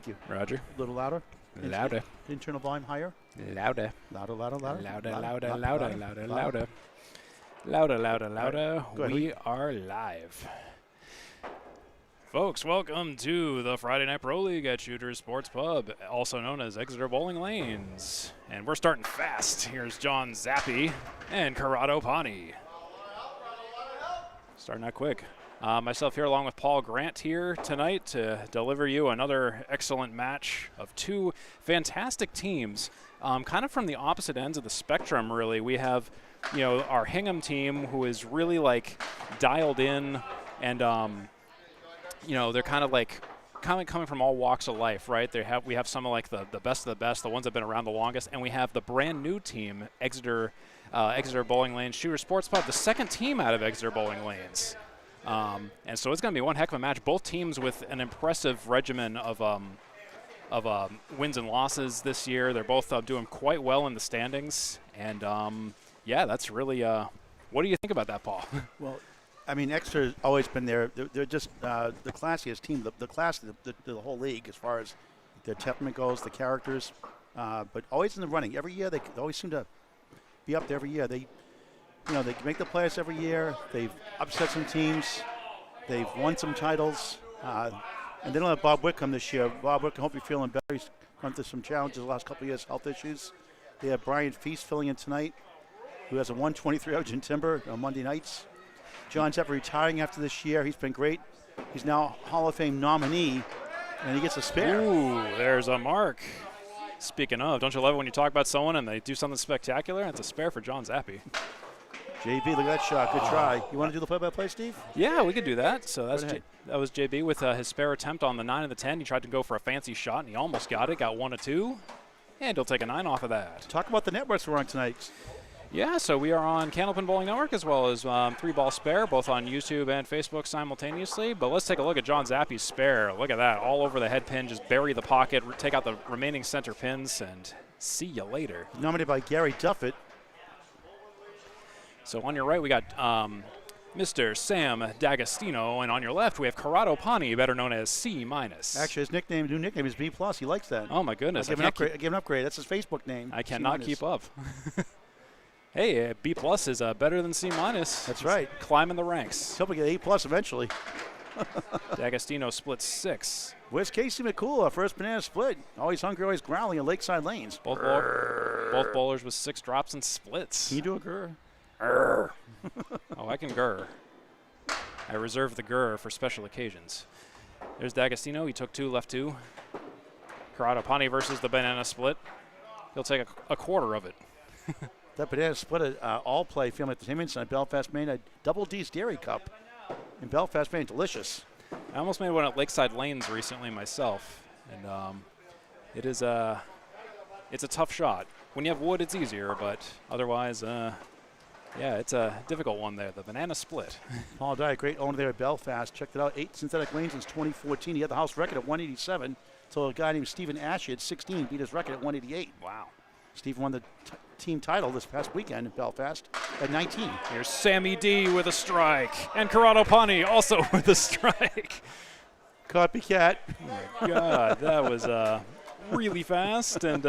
you. Roger. A little louder. Louder. Internal volume higher. Louder. Louder, louder, louder. Louder, louder, louder, louder, louder. Louder, louder, louder. We are live. Folks, welcome to the Friday Night Pro League at Shooters Sports Pub, also known as Exeter Bowling Lanes. And we're starting fast. Here's John Zappi and Corrado Pani. Starting out quick. Myself here along with Paul Grant here tonight to deliver you another excellent match of two fantastic teams, kind of from the opposite ends of the spectrum, really. We have, our Hingham team who is really like dialed in and, they're kind of coming from all walks of life, right? We have some of like the best of the best, the ones that have been around the longest, and we have the brand new team, Exeter Bowling Lanes Shooter Sports Pub, the second team out of Exeter Bowling Lanes. And so it's going to be one heck of a match. Both teams with an impressive regimen of wins and losses this year. They're both doing quite well in the standings. And, that's really what do you think about that, Paul? Well, I mean, Exeter's always been there. They're just the classiest team, the class of the whole league as far as their temperament goes, the characters. But always in the running. Every year they always seem to be up there every year. They make the playoffs every year. They've upset some teams. They've won some titles. And they don't have Bob Wickham this year. Bob Wickham, hope you're feeling better. He's gone through some challenges the last couple of years, health issues. They have Brian Feast filling in tonight, who has a 123 average in timber on Monday nights. John Zappa retiring after this year. He's been great. He's now Hall of Fame nominee, and he gets a spare. Ooh, there's a mark. Speaking of, don't you love it when you talk about someone and they do something spectacular? It's a spare for John Zappi. JB, look at that shot. Good try. You want to do the play-by-play, Steve? Yeah, we could do that. So that was JB with his spare attempt on the 9 and the 10. He tried to go for a fancy shot, and he almost got it. Got 1 of 2, and he'll take a 9 off of that. Talk about the networks we're on tonight. Yeah, so we are on Candlepin Bowling Network as well as 3 Ball Spare, both on YouTube and Facebook simultaneously. But let's take a look at John Zappi's spare. Look at that, all over the head pin. Just bury the pocket, take out the remaining center pins, and see you later. Nominated by Gary Duffett. So on your right, we got Mr. Sam D'Agostino, and on your left, we have Corrado Pani, better known as C-. Actually, his new nickname is B+. He likes that. Oh, my goodness. I give an upgrade. That's his Facebook name. I cannot keep up. Hey, B+ is better than C-. That's right. Climbing the ranks. He'll get A+ eventually. D'Agostino splits 6. Where's Casey McCool? Our first banana split. Always hungry, always growling at Lakeside Lanes. Both bowlers with 6 drops and splits. Can you do a grr? Oh, I can grr. I reserve the grr for special occasions. There's D'Agostino. He took 2, left 2. Corrado Pani versus the banana split. He'll take a quarter of it. That banana split all-play film at the Hingham at Belfast, Maine. A Double D's Dairy Cup in Belfast, Maine. Delicious. I almost made one at Lakeside Lanes recently myself, and it's a tough shot. When you have wood, it's easier, but otherwise, it's a difficult one there, the banana split. Paul Dye, great owner there at Belfast. Checked it out, 8 synthetic lanes since 2014. He had the house record at 187. So a guy named Stephen Ashe at 16 beat his record at 188. Wow. Stephen won the team title this past weekend in Belfast at 19. Here's Sammy D with a strike, and Corrado Pani also with a strike. Copycat. Oh my God, that was really fast, and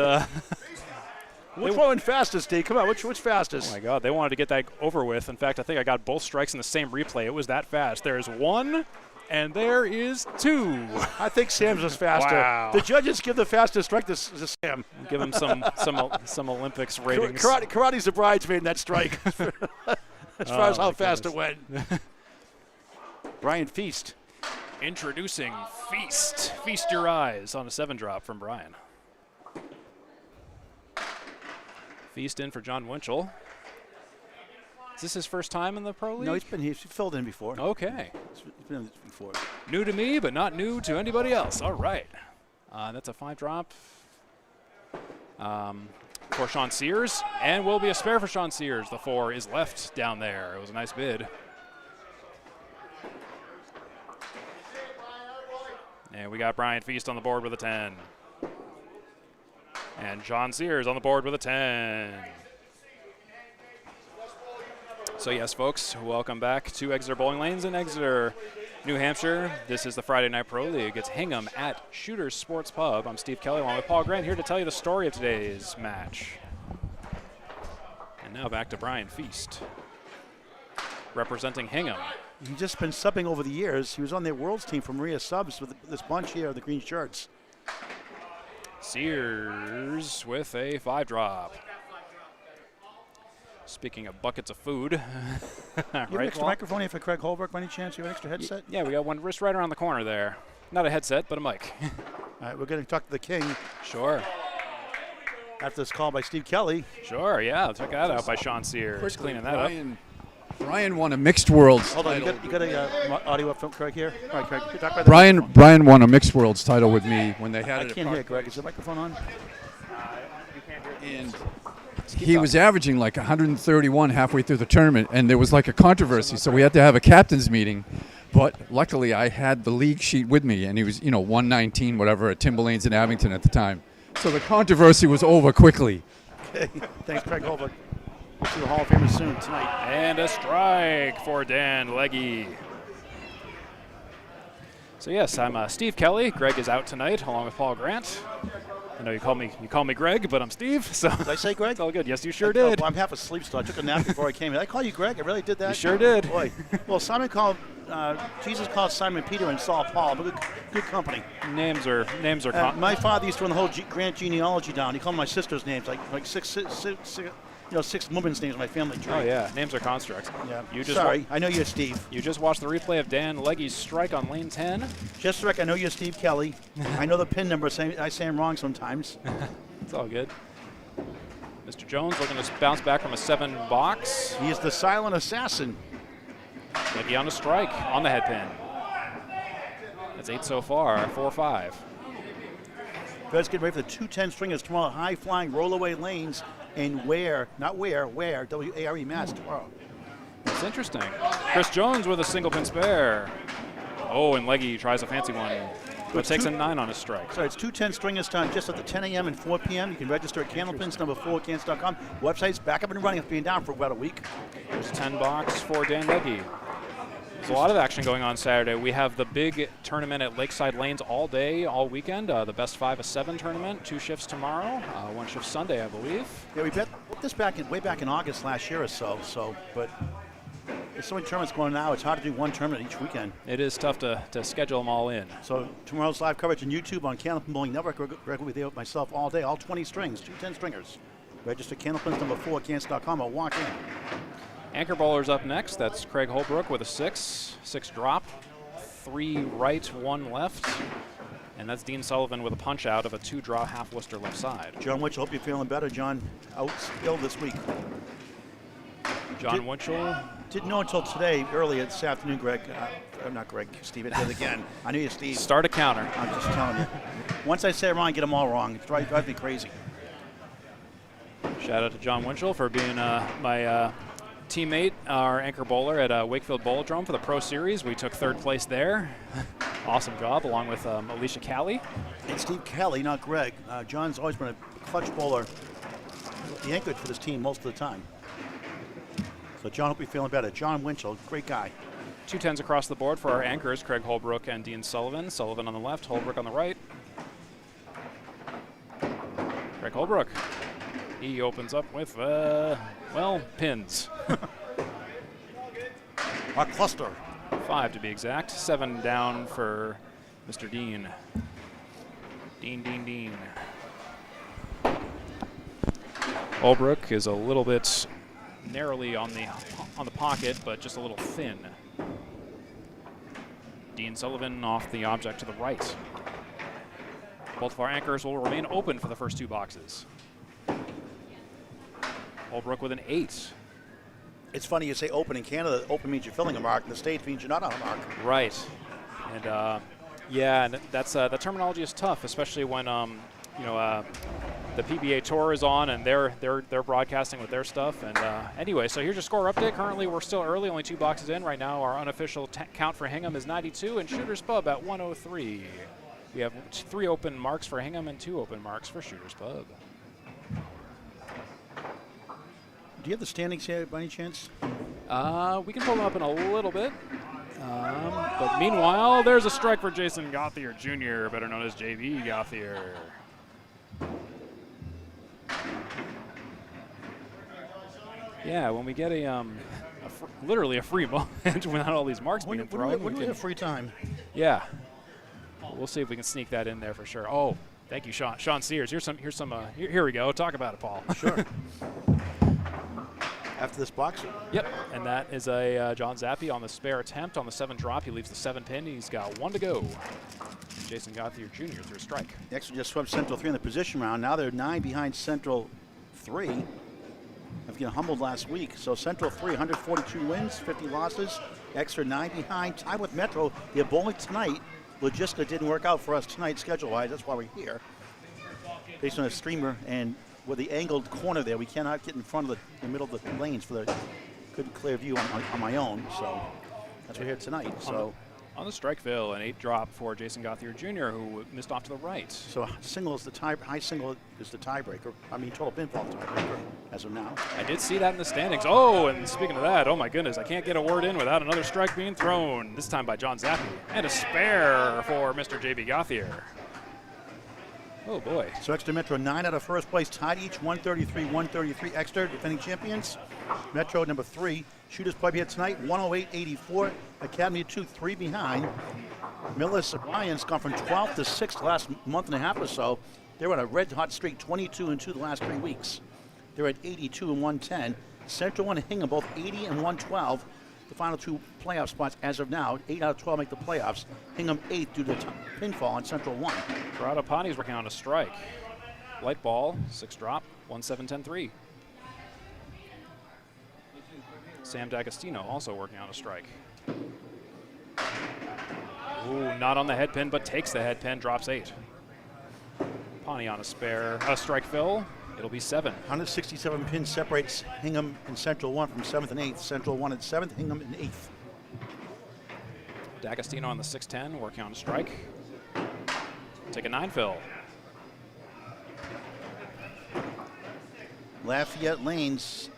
which one fastest, Dave? Come on, which fastest? Oh my God, they wanted to get that over with. In fact, I think I got both strikes in the same replay. It was that fast. There's 1, and there is 2. I think Sam's was faster. Wow. The judges give the fastest strike to Sam. Give him some Olympics ratings. Karate's the bridesmaid in that strike. As far as how fast it went. Brian Feast. Introducing Feast. Feast your eyes on a 7-drop from Brian. Feast in for John Winchell. Is this his first time in the Pro League? No, he's filled in before. Okay. He's been in this before. New to me, but not new to anybody else. All right. That's a 5-drop for Sean Sears, and will be a spare for Sean Sears. The 4 is left down there. It was a nice bid. And we got Brian Feast on the board with a 10. And Sean Sears on the board with a 10. So yes, folks, welcome back to Exeter Bowling Lanes in Exeter. New Hampshire, this is the Friday Night Pro League. It's Hingham at Shooters Sports Pub. I'm Steve Kelly along with Paul Grant here to tell you the story of today's match. And now back to Brian Feast, representing Hingham. He's just been subbing over the years. He was on their Worlds team for Maria Subs with this bunch here of the green shirts. Sears with a 5-drop. Speaking of buckets of food. You have an extra microphone here for Craig Holbrook by any chance? You have an extra headset? Yeah, we got one just right around the corner there. Not a headset, but a mic. All right, we're going to talk to the King Sure. after this call by Steve Kelly. Sure, yeah. Check that out by Sean Sears. Cleaning that up. Brian won a mixed worlds. Hold on, you got a audio up from Craig here? All right, Craig, you talk about Brian won a mixed worlds title with me when they had I it. can't hear Greg. Is the microphone on? And he was averaging like 131 halfway through the tournament, and there was like a controversy, so we had to have a captain's meeting. But luckily, I had the league sheet with me, and he was, 119, whatever, at Timberlanes in Abington at the time. So the controversy was over quickly. Okay, thanks, Craig Holbrook. We'll see the Hall of Famers soon tonight. And a strike for Dan Legge. So yes, I'm Steve Kelly. Greg is out tonight along with Paul Grant. I know you call me Greg, but I'm Steve. So Did I say Greg? it's all good. Yes, you sure did. Well, I'm half asleep still. I took a nap before I came in. Did I call you Greg? I really did that? You sure did. Boy. Well, Jesus called Simon Peter and Saul Paul. But good company. Names are My father used to run the whole Grant genealogy down. He called my sister's names, like six women's names in my family tree. Oh yeah, names are constructs. Yeah. Sorry, I know you're Steve. You just watched the replay of Dan Legge's strike on lane 10. Just Rick, I know you're Steve Kelly. I know the pin number. I say them wrong sometimes. It's all good. Mr. Jones looking to bounce back from a 7 box. He is the silent assassin. Legge on a strike on the head pin. That's 8 so far, 4-5. Let's get ready for the 210 stringers tomorrow. High flying rollaway lanes and where W-A-R-E Mass tomorrow. That's interesting. Chris Jones with a single pin spare. Oh, and Legge tries a fancy one, but takes a 9 on his strike. So it's 210 stringers time just at the 10 a.m. and 4 p.m. You can register at candlepins number 4cans.com. Website's back up and running after being down for about a week. There's a 10 box for Dan Legge. There's a lot of action going on Saturday. We have the big tournament at Lakeside Lanes all day, all weekend. The best 5 of 7 tournament, 2 shifts tomorrow, 1 shift Sunday, I believe. Yeah, we bet this way back in August last year or so. But there's so many tournaments going now, it's hard to do one tournament each weekend. It is tough to schedule them all in. So tomorrow's live coverage on YouTube on Candlepin Bowling Network. Greg will be there with myself all day, all 20 strings, 210 stringers. Register candlepins number 4cans.com or walk in. Anchor bowlers up next. That's Craig Holbrook with a 6 drop, 3 right, 1 left. And that's Dean Sullivan with a punch out of a 2-draw half Worcester left side. John Winchell, hope you're feeling better. John out ill this week. John Winchell. Didn't know until today, earlier this afternoon, Greg. Not Greg, Steve. I did it again. I knew you, Steve. Start a counter. I'm just telling you. Once I say it wrong, I get them all wrong. It drives me crazy. Shout out to John Winchell for being my teammate, our anchor bowler at Wakefield Bowlodrome for the Pro Series. We took 3rd place there. Awesome job, along with Alicia Callie. And Steve Kelly, not Greg. John's always been a clutch bowler. He anchored for this team most of the time. So John, hope you're feeling better. John Winchell, great guy. 2 10s across the board for our anchors, Craig Holbrook and Dean Sullivan. Sullivan on the left, Holbrook on the right. Craig Holbrook. He opens up with, pins. A cluster. 5 to be exact. 7 down for Mr. Dean. Dean. Holbrook is a little bit narrowly on the pocket, but just a little thin. Dean Sullivan off the object to the right. Both of our anchors will remain open for the first 2 boxes. Holbrook with an 8. It's funny you say open in Canada. Open means you're filling a mark. In the States means you're not on a mark. Right. And and that's that terminology is tough, especially when the PBA Tour is on and they're broadcasting with their stuff. And anyway, so here's your score update. Currently, we're still early, only 2 boxes in. Right now, our unofficial count for Hingham is 92 and Shooters Pub at 103. We have 3 open marks for Hingham and 2 open marks for Shooters Pub. Do you have the standings here by any chance? We can pull them up in a little bit. But meanwhile, there's a strike for Jason Gauthier Jr., better known as JB Gauthier. Yeah, when we get literally a free moment without all these marks being thrown. When do we have free time? Yeah. We'll see if we can sneak that in there for sure. Oh, thank you, Sean. Sean Sears. Here we go. Talk about it, Paul. Sure. After this box? Yep. And that is a John Zappi on the spare attempt on the 7 drop. He leaves the 7 pin. He's got 1 to go. Jason Gauthier Jr. through a strike. Next, we just swept Central 3 in the position round. Now they're 9 behind Central 3. After getting humbled last week. So Central 3, 142 wins, 50 losses. Exeter 9 behind. Tied with Metro. They're bowling tonight. Logistica didn't work out for us tonight schedule-wise. That's why we're here. Based on a streamer and with the angled corner there, we cannot get in front of the middle of the lanes for the good clear view on my own. So that's why we're here tonight. So on the strike, Phil, an 8 drop for Jason Gauthier Jr., who missed off to the right. So single is high single is the tiebreaker. I mean, total pinfall tiebreaker as of now. I did see that in the standings. Oh, and speaking of that, oh my goodness, I can't get a word in without another strike being thrown, this time by John Zappi. And a spare for Mr. JB Gauthier. Oh boy. So Exeter Metro 9 out of first place, tied each 133-133. Exeter defending champions. Metro number 3. Shooters Club here tonight 108-84. Academy 2 3 behind. Millis Lions gone from 12th to 6th last month and a half or so. They're on a red hot streak, 22-2 the last 3 weeks. They're at 82 and 110. Central and Hingham both 80 and 112. The final 2 playoff spots as of now. 8 out of 12 make the playoffs. Hingham 8th due to pinfall on Central 1. Corrado Pani's working on a strike. Light ball, 6 drop, 1-7-10-3. Sam D'Agostino also working on a strike. Ooh, not on the head pin, but takes the head pin, drops 8. Pani on a spare, strike fill. It'll be 7. 167 pins separates Hingham and Central 1 from 7th and 8th. Central 1 at 7th, Hingham in 8th. D'Agostino on the 6-10, working on a strike. Take a 9 fill. Lafayette Lanes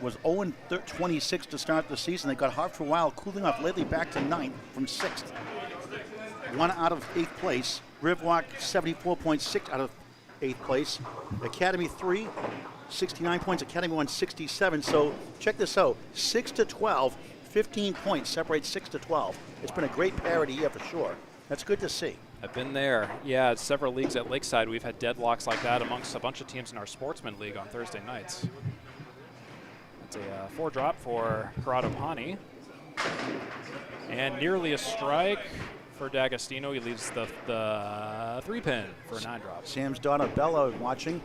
was 0-26 to start the season. They got hot for a while, cooling off lately back to 9th from 6th. 1 out of 8th place. Riverwalk 74.6 out of 8th place. Academy 3, 69 points. Academy 1, 67. So check this out. 6 to 12, 15 points separates 6 to 12. It's been a great parity here for sure. That's good to see. I've been there. Yeah, several leagues at Lakeside. We've had deadlocks like that amongst a bunch of teams in our Sportsman League on Thursday nights. It's a 4 drop for Corrado Pani. And nearly a strike for D'Agostino. He leaves the 3 pin for a 9 drop. Sam's daughter Bella watching.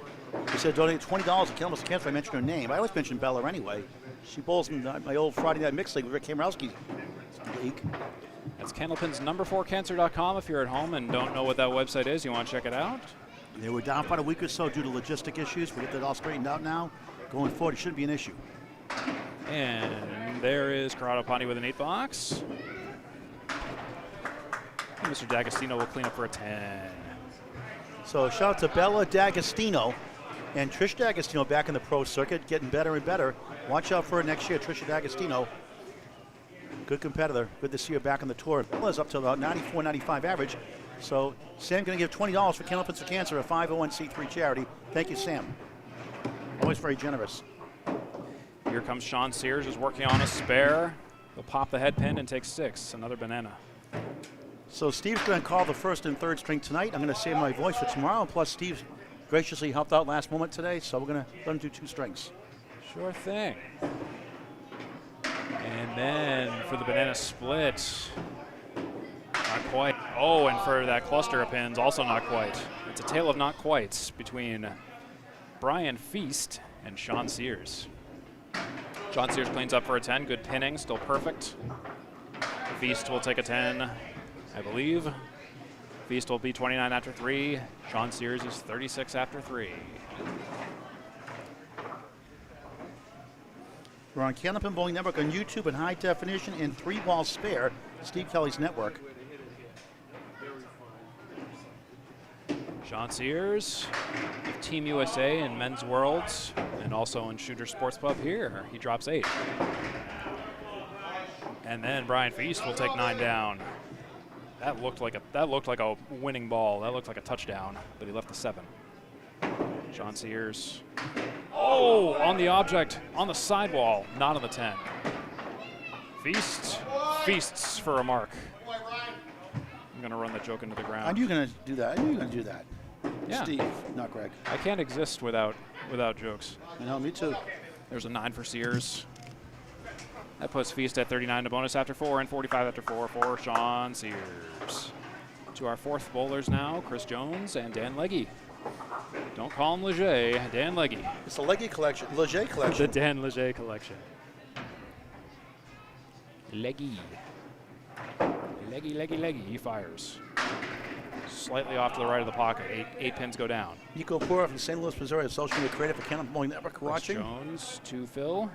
He said donate $20 to Kelmus Cancer. I mentioned her name. I always mention Bella anyway. She bowls in my old Friday Night Mixed League with Rick Kamerowski's league. That's Candlepin's number4cancer.com. If you're at home and don't know what that website is, you want to check it out. They were down for a week or so due to logistic issues. We get that all straightened out now. Going forward, it shouldn't be an issue. And there is Corrado Pani with an 8 box. And Mr. D'Agostino will clean up for a 10. So shout out to Bella D'Agostino and Trish D'Agostino back in the pro circuit, getting better and better. Watch out for her next year, Trisha D'Agostino. Good competitor. Good to see her back on the tour. Bella's up to about 94, 95 average. So Sam going to give $20 for Candlepins for Cancer, a 501c3 charity. Thank you, Sam. Always very generous. Here comes Sean Sears, is working on a spare. He'll pop the head pin and take 6. Another banana. So Steve's going to call the 1st and 3rd string tonight. I'm going to save my voice for tomorrow. Plus, Steve graciously helped out last moment today, so we're going to let him do 2 strings. Sure thing. And then for the banana split, not quite. Oh, and for that cluster of pins, also not quite. It's a tale of not quites between Brian Feast and Sean Sears. Sean Sears cleans up for a 10. Good pinning, still perfect. Feast will take a 10, I believe. Feast will be 29 after 3. Sean Sears is 36 after 3. We're on Candlepin Bowling Network on YouTube in high definition and 3-ball spare, Steve Kelly's network. Sean Sears, of Team USA in Men's Worlds, and also in Shooter Sports Club here. He drops 8. And then Brian Feast will take 9 down. That looked like a winning ball. That looked like a touchdown, but he left the 7. John Sears. Oh, on the object, on the sidewall, not on the 10. Feast feasts for a mark. I'm going to run the joke into the ground. I knew you were going to do that. I knew you were going to do that. Yeah. Steve, not Greg. I can't exist without jokes. I know, me too. There's a 9 for Sears. That puts Feast at 39 to bonus after 4 and 45 after 4 for Sean Sears. To our 4th bowlers now, Chris Jones and Dan Legge. Don't call him Leger, Dan Legge. It's the Leger collection. The Dan Leger collection. Legge. Legge. He fires. Slightly off to the right of the pocket. 8 pins go down. Nico Pura from St. Louis, Missouri, a social media creator for Cannon Bowling Network watching. Jones to Phil.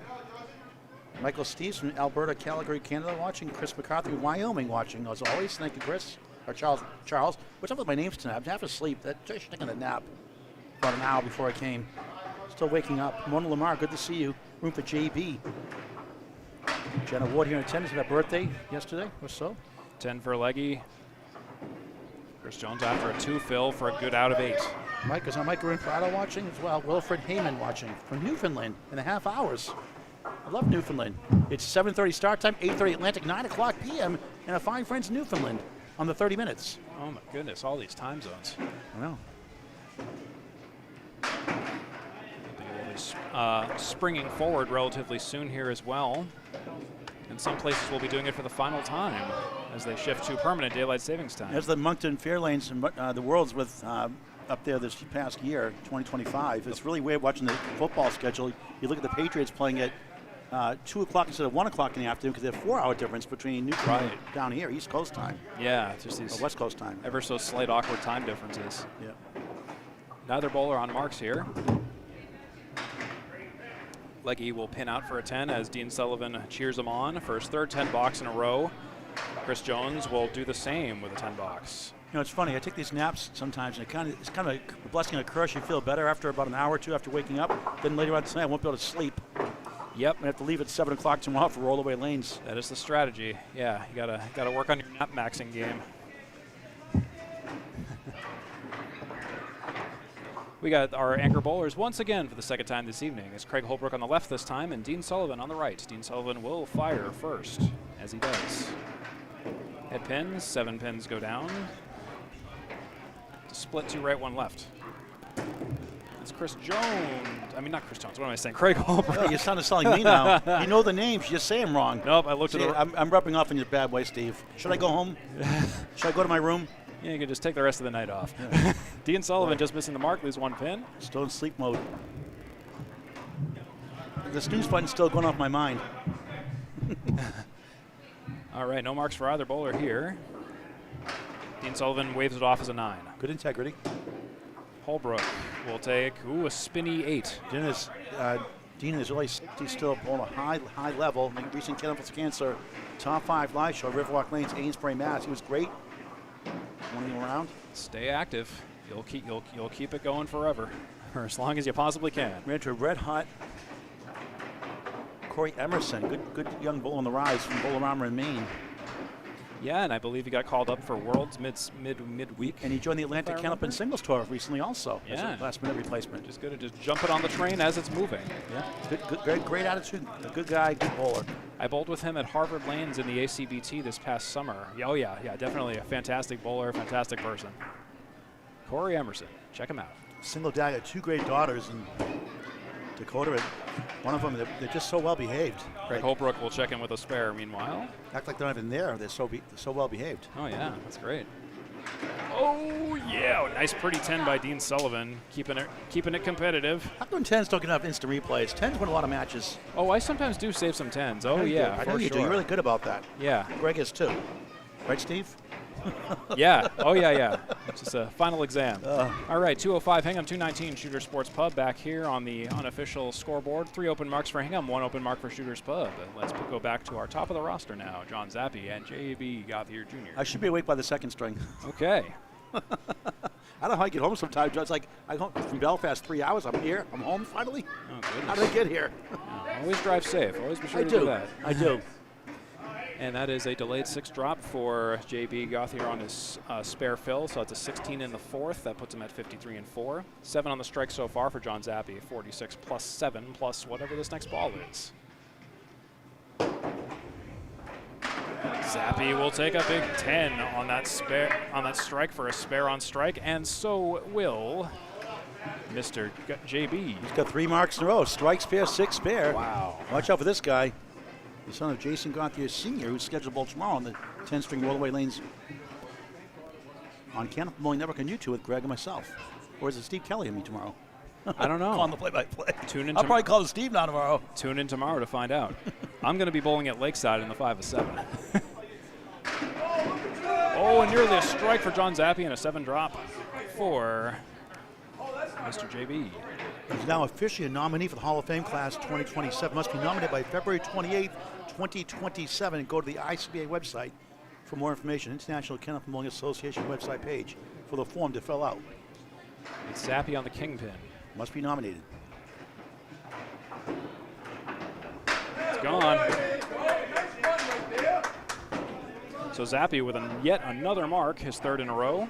Michael Steves from Alberta, Calgary, Canada watching. Chris McCarthy, Wyoming watching, as always. Thank you, Chris. Or Charles. What's up with my names tonight? I'm half asleep. I should have taken a nap about an hour before I came. Still waking up. Mona Lamar, good to see you. Room for JB. Jenna Ward here in attendance. Had a birthday yesterday or so. 10 for Legge. Chris Jones after a 2 Phil for a good out of 8. Mike is on Mike Prado watching as well. Wilfred Heyman watching from Newfoundland in the half hours. I love Newfoundland. It's 7:30 start time, 8:30 Atlantic, 9 o'clock p.m. and our fine friends in Newfoundland on the 30 minutes. Oh my goodness, all these time zones. I know. Springing forward relatively soon here as well. And some places will be doing it for the final time as they shift to permanent daylight savings time. As the Moncton Fairlanes and the Worlds with up there this past year, 2025. It's really weird watching the football schedule. You look at the Patriots playing at 2 o'clock instead of 1 o'clock in the afternoon because they have 4-hour difference between Newfoundland and down here, East Coast time. Yeah, just these West Coast time. Ever so slight awkward time differences. Yeah. Neither bowler on marks here. Legge will pin out for a 10 as Dean Sullivan cheers him on for his 3rd 10 box in a row. Chris Jones will do the same with a 10 box. You know, it's funny. I take these naps sometimes, and it's kind of a blessing and a curse. You feel better after about an hour or two after waking up. Then later on tonight, I won't be able to sleep. Yep. I have to leave at 7 o'clock tomorrow for rollaway lanes. That is the strategy. Yeah, you gotta work on your nap maxing game. We got our anchor bowlers once again for the 2nd time this evening. It's Craig Holbrook on the left this time and Dean Sullivan on the right. Dean Sullivan will fire first, as he does. Head pins, 7 pins go down. Split 2 right, 1 left. It's Chris Jones. I mean, not Chris Jones. What am I saying? Craig Holbrook. Oh, you sound like me now. You know the names. You just say them wrong. Nope, I looked at the... I'm rubbing off in your bad way, Steve. Should I go home? Should I go to my room? Yeah, you can just take the rest of the night off. Yeah. Dean Sullivan just missing the mark, lose 1 pin. Still in sleep mode. The snooze button's still going off my mind. All right, no marks for either bowler here. Dean Sullivan waves it off as a 9. Good integrity. Holbrook will take, a spinny 8. Dean is really still on a high level. Recent Cancer, top 5 live show, Riverwalk Lanes, Amesbury, Mass. He was great. Running around. Stay active. You'll keep it going forever, or as long as you possibly can. Ran to a red hot Corey Emerson, good young bull on the rise from Bolorama in Maine. Yeah, and I believe he got called up for Worlds midweek. And he joined the Atlantic Candlepin Singles Tour recently also as yeah. a last-minute replacement. Just good at just jumping on the train as it's moving. Yeah, great attitude. A good guy, good bowler. I bowled with him at Harvard Lanes in the ACBT this past summer. Oh yeah, definitely a fantastic bowler, fantastic person. Corey Emerson, check him out. Single dad had 2 great daughters in Dakota. And one of them, they're just so well behaved. Craig Holbrook will check in with a spare. Meanwhile, act like they're not even there. They're so well behaved. Oh yeah, that's great. Oh yeah, nice pretty 10 by Dean Sullivan, keeping it competitive. How come 10s don't get enough instant replays? 10s win a lot of matches. Oh, I sometimes do save some 10s. Oh yeah, I know you do. You're really good about that. Yeah. Greg is too. Right, Steve? Yeah. Oh yeah. It's just a final exam. All right, 205 Hingham, 219 Shooter Sports Pub back here on the unofficial scoreboard. 3 open marks for Hingham, 1 open mark for Shooters Pub. Let's go back to our top of the roster now. John Zappi and J.B. Gauthier Jr. I should be awake by the 2nd string. Okay. I don't know how I get home sometimes. It's like I go from Belfast 3 hours. I'm here. I'm home finally. Oh, goodness. How did I get here? Always drive safe. Always be sure to do that. I do. And that is a delayed 6 drop for JB Gauthier on his spare fill. So it's a 16 in the 4th. That puts him at 53 and 4. 7 on the strike so far for John Zappi. 46 plus 7 plus whatever this next ball is. Zappi will take a big 10 on that strike for a spare on strike, and so will Mr. JB. He's got 3 marks in a row. Strike spare, 6 spare. Wow. Watch out for this guy. The son of Jason Gauthier Sr., who's scheduled both tomorrow on the 10-string rollaway lanes on Canada Bowling Network and YouTube with Greg and myself. Or is it Steve Kelly and me tomorrow? I don't know. On the play-by-play. Tune in. I'll probably call Steve now tomorrow. Tune in tomorrow to find out. I'm going to be bowling at Lakeside in the 5 of 7. Oh, and nearly a strike for John Zappi and a 7 drop for Mr. JB. He's now officially a nominee for the Hall of Fame class 2027. Must be nominated by February 28th, 2027. And go to the ICBA website for more information. International Kenneth Bowling Association website page for the form to fill out. It's Zappi on the kingpin. Must be nominated. It's gone. So Zappi with yet another mark, his 3rd in a row.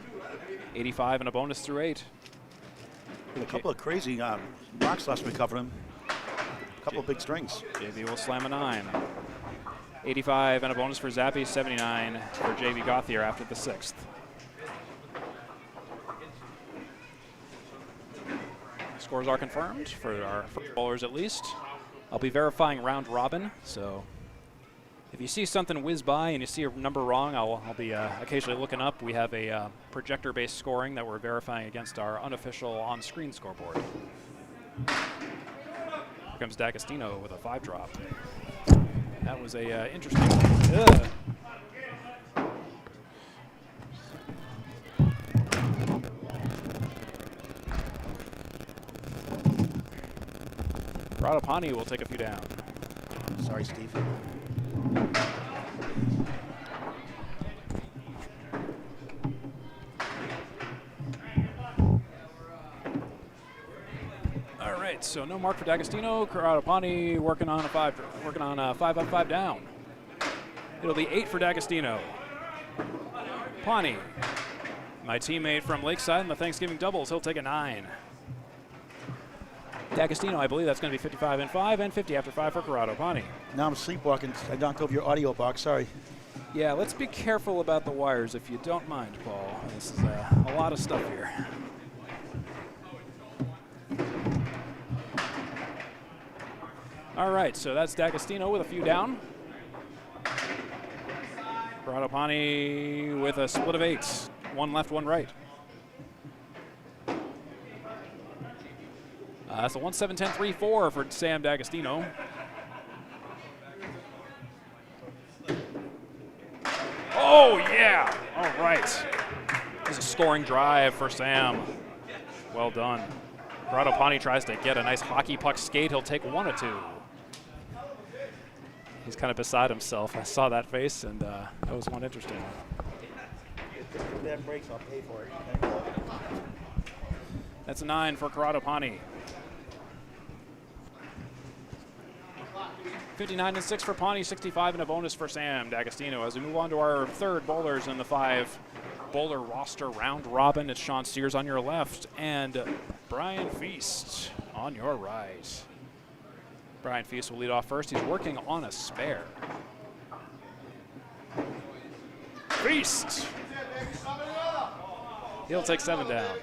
85 and a bonus through 8. With a couple of crazy marks last we covered him. A couple of big strings. JB will slam a 9. 85 and a bonus for Zappi, 79 for JB Gauthier after the 6th. Scores are confirmed for our bowlers at least. I'll be verifying round robin, so if you see something whiz by and you see a number wrong, I'll be occasionally looking up. We have a projector-based scoring that we're verifying against our unofficial on-screen scoreboard. Here comes D'Agostino with a 5 drop. That was a interesting. Radapani will take a few down. Sorry, Steve. All right, so no mark for D'Agostino. Radapani working on a 5 up, 5 down. It'll be 8 for D'Agostino. Pani, my teammate from Lakeside in the Thanksgiving doubles, he'll take a 9. D'Agostino, I believe that's going to be 55 and 5 and 50 after 5 for Corrado Pani. Now I'm sleepwalking. I knocked over your audio box. Sorry. Yeah, let's be careful about the wires if you don't mind, Paul. This is a lot of stuff here. All right, so that's D'Agostino with a few down. Corrado Pani with a split of 8. 1 left, 1 right. That's a 1-7-10-3-4 for Sam D'Agostino. Oh, yeah. All right. There's a scoring drive for Sam. Well done. Corrado Pani tries to get a nice hockey puck skate. He'll take 1 or 2. He's kind of beside himself. I saw that face, and that was one interesting one. If that breaks, I'll pay for it. That's a 9 for Corrado Pani. 59 and 6 for Pani, 65 and a bonus for Sam D'Agostino. As we move on to our 3rd bowlers in the 5 bowler roster round robin, it's Sean Sears on your left and Brian Feast on your right. Brian Feast will lead off first. He's working on a spare. Feast! He'll take 7 down.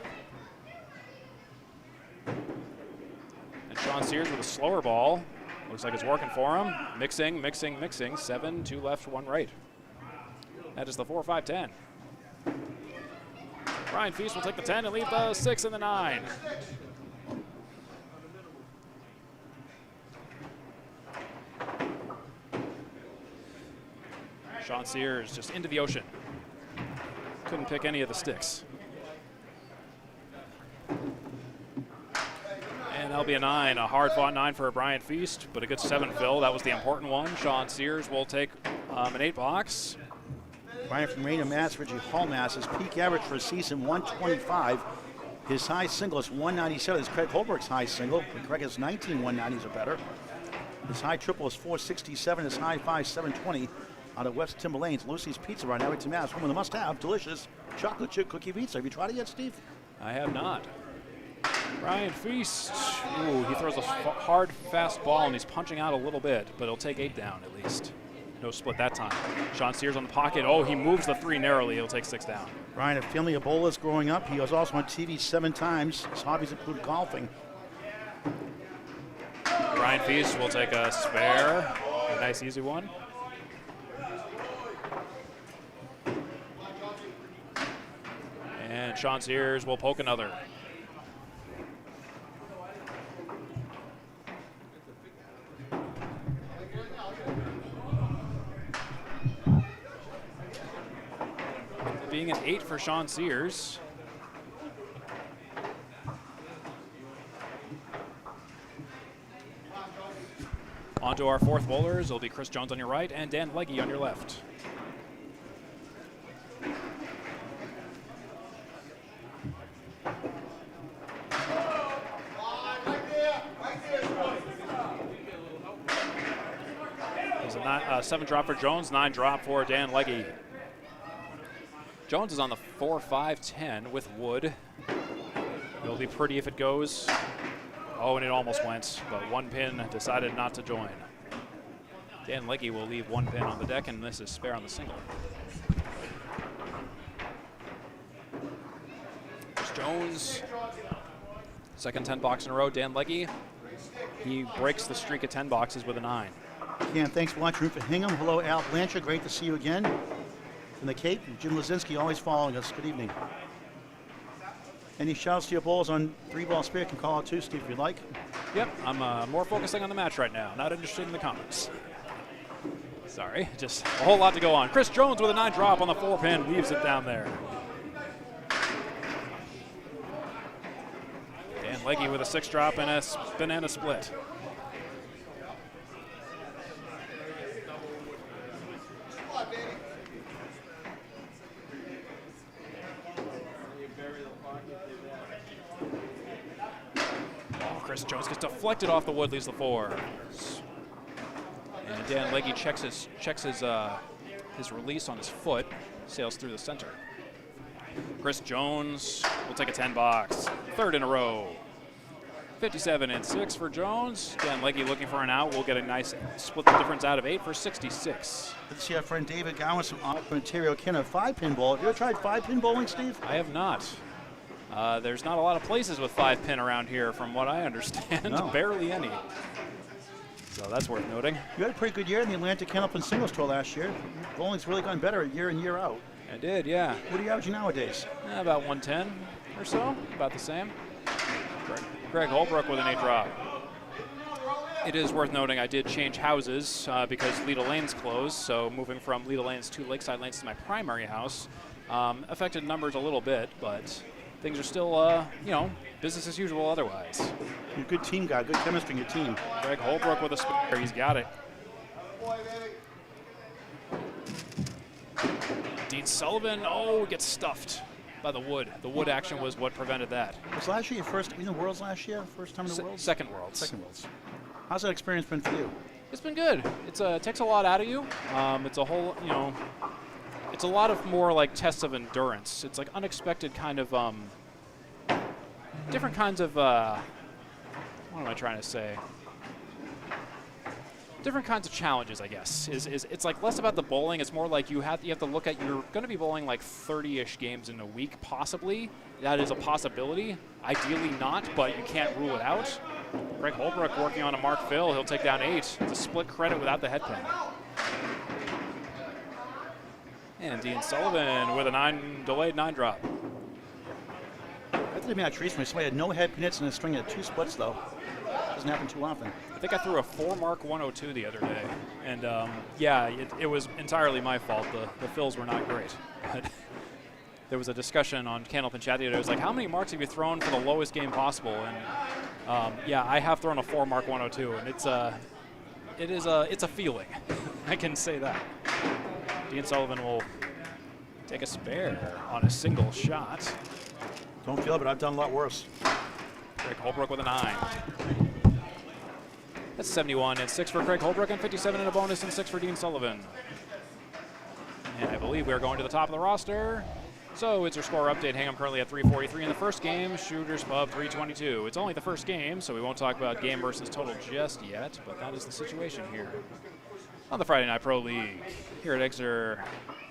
And Sean Sears with a slower ball. Looks like it's working for him. Mixing, mixing, mixing. 7, 2 left, 1 right. That is the 4-5-10. Brian Feast will take the 10 and leave the 6 and the 9. Sean Sears just into the ocean. Couldn't pick any of the sticks. And that'll be a 9, a hard-fought 9 for Brian Feast, but a good 7 fill. That was the important one. Sean Sears will take an 8 box. Brian from Rainier, Mass, Ridgey Hall, Mass. His peak average for a season, 125. His high single is 197. It's Craig Holberg's high single. Craig has 19 190s or better. His high triple is 467. His high 5, 720. out of West Timber Lanes, Lucy's Pizza on Abington, Mass. Home of the must-have, delicious chocolate chip cookie pizza. Have you tried it yet, Steve? I have not. Brian Feast. Ooh, he throws a hard, fast ball, and he's punching out a little bit, but he'll take 8 down at least. No split that time. Sean Sears on the pocket. Oh, he moves the 3 narrowly. He'll take 6 down. Brian, a family of bowlers growing up. He was also on TV 7 times. His hobbies include golfing. Brian Feast will take a spare. A nice, easy one. And Sean Sears will poke another. Being an 8 for Sean Sears. On to our 4th bowlers. It'll be Chris Jones on your right and Dan Legge on your left. There's a 7 drop for Jones, 9 drop for Dan Legge. Jones is on the 4-5-10 with Wood. It'll be pretty if it goes. Oh, and it almost went, but 1 pin decided not to join. Dan Legge will leave 1 pin on the deck, and this is spare on the single. There's Jones. Second 10 box in a row, Dan Legge. He breaks the streak of 10 boxes with a 9. Ken, thanks for watching Root for Hingham. Hello, Al Blanchard. Great to see you again. From the Cape, Jim Lazinski always following us. Good evening. Any shouts to your bowls on 3-ball spare? Can call out too, Steve, if you'd like. Yep, I'm more focusing on the match right now. Not interested in the comments. Sorry, just a whole lot to go on. Chris Jones with a 9 drop on the 4 pin, weaves it down there. Dan Legge with a 6 drop and a banana split. Chris Jones gets deflected off the wood, leaves the 4. And Dan Legge checks his release on his foot, sails through the center. Chris Jones will take a 10 box, 3rd in a row. 57 and 6 for Jones. Dan Legge looking for an out. We'll get a nice split the difference out of 8 for 66. Let's see our friend David Gowans from Ontario, Ken, a 5-pin ball. Have you ever tried 5-pin bowling, Steve? I have not. There's not a lot of places with 5-pin around here, from what I understand. No. Barely any. So that's worth noting. You had a pretty good year in the Atlantic Kennelton Singles Tour last year. Bowling's really gotten better year in, year out. I did, yeah. What are you averaging nowadays? About 110 or so, about the same. Greg Holbrook with an 8 drop. It is worth noting I did change houses because Leda Lanes closed, so moving from Leda Lanes to Lakeside Lanes to my primary house affected numbers a little bit, but things are still, business as usual otherwise. You're a good team guy, good chemistry in your team. Greg Holbrook with a spare, he's got it. Dean Sullivan, gets stuffed by the wood. The wood action was what prevented that. Was last year your first in the Worlds last year? First time in the Worlds? Second Worlds. Second Worlds. How's that experience been for you? It's been good. It takes a lot out of you. It's a whole, it's a lot of more like tests of endurance. It's like unexpected kind of, different kinds of, what am I trying to say? Different kinds of challenges, I guess. It's like less about the bowling. It's more like you have to look at, you're going to be bowling like 30-ish games in a week, possibly. That is a possibility. Ideally not, but you can't rule it out. Greg Holbrook working on a Mark Phil. He'll take down 8. It's a split credit without the head pin. And Dean Sullivan with a delayed 9 drop. I did a match recently. Somebody had no head pin hits and a string of 2 splits, though. Doesn't happen too often. I think I threw a 4-mark 102 the other day. And, it was entirely my fault. The fills were not great. But there was a discussion on Candlepin Chat the other day. It was like, how many marks have you thrown for the lowest game possible? And, I have thrown a 4-mark 102, and it's a feeling. I can say that. Dean Sullivan will take a spare on a single shot. Don't feel it, but I've done a lot worse. Craig Holbrook with a 9. That's 71 and 6 for Craig Holbrook, and 57 in a bonus and 6 for Dean Sullivan. And I believe we're going to the top of the roster. So it's your score update. Hingham currently at 343 in the first game. Shooters Pub 322. It's only the first game, so we won't talk about game versus total just yet, but that is the situation here on the Friday Night Pro League here at Exeter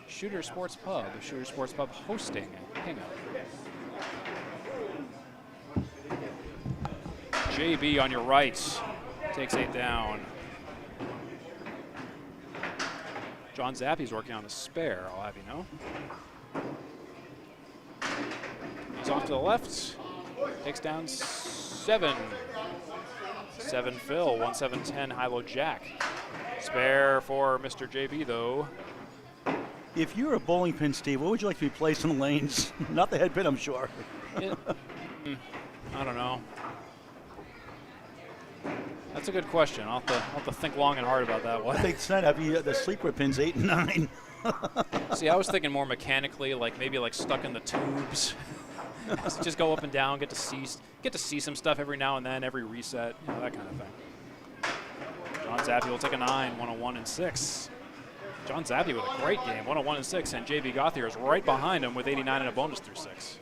Shooter Sports Pub. Shooter Sports Pub hosting Hingham. JB on your right takes 8 down. John Zappy's working on the spare, I'll have you know. He's off to the left, takes down 7. 7 Phil, 1-7-10 high-low jack. Spare for Mr. JB though. If you were a bowling pin, Steve, what would you like to be placed in the lanes? Not the head pin, I'm sure. I don't know. That's a good question. I'll have to think long and hard about that one. I think tonight I'd be the sleeper pins 8 and 9. See, I was thinking more mechanically, like maybe like stuck in the tubes. Just go up and down, get to see some stuff every now and then, every reset, you know, that kind of thing. John Zappy will take a 9, 101 and 6. John Zappy with a great game, 101 and 6, and JB Gauthier is right behind him with 89 and a bonus through 6.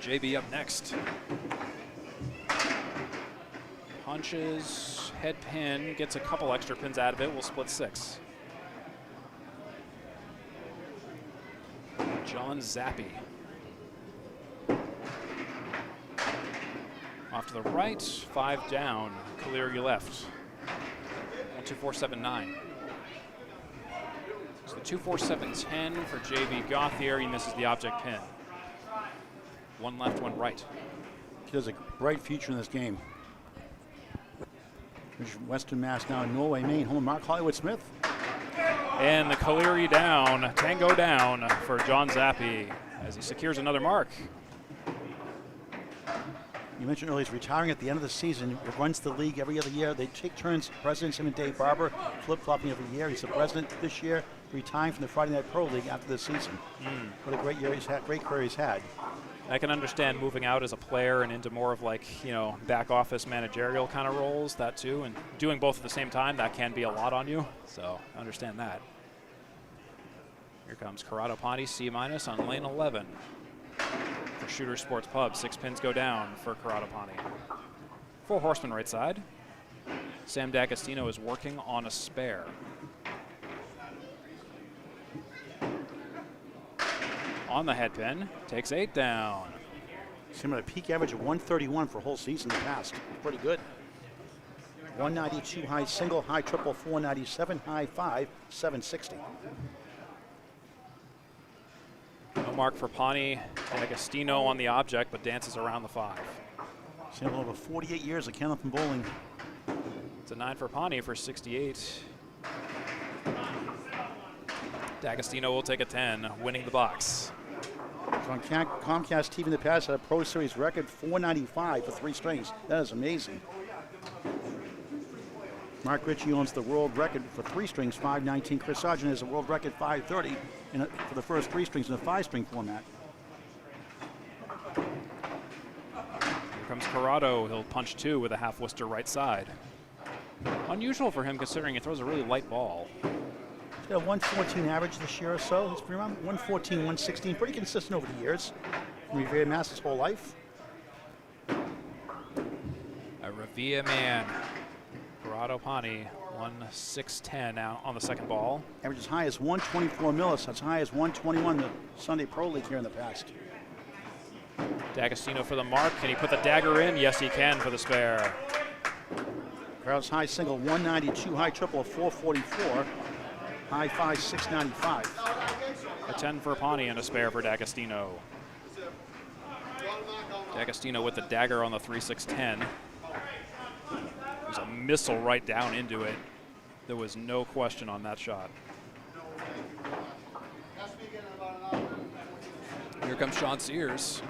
JB up next. Punches, head pin, gets a couple extra pins out of it, will split 6. John Zappy. Off to the right, 5 down, Caleri left. 1-2-4-7-9. So the 2-4-7-10 for JB Gauthier, he misses the object pin. 1 left, 1 right. He has a bright future in this game. There's Western Mass now in Norway, Maine, home of Mark Hollywood Smith. And the Caleri down, tango down for John Zappy as he secures another mark. You mentioned earlier he's retiring at the end of the season. He runs the league every other year. They take turns, presidents, him and Dave Barber, flip-flopping every year. He's the president this year, retiring from the Friday Night Pro League after this season. What a great year he's had, great career he's had. I can understand moving out as a player and into more of like, you know, back office managerial kind of roles, that too, and doing both at the same time, that can be a lot on you, so I understand that. Here comes Corrado Ponte, C- on lane 11 for Shooter Sports Pub. 6 pins go down for Corrado Ponte. 4 horsemen right side. Sam D'Agostino is working on a spare. On the head pin, takes 8 down. Same at a peak average of 131 for a whole season in the past. Pretty good. 192 high single, high triple, 497, high 5, 760. No mark for Ponte. D'Agostino on the object, but dances around the 5. Sample over 48 years of Kennelton bowling. It's a 9 for Ponte for 68. D'Agostino will take a 10, winning the box. On Comcast TV in the past had a Pro Series record 495 for 3 strings. That is amazing. Mark Ritchie owns the world record for 3 strings, 519. Chris Sargent has a world record 530 for the first 3 strings in a 5-string format. Here comes Corrado. He'll punch 2 with a half Worcester right side. Unusual for him considering he throws a really light ball. He's got a 114 average this year or so. He's been around 114, 116, pretty consistent over the years. From Revere Mass his whole life. A Revere man. Corrado Ponte, 1-6-10 out on the second ball. Average as high as 124 millis. That's high as 121 the Sunday Pro League here in the past. D'Agostino for the mark. Can he put the dagger in? Yes, he can for the spare. Crowd's high single 192, high triple 444, high 5 695. A 10 for Ponte and a spare for D'Agostino. D'Agostino with the dagger on the 3-6-10. There's a missile right down into it. There was no question on that shot. Here comes Sean Sears.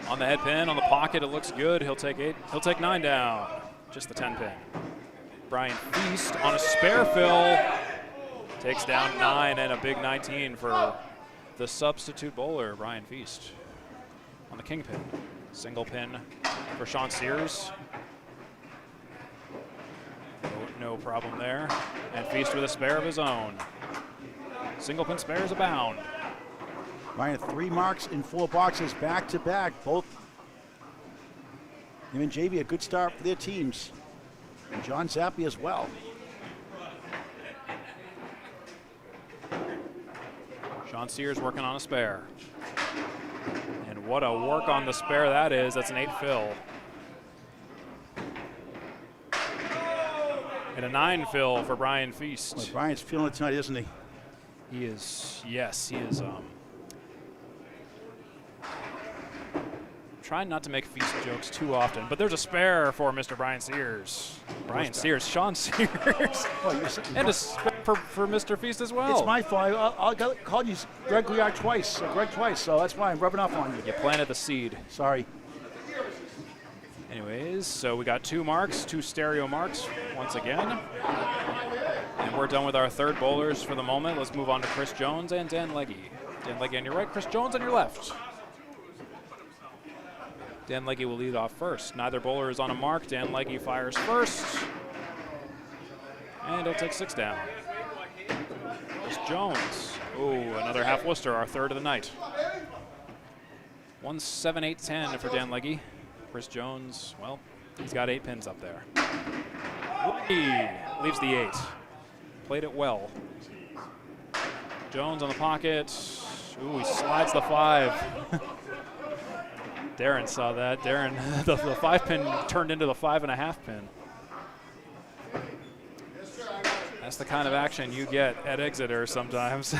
On the head pin, on the pocket, it looks good. He'll take 8. He'll take 9 down. Just the 10 pin. Brian Feast on a spare fill. Takes down 9 and a big 19 for the substitute bowler, Brian Feast. On the king pin. Single pin for Sean Sears. No problem there. And Feast with a spare of his own. Single pin spares abound. Ryan, 3 marks in 4 boxes back to back. Both him and JV, a good start for their teams. And John Zappi as well. Sean Sears working on a spare. And what a work on the spare that is. That's an 8 fill. And a 9 fill for Brian Feast. Well, Brian's feeling it tonight, isn't he? He is, yes, he is. Trying not to make Feast jokes too often, but there's a spare for Mr. Brian Sears. Brian Sears, Sean Sears. Well, And a spare for Mr. Feast as well. it's my fault. I called you Greg twice, so that's why I'm rubbing off on you. You planted the seed. Sorry. Anyways, so we got 2 marks, 2 stereo marks once again. And we're done with our third bowlers for the moment. Let's move on to Chris Jones and Dan Legge. Dan Legge on your right, Chris Jones on your left. Dan Legge will lead off first. Neither bowler is on a mark. Dan Legge fires first. And he'll take 6 down. Chris Jones. Ooh, another half Worcester, our third of the night. 1-7-8-10 for Dan Legge. Chris Jones, well, he's got 8 pins up there. He leaves the 8. Played it well. Jones on the pocket. Ooh, he slides the 5. Darren saw that. Darren, the 5 pin turned into the 5.5 pin. That's the kind of action you get at Exeter sometimes.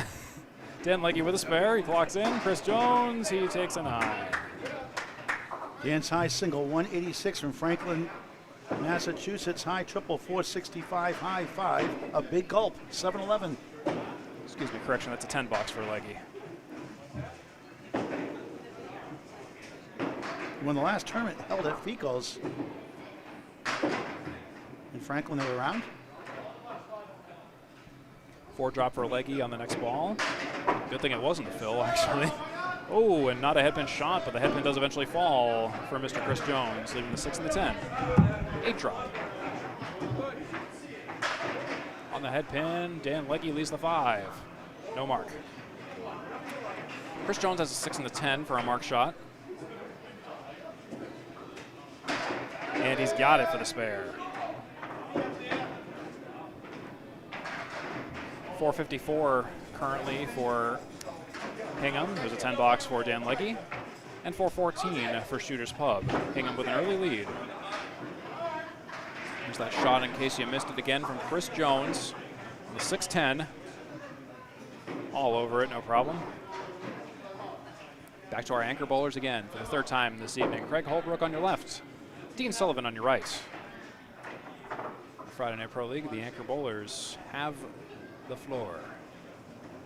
Dan Legge with a spare. He clocks in. Chris Jones, he takes a 9. Dan's high single 186 from Franklin, Massachusetts. High triple 465, high 5. A big gulp 711. Excuse me, correction, that's a 10 box for Legge. When the last tournament held at Ficos in Franklin, they were around. 4 drop for Legge on the next ball. Good thing it wasn't a fill, actually. Oh, and not a headpin shot, but the headpin does eventually fall for Mr. Chris Jones, leaving the 6 and the 10. 8 drop. On the headpin, Dan Legge leaves the 5. No mark. Chris Jones has a 6 and the 10 for a mark shot. And he's got it for the spare. 454 currently for Hingham. There's a 10 box for Dan Legge. And 414 for Shooter's Pub. Hingham with an early lead. There's that shot in case you missed it again from Chris Jones. The 6-10. All over it, no problem. Back to our anchor bowlers again for the 3rd time this evening. Craig Holbrook on your left. Dean Sullivan on your right. Friday Night Pro League, the anchor bowlers have the floor.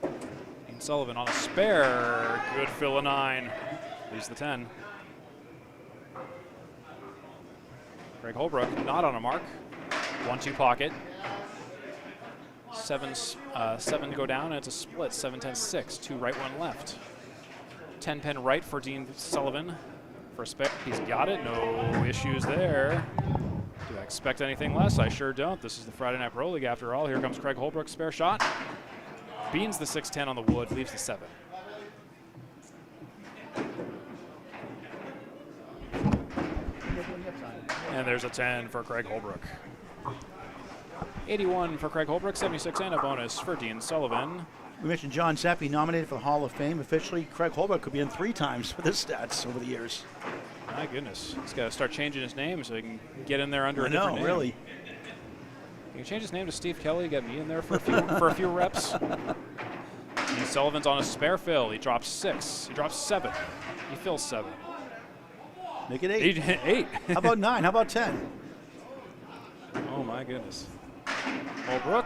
Dean Sullivan on a spare. Good fill, a 9. Leaves the 10. Craig Holbrook not on a mark. 1-2 pocket. 7 go down, and it's a split. 7-10-6. 2 right, 1 left. 10 pin right for Dean Sullivan. For a spare, he's got it, no issues there. Do I expect anything less? I sure don't. This is the Friday Night Pro League after all. Here comes Craig Holbrook's spare shot. Beans the 6-10 on the wood, leaves the 7. And there's a 10 for Craig Holbrook. 81 for Craig Holbrook, 76 and a bonus for Dean Sullivan. We mentioned John Zappi nominated for the Hall of Fame. Officially, Craig Holbrook could be in 3 times for his stats over the years. My goodness. He's got to start changing his name so he can get in there under a I different know, name. really. Can you change his name to Steve Kelly? Get me in there for a few reps. Dean Sullivan's on a spare fill. He drops 6. He drops 7. He fills 7. Make it 8. 8. How about 9? How about 10? Oh, my goodness. Holbrook.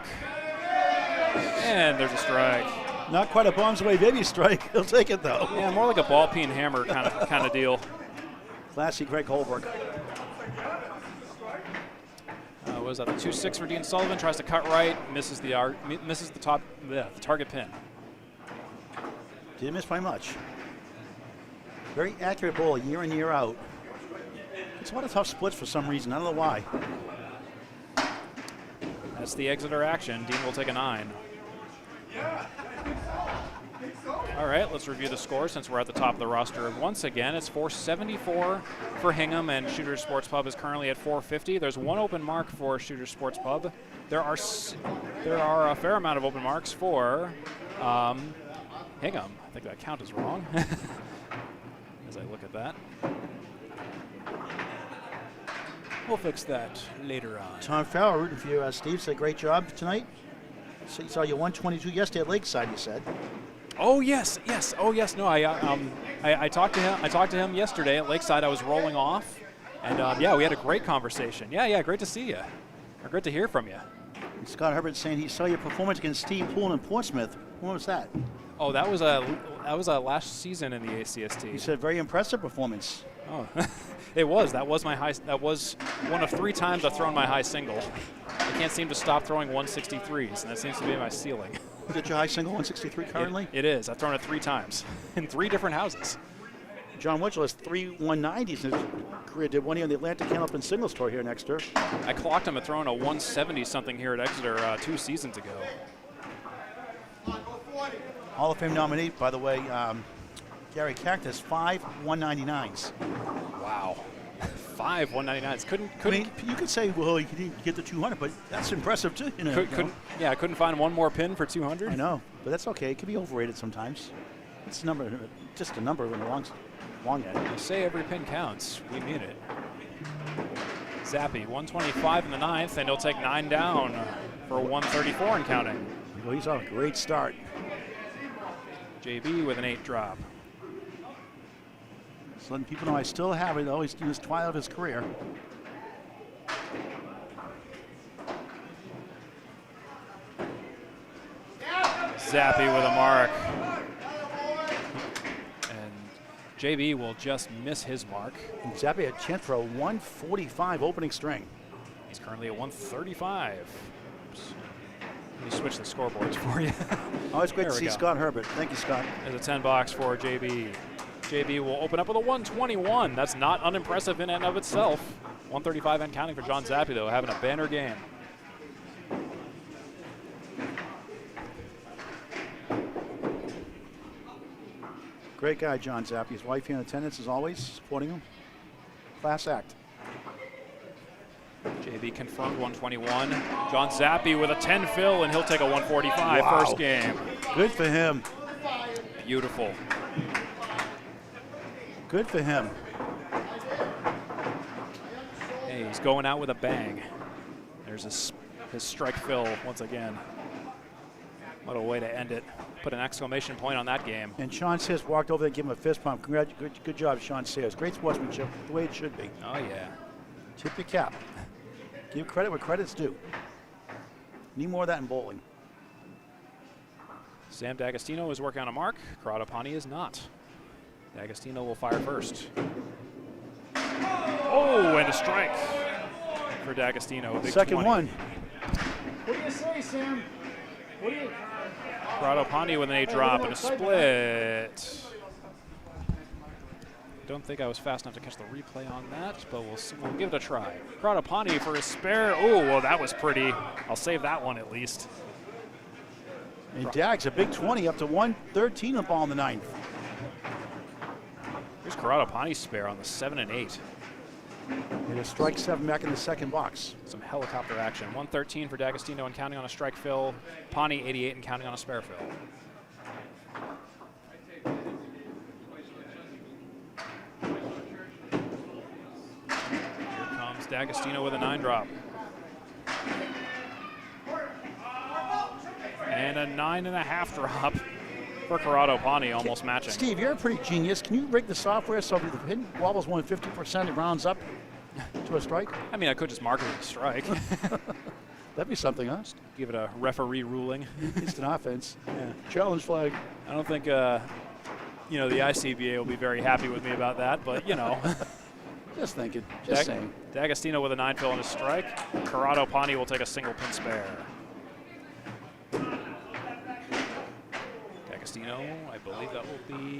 And there's a strike. Not quite a bombs away baby strike. He'll take it, though. Yeah, more like a ball peen hammer kind of deal. Classy Craig Holbrook. What was that? The 2-6 for Dean Sullivan. Tries to cut right. Misses the target pin. Didn't miss by much. Very accurate ball year in, year out. It's a lot of tough splits for some reason. I don't know why. That's the Exeter action. Dean will take a 9. All right, let's review the score since we're at the top of the roster. Once again, it's 474 for Hingham, and Shooter's Sports Pub is currently at 450. There's one open mark for Shooter's Sports Pub. There are a fair amount of open marks for Hingham. I think that count is wrong as I look at that. We'll fix that later on. Tom Farrell rooting for you. Steve said great job tonight. So you saw you 122 yesterday at Lakeside, you said. Oh yes. Oh yes. No, I talked to him. I talked to him yesterday at Lakeside. I was rolling off, and yeah, we had a great conversation. Yeah, great to see you. Or great to hear from you. And Scott Herbert saying he saw your performance against Steve Poole in Portsmouth. When was that? Oh, that was a last season in the ACST. He said very impressive performance. Oh, it was. That was my high. That was one of 3 times I've thrown my high single. I can't seem to stop throwing 163s, and that seems to be my ceiling. Is it your high single 163 currently? It is. I've thrown it 3 times in 3 different houses. John Winchell has 3 190s in his career. Did one here on the Atlantic Candlepin Singles Tour here in Exeter. I clocked him at throwing a 170 something here at Exeter 2 seasons ago. Hall of Fame nominee, by the way, Gary Cactus, 5 199s. Wow. 5 199s. Couldn't. I mean, you could say, well, you didn't get the 200, but that's impressive too. You know, I couldn't find one more pin for 200. I know, but that's okay. It can be overrated sometimes. It's a number, just a number when it belongs long at it. We say every pin counts. We mean it. Zappy, 125 in the 9th, and he'll take 9 down for 134 and counting. Well, he's on a great start. JB with an 8 drop. Just letting people know I still have it, though. He's in his twilight of his career. Zappy with a mark. And JB will just miss his mark. And Zappy had a chance for a 145 opening string. He's currently at 135. Oops. Let me switch the scoreboards for you. Always great to see Scott Herbert. Thank you, Scott. There's a 10 box for JB. JB will open up with a 121. That's not unimpressive in and of itself. 135 and counting for John Zappy, though, having a banner game. Great guy, John Zappy. His wife here in attendance, as always, supporting him. Class act. JB confirmed 121. John Zappy with a 10 fill, and he'll take a 145 first game. Good for him. Beautiful. Good for him. Hey, he's going out with a bang. There's his strike fill once again. What a way to end it. Put an exclamation point on that game. And Sean Sears walked over there and gave him a fist pump. Good job, Sean Sears. Great sportsmanship, the way it should be. Oh, yeah. Tip your cap. Give credit where credit's due. Need more of that in bowling. Sam D'Agostino is working on a mark. Corrado-Pani is not. D'Agostino will fire first. Oh, and a strike for D'Agostino. Second 20. one. What do you say, Sam? What do you? Corrado-Pani with an 8 drop and a split. Don't think I was fast enough to catch the replay on that, but we'll give it a try. Corrado-Pani for his spare. Oh, well, that was pretty. I'll save that one at least. And Dag's a big 20 up to 113 the ball in the 9th. Here's Corrado-Pani's spare on the 7 and 8. And a strike 7 back in the second box. Some helicopter action. 113 for D'Agostino and counting on a strike fill. Pani 88 and counting on a spare fill. Here comes D'Agostino with a 9 drop. And a 9.5 drop for Corrado-Pani, almost matching. Steve, you're a pretty genius. Can you rig the software so if the pin wobbles more than 50%, it rounds up to a strike? I mean, I could just mark it as a strike. That'd be something, huh? Give it a referee ruling. Instant offense. Yeah. Challenge flag. I don't think, the ICBA will be very happy with me about that, but, Just thinking. Just saying. D'Agostino with a 9 fill and a strike. Corrado-Pani will take a single pin spare. D'Agostino, I believe that will be.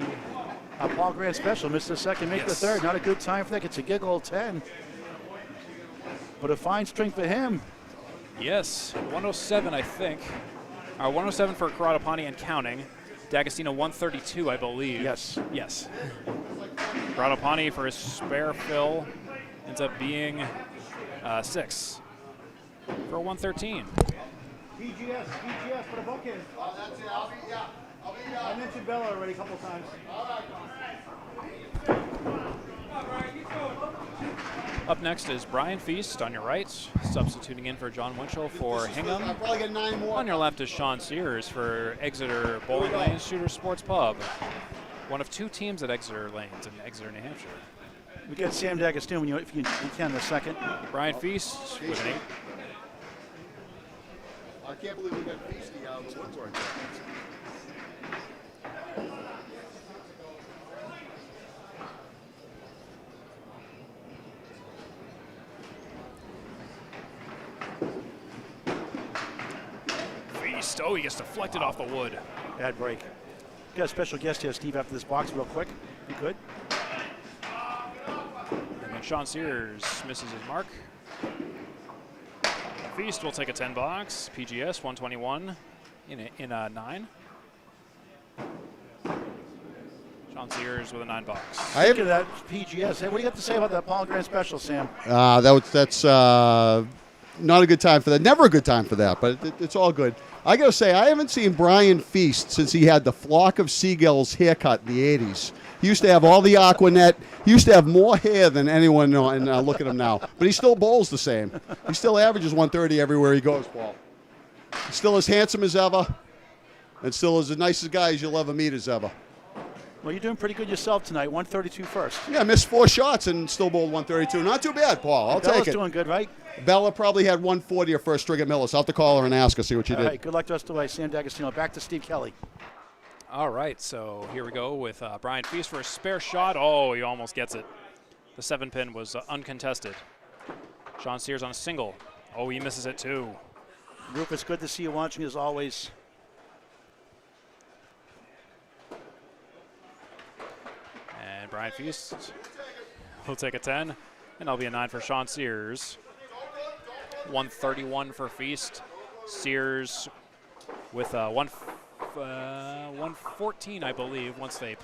Paul Grant special, missed the second, make the Yes. third. Not a good time for that. It's a giggle 10. But a fine string for him. Yes, 107, I think. 107 for Corradopani and counting. D'Agostino 132, I believe. Yes. Yes. Corradopani for his spare fill ends up being 6 for 113. PGS for the bookend. Oh, that's it. I'll be I mentioned Bella already a couple times. Up next is Brian Feast on your right, substituting in for John Winchell for Hingham. I'll probably get 9 more. On your left is Sean Sears for Exeter Bowling Lanes Shooter Sports Pub. One of 2 teams at Exeter Lanes in Exeter, New Hampshire. We get Sam D'Agostino if you can in a second. Brian Feast with an 8. I can't believe we got Feasty out of the woods right Feast, oh, he gets deflected off the wood. Bad break. We got a special guest here, Steve, after this box real quick. You good? And then Sean Sears misses his mark. Feast will take a 10 box. PGS 121 in a 9. Sean Sears with a 9 box. Look at that PGS. Hey, what do you have to say about that Paul Grant special, Sam? that's not a good time for that. Never a good time for that, but it's all good. I got to say, I haven't seen Brian Feast since he had the Flock of Seagulls haircut in the 80s. He used to have all the Aquanet. He used to have more hair than anyone, and look at him now. But he still bowls the same. He still averages 130 everywhere he goes, Paul. He's still as handsome as ever, and still as nice a guy as you'll ever meet as ever. Well, you're doing pretty good yourself tonight. 132 first. Yeah, missed 4 shots and still bowled 132. Not too bad, Paul. I'll Bella's take it. doing good, right? Bella probably had 140 her first string at Millis. I'll have to call her and ask her, see what she All did. right, good luck to us today, Sam D'Agostino. Back to Steve Kelly. All right, so here we go with Brian Feast for a spare shot. Oh, he almost gets it. The 7-pin was uncontested. Sean Sears on a single. Oh, he misses it too. Rufus, good to see you watching as always. And Brian Feast will take a 10, and that'll be a 9 for Sean Sears. 131 for Feast. Sears with 114, I believe, once they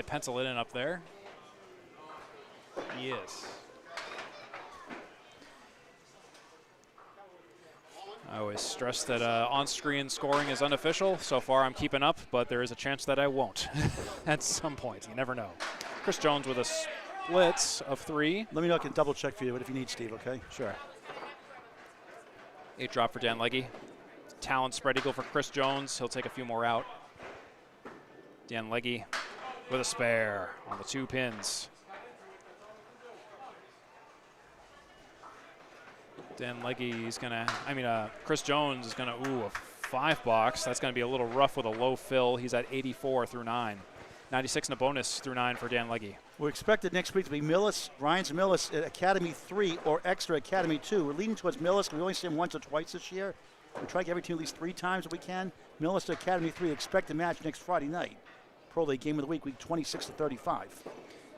pencil it in up there. Yes. I always stress that on-screen scoring is unofficial. So far, I'm keeping up, but there is a chance that I won't at some point. You never know. Chris Jones with a split of 3. Let me know. I can double check for you if you need, Steve, okay? Sure. 8 drop for Dan Legge. Talon spread eagle for Chris Jones. He'll take a few more out. Dan Legge with a spare on the 2 pins. Dan Legge is gonna, Chris Jones is gonna, a 5 box. That's gonna be a little rough with a low fill. He's at 84 through 9. 96 in a bonus through 9 for Dan Legge. We're expected next week to be Ryan's Millis at Academy 3 or Exeter Academy 2. We're leaning towards Millis. We only see him once or twice this year. We try to get every team at least 3 times if we can. Millis to Academy 3. Expect a match next Friday night. Pro League Game of the Week 26 to 35.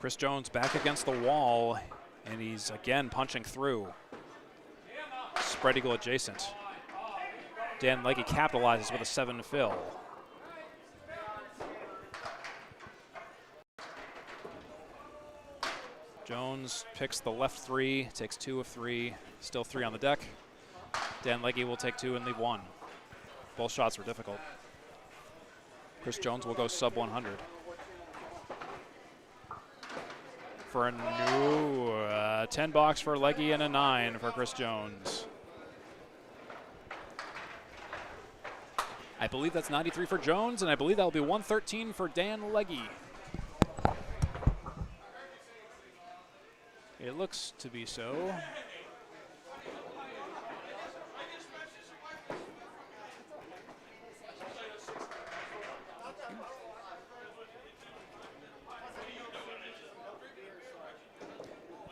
Chris Jones back against the wall, and he's again punching through. Spread eagle adjacent. Dan Legge capitalizes with a 7 fill. Jones picks the left 3, takes 2 of 3, still 3 on the deck. Dan Legge will take 2 and leave 1. Both shots were difficult. Chris Jones will go sub 100. For a new 10 box for Legge and a 9 for Chris Jones. I believe that's 93 for Jones, and I believe that'll be 113 for Dan Legge. It looks to be so.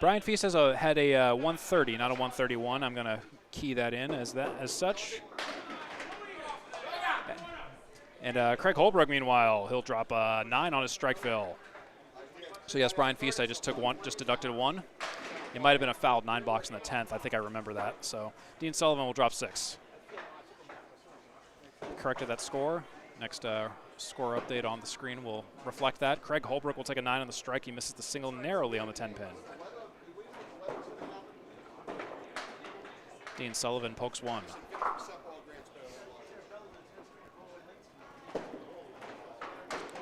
Brian Feast had a 130, not a 131. I'm going to key that in as such. And Craig Holbrook, meanwhile, he'll drop a 9 on his strike fill. So yes, Brian Feast, I just deducted 1. It might have been a fouled 9 box in the 10th. I think I remember that. So Dean Sullivan will drop 6. Corrected that score. Next score update on the screen will reflect that. Craig Holbrook will take a 9 on the strike. He misses the single narrowly on the 10 pin. Dean Sullivan pokes 1.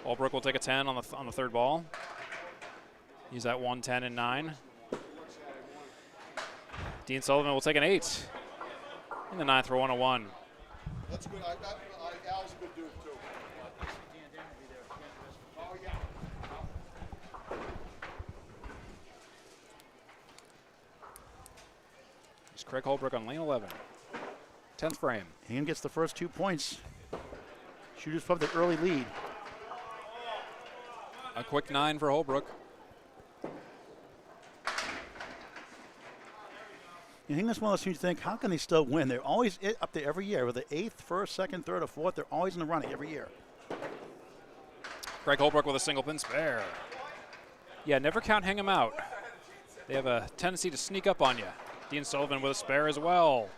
Holbrook will take a 10 on the third ball. He's at 110 and 9. Dean Sullivan will take an 8 in the 9th for 101. That's good. Al's been doing too. Oh, yeah. It's Craig Holbrook on lane 11. 10th frame. Hingham gets the first 2 points. Shooters from the early lead. A quick 9 for Holbrook. And Hingham's one of those teams you think, how can they still win? They're always up there every year with the 8th, 1st, 2nd, 3rd, or 4th. They're always in the running every year. Craig Holbrook with a single pin spare. Yeah, never count Hingham out. They have a tendency to sneak up on you. Dean Sullivan with a spare as well.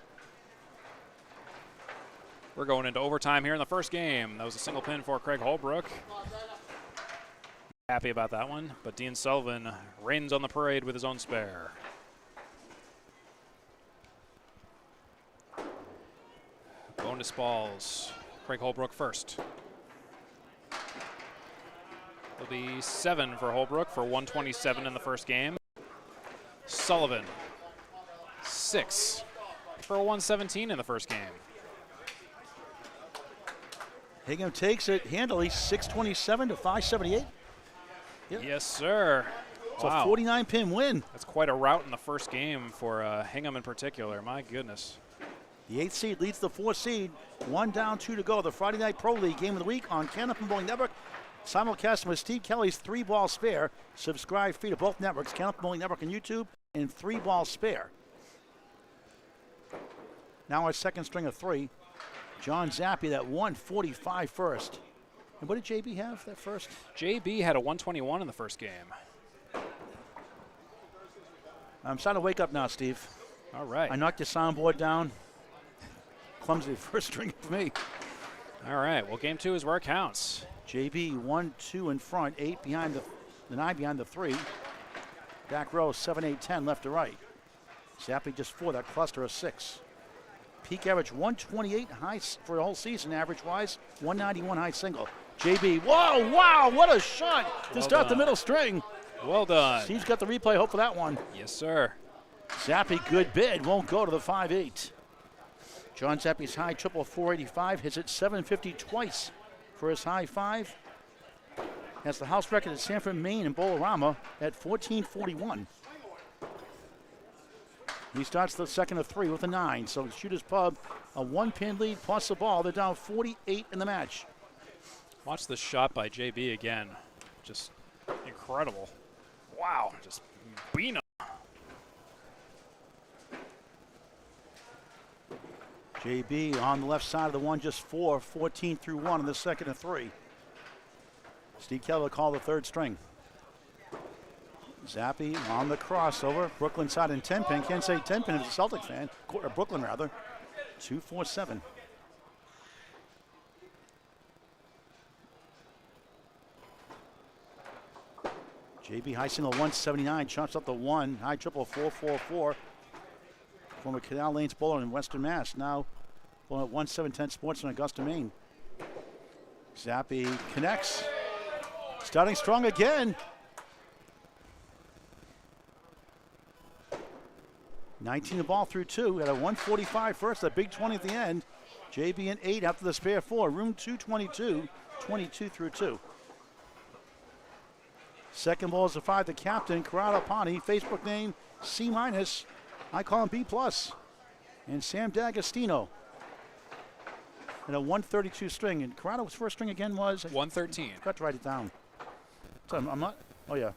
We're going into overtime here in the first game. That was a single pin for Craig Holbrook. Happy about that one, but Dean Sullivan reigns on the parade with his own spare. Bonus balls. Craig Holbrook first. It'll be 7 for Holbrook for 127 in the first game. Sullivan, 6 for 117 in the first game. Hingham takes it handily, 627 to 578. Yep. Yes, sir. It's Wow. a 49-pin win. That's quite a rout in the first game for Hingham in particular. My goodness. The 8th seed leads the 4th seed. 1 down, 2 to go. The Friday Night Pro League game of the week on Canopy Bowling Network. Simulcast with Steve Kelly's 3-ball spare. Subscribe free to both networks, Canopy Bowling Network and YouTube, and 3-ball spare. Now our second string of 3. John Zappi, that 145 first. And what did JB have that first? JB had a 121 in the first game. I'm starting to wake up now, Steve. All right. I knocked your soundboard down. Clumsy first string for me. All right. Well, game 2 is where it counts. JB 1, 2 in front, 8 behind the 9 behind the 3. Back row 7, 8, 10 left to right. Zappi just 4, that cluster of 6. Peak average 128 high for the whole season, average wise 191 high single. JB, whoa, wow, what a shot to start the middle string. Well done. Steve's got the replay, hope for that one. Yes, sir. Zappi, good bid, won't go to the 5-8. John Zappi's high triple 485, hits it 750 twice for his high 5. Has the house record at Sanford, Maine and Bolorama at 1441. He starts the second of 3 with a 9. So Shooters Pub, a 1-pin lead plus the ball. They're down 48 in the match. Watch this shot by JB again. Just incredible. Wow. Just beat him. JB on the left side of the 1, just 4, 14 through 1 in the second of 3. Steve Kelly will call the third string. Zappi on the crossover. Brooklyn side in 10-pin. Can't say 10-pin as a Celtic fan. Or Brooklyn, rather. 2-4-7. JB high single 179. Chops up the 1. High triple 4-4-4. Former Canal Lanes bowler in Western Mass. Now bowling at 1710 Sports in Augusta, Maine. Zappi connects. Starting strong again. 19 the ball through 2 at a 145 first, a big 20 at the end. JB an 8 after the spare 4. Room 222, 22 through 2. Second ball is a 5. The captain, Corrado Pani, Facebook name C-. I call him B+. And Sam D'Agostino. And a 132 string. And Corrado's first string again was 113. I forgot to write it down. So I'm not. Oh yeah.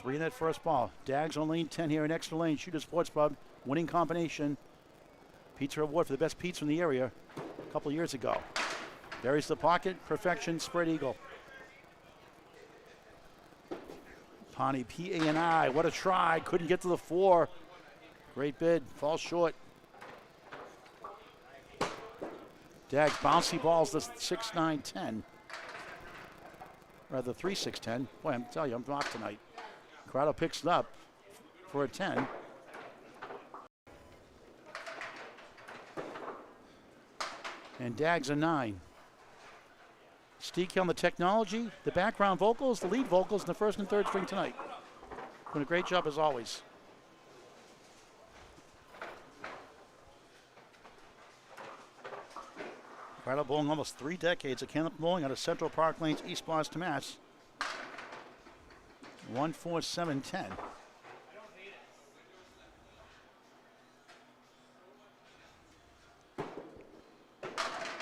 3 in that first ball. Dags on lane 10 here in Exeter Lane. Shooter Sports Pub. Winning combination. Pizza award for the best pizza in the area a couple years ago. Buries the pocket, perfection, spread eagle. Pani, P-A-N-I, what a try, couldn't get to the 4. Great bid, falls short. Dags bouncy balls the 6-9-10. Rather 3-6-10. Boy, I'm telling you, I'm off tonight. Corrado picks it up for a 10. And Dags a 9. Steak on the technology, the background vocals, the lead vocals, and the first and third string tonight. Doing a great job as always. Corrado bowling almost 3 decades of Canada bowling out of Central Park Lanes, East Boston, Mass. 1-4-7-10.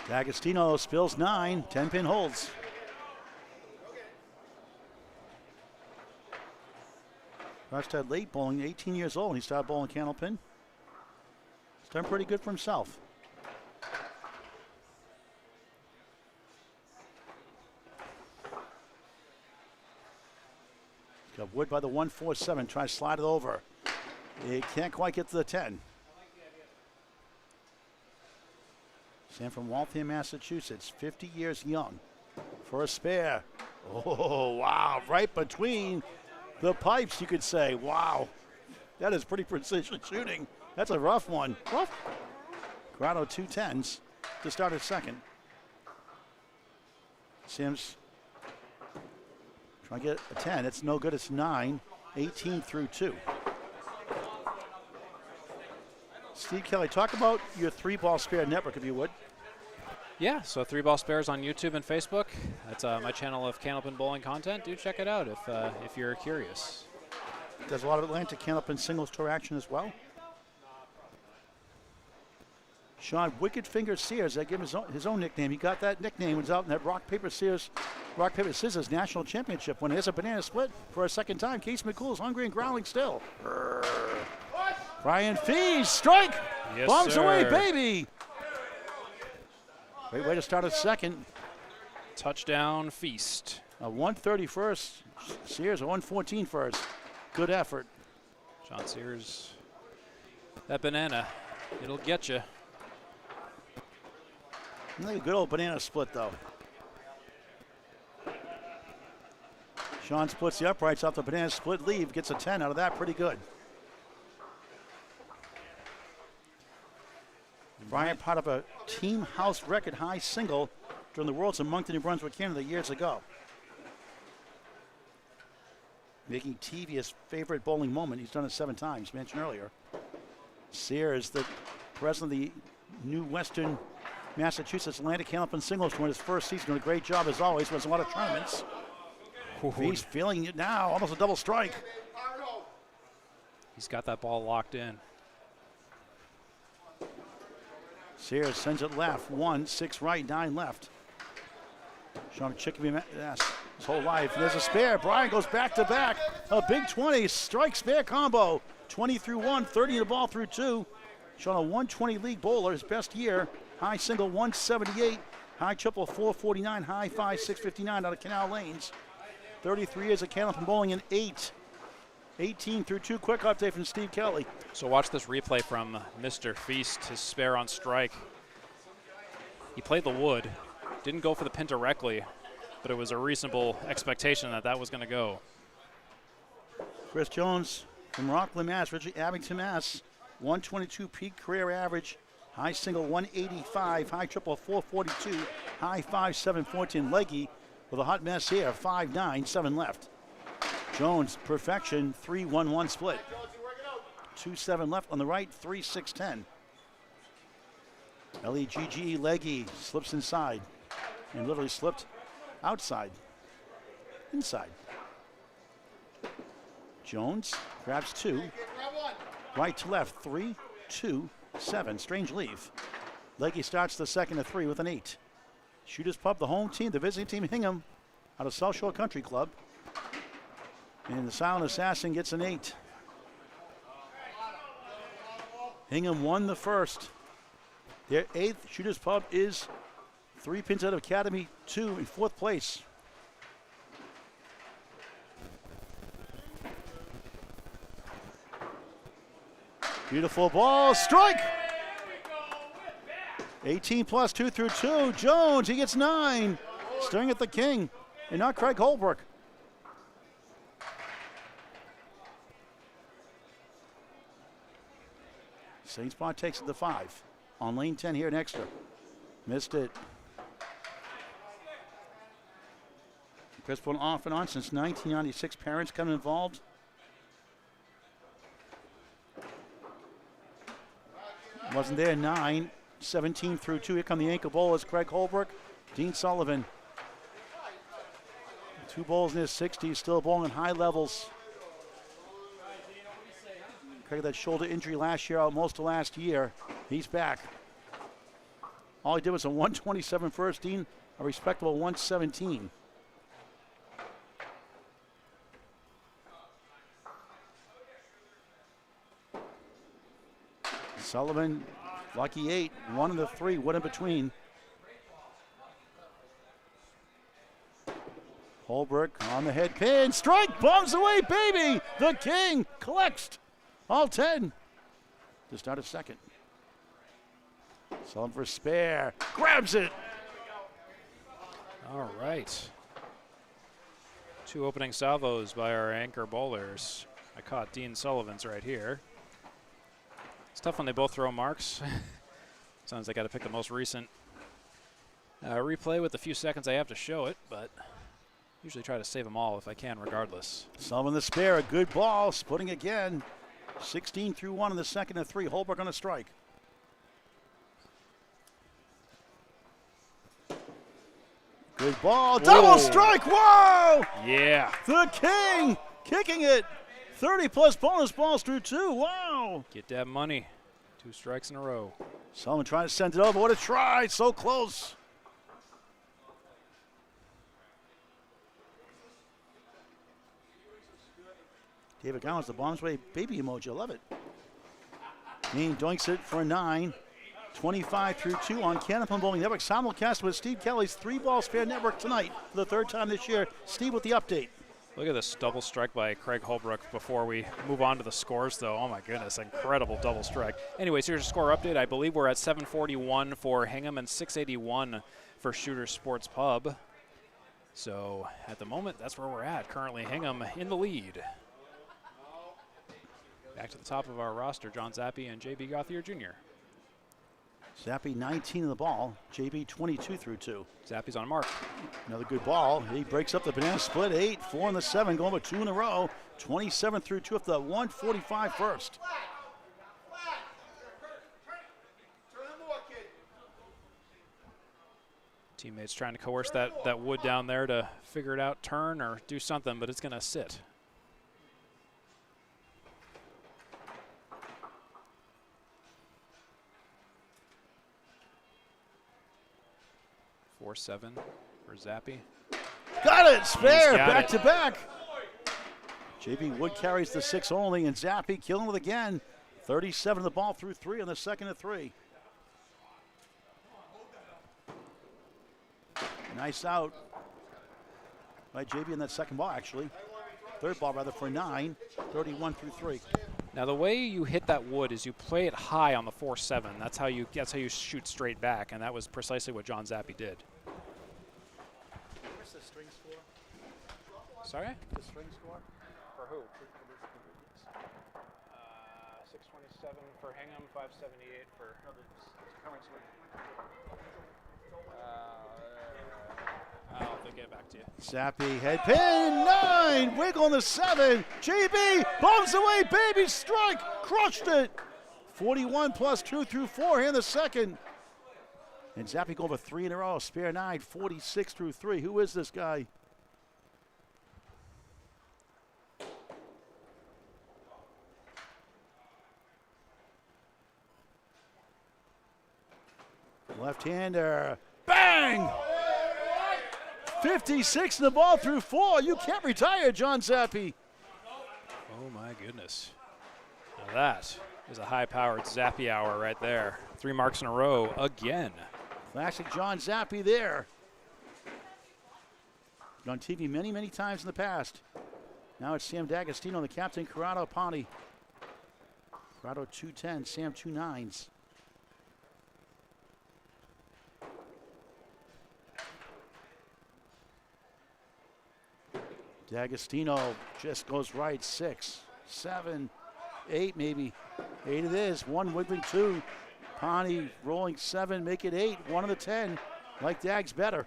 D'Agostino spills 9, 10-pin holds. Rust had late bowling, 18 years old when he started bowling candlepin. He's done pretty good for himself. Got Wood by the 1-4-7, tries to slide it over. He can't quite get to the 10. Sam from Waltham, Massachusetts, 50 years young for a spare. Oh, wow, right between the pipes, you could say. Wow, that is pretty precision shooting. That's a rough one. Rough. Corrado 2 10s to start at second. Sims trying to get a 10. It's no good. It's 9, 18 through 2. Steve Kelly, talk about your 3-ball spare network, if you would. Yeah, so 3-ball spares on YouTube and Facebook. That's my channel of candlepin bowling content. Do check it out if you're curious. Does a lot of Atlantic candlepin singles tour action as well. Sean Wicked Finger Sears, I give him his own nickname. He got that nickname when he was out in that Rock Paper Scissors National Championship when there's a banana split for a second time. Case McCool's hungry and growling still. Brian Fees, strike! Yes, bombs sir. away, baby! Great way to start a second. Touchdown feast. A 130 first. Sears a 114 first. Good effort. John Sears. That banana, it'll get you. A good old banana split, though. Sean splits the uprights off the banana split leave. Gets a 10 out of that. Pretty good. Brian part of a team house record high single during the Worlds in Moncton, New Brunswick, Canada years ago. Making TV his favorite bowling moment. He's done it 7 times, mentioned earlier. Sears, the president of the New Western Massachusetts Atlantic Candlepin Singles Tour, his first season, doing a great job as always. Was a lot of tournaments. He's feeling it now, almost a double strike. He's got that ball locked in. Sears sends it left. 1, 6 right, 9 left. Sean Chickaby his whole life. There's a spare. Brian goes back to back. A big 20 strike spare combo. 20 through 1, 30 in the ball through 2. Sean a 120 league bowler, his best year. High single 178, high triple 449, high 5 659 out of Canal Lanes. 33 years of candlepin bowling in 8. 18 through 2. Quick update from Steve Kelly. So watch this replay from Mr. Feast, his spare on strike. He played the wood, didn't go for the pin directly, but it was a reasonable expectation that that was going to go. Chris Jones from Rockland, Mass. Richard Abington, Mass. 122 peak career average. High single 185, high triple 442, high 5 714. Leggy with a hot mess here. 5-9, 7 left. Jones, perfection, 3-1-1 split. 2-7 left on the right, 3-6-10. LEGG Leggy slips inside and literally slipped outside. Inside. Jones grabs 2. Right to left, 3, 2, 7. Strange leave. Leggy starts the second of 3 with an 8. Shooters Pub, the home team, the visiting team Hingham out of South Shore Country Club. And the Silent Assassin gets an 8. Hingham won the first. Their 8th. Shooters Pub is 3 pins out of Academy 2 in 4th place. Beautiful ball, strike! 18 plus 2 through 2. Jones, he gets 9. Staring at the king, and not Craig Holbrook. St. Spot takes it to 5. On lane 10 here in Exeter. Missed it. Chris been off and on since 1996. Parents come involved. Wasn't there. 9, 17 through 2. Here come the ankle bowlers. Craig Holbrook, Dean Sullivan. 2 bowls in his 60s, still bowling at high levels. Craig had that shoulder injury last year, out most of last year. He's back. All he did was a 127 first, Dean, a respectable 117. Sullivan, lucky 8, 1 of the 3, one in between. Holbrook on the head pin, strike, bombs away, baby! The king collects all 10 to start a second. Sullivan for spare, grabs it. All right. 2 opening salvos by our anchor bowlers. I caught Dean Sullivan's right here. It's tough when they both throw marks. Sometimes I got to pick the most recent replay with the few seconds I have to show it, but usually try to save them all if I can, regardless. Sullivan the spare, a good ball, splitting again. 16 through 1 in the second of 3. Holbrook on a strike. Good ball, double strike, whoa! Yeah. The king kicking it. 30 plus bonus balls through 2, wow! Get that money. 2 strikes in a row. Sullivan trying to send it over, what a try, so close. David Gowans, the bombs way baby emoji, I love it. Dean doinks it for a 9. 25 through 2 on Canopy Bowling Network. Simulcast with Steve Kelly's 3 Balls Fair Network tonight for the 3rd time this year. Steve with the update. Look at this double strike by Craig Holbrook before we move on to the scores, though. Oh, my goodness, incredible double strike. Anyways, here's a score update. I believe we're at 741 for Hingham and 681 for Shooter Sports Pub. So at the moment, that's where we're at. Currently, Hingham in the lead. Back to the top of our roster, John Zappi and J.B. Gauthier Jr. Zappi 19 in the ball, JB 22 through 2. Zappi's on mark. Another good ball. He breaks up the banana split. 8, 4 in the 7, going with 2 in a row. 27 through 2 at the 145 first. Teammates trying to coerce that wood down there to figure it out, turn or do something, but it's going to sit. Four 7 for Zappi. Got it, spare, back it. to back. JB Wood carries the 6 only, and Zappi killing it again. 37 the ball through 3 on the second of 3. Nice out by JB in that second ball, actually. 3rd ball, rather, for 9, 31 through 3. Now the way you hit that wood is you play it high on the 4-7. That's how you shoot straight back, and that was precisely what John Zappi did. Where's the string score? Sorry? The string score? For who? 627 for Hingham, 578 for Current swing. I'll get back to you. Zappi head pin, 9, wiggle on the 7. JB bombs away, baby strike, crushed it. 41 plus 2 through 4 here in the second. And Zappi going for 3 in a row, spare 9, 46 through 3. Who is this guy? Left-hander, bang! 56 in the ball through 4. You can't retire, John Zappi. Oh my goodness. Now that There's a high-powered Zappy hour right there. 3 marks in a row again. Classic John Zappy there. Been on TV many, many times in the past. Now it's Sam D'Agostino, the captain, Corrado Ponte. Corrado 210, Sam 2.9s. D'Agostino just goes right. 6, 7, 8 maybe. 8 it is. 1 wiggling 2. Ponte rolling 7, make it 8. 1 of the 10. Like Dags better.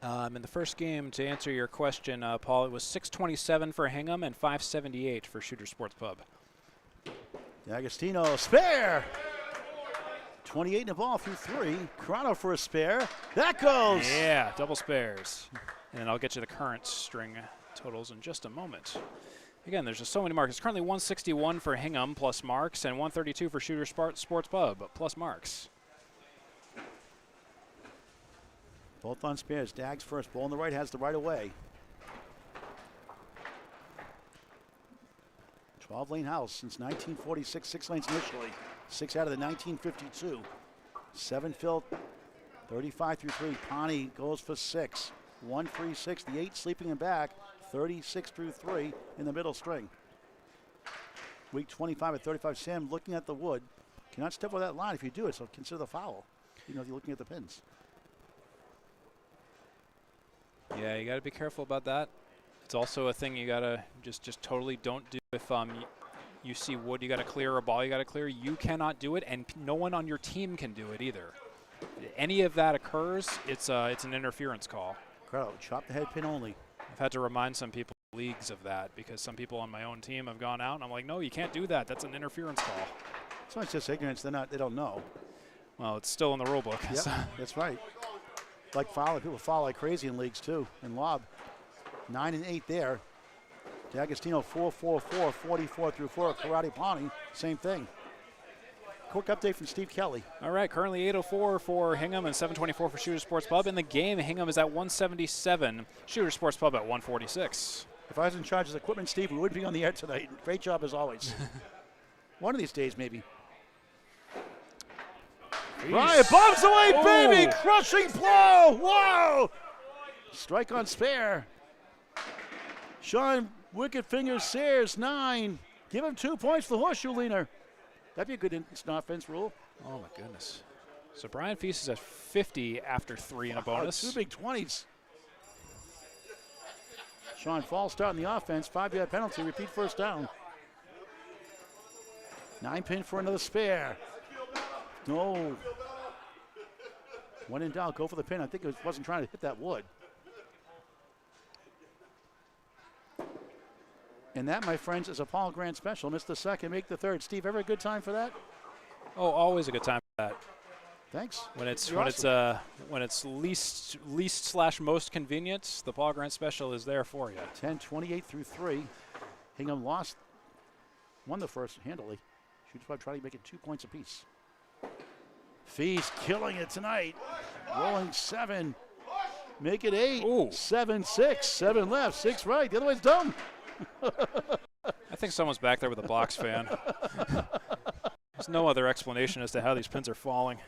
In the first game, to answer your question, Paul, it was 627 for Hingham and 578 for Shooter Sports Pub. D'Agostino, spare! 28 in the ball through 3. Corrado for a spare. That goes! Yeah, double spares. And then I'll get you the current string totals in just a moment. Again, there's just so many marks. It's currently 161 for Hingham plus marks and 132 for Shooter Sports Pub plus marks. Both on spares. Dags first. Ball on the right, has the right away. 12-lane house since 1946. 6 lanes initially. 6 out of the 1952. 7 filled. 35 through 3. Ponte goes for 6. 1 free 6. The 8 sleeping in back. 36 through 3 in the middle string. Week 25 at 35. Sam looking at the wood. Cannot step over that line. If you do it, so consider the foul. You know, if you're looking at the pins. Yeah, you got to be careful about that. It's also a thing you got to just totally don't do. If you see wood you got to clear, a ball you got to clear, you cannot do it, and no one on your team can do it either. Any of that occurs, it's an interference call. Corrado, chop the head pin only. I've had to remind some people in leagues of that because some people on my own team have gone out and I'm like, no, you can't do that. That's an interference call. It's not just ignorance. They don't know. Well, it's still in the rule book. Yep, So. that's right. Like foul, people foul like crazy in leagues too. And lob, 9 and 8 there. D'Agostino 4-4-4, 44 through 4. Karate Ponte, same thing. Quick update from Steve Kelly. All right, currently 8:04 for Hingham and 7:24 for Shooter Sports Pub. In the game, Hingham is at 177. Shooter Sports Pub at 146. If I was in charge of equipment, Steve, we would be on the air tonight. Great job as always. One of these days, maybe. Right, bombs away, baby! Crushing blow! Whoa! Strike on spare. Sean Wicked Fingers Sayers, 9. Give him 2 points for the horseshoe leaner. That'd be a good instant offense rule. Oh, my goodness. So Brian Feast is at 50 after 3 in a bonus. 2 big 20s. Sean Fall starting the offense. 5-yard penalty. Repeat first down. 9 pin for another spare. No. When in doubt, go for the pin. I think it wasn't trying to hit that wood. And that, my friends, is a Paul Grant special. Miss the second, make the third. Steve, ever a good time for that? Oh, always a good time for that. Thanks. When it's You're when awesome. it's least slash most convenient, the Paul Grant special is there for you. 10-28 through 3. Hingham won the first handily. Shoots by trying to make it 2 points apiece. Feast killing it tonight. Rolling 7. Make it 8. Ooh. 7-6. 7 left. 6 right. The other way's dumb. I think someone's back there with a box fan. There's no other explanation as to how these pins are falling.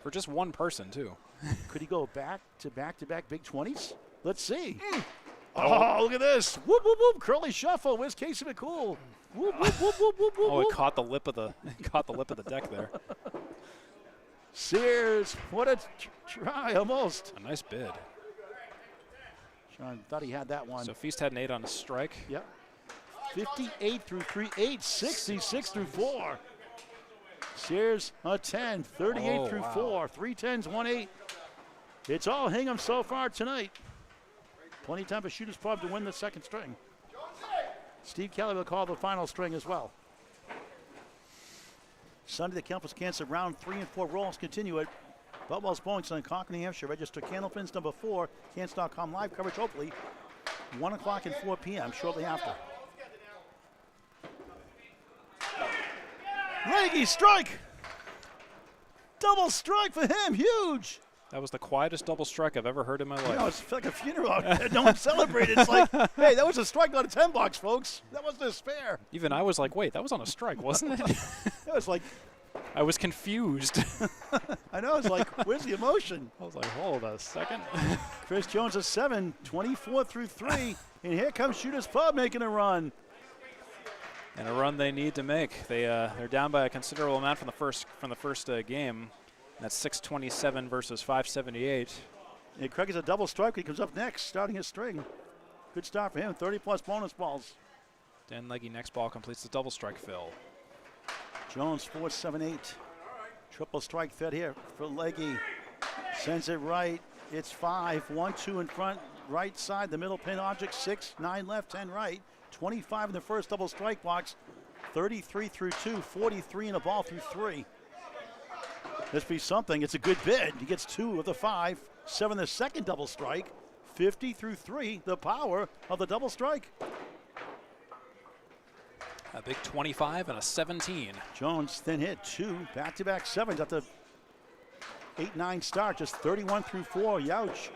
For just one person, too. Could he go back to back big 20s? Let's see. Oh, look at this. Whoop, whoop, whoop. Curly shuffle. Where's Casey McCool? Whoop, whoop, whoop, whoop, whoop, whoop. Oh, it caught the lip of the deck there. Sears, what a try, almost. A nice bid. Sean thought he had that one. So Feast had an 8 on a strike. Yep. 58 through 3, 8, 66 through 4. Sears a 10, 38 through 4, 3 10s, 1 8. It's all Hingham so far tonight. Plenty of time for Shooter's Pub to win the second string. Steve Kelly will call the final string as well. Sunday, the Campus Cancer round 3 and 4 rolls continue at Bubwell's Bowling Center in Concord, New Hampshire. Register Candlepins number 4, Cans.com live coverage, hopefully 1 o'clock and 4 p.m. shortly after. Leahy strike! Double strike for him, huge! That was the quietest double strike I've ever heard in my life. You know, it's like a funeral out there. No one celebrated. It's like, hey, that was a strike on a 10 box, folks. That wasn't a spare. Even I was like, wait, that was on a strike, wasn't it? It was like, I was confused. I know, it's like, where's the emotion? I was like, hold a second. Chris Jones is 7, 24 through 3. And here comes Shooters Pub making a run. And a run they need to make. They're down by a considerable amount from the first game. That's 627 versus 578. And Craig is a double strike. He comes up next, starting his string. Good start for him. 30-plus bonus balls. Dan Legge next ball completes the double strike fill. Jones 4-7-8. Triple strike fed here for Legge. Sends it right. It's 5. 1-2 in front. Right side. The middle pin object. 6. 9 left. 10 right. 25 in the first double strike box. 33 through 2. 43 in a ball through 3. This be something. It's a good bid. He gets 2 of the 5. 7 the second double strike. 50 through 3. The power of the double strike. A big 25 and a 17. Jones thin hit. 2 back-to-back 7s at the 8-9 start. Just 31 through 4. Youch.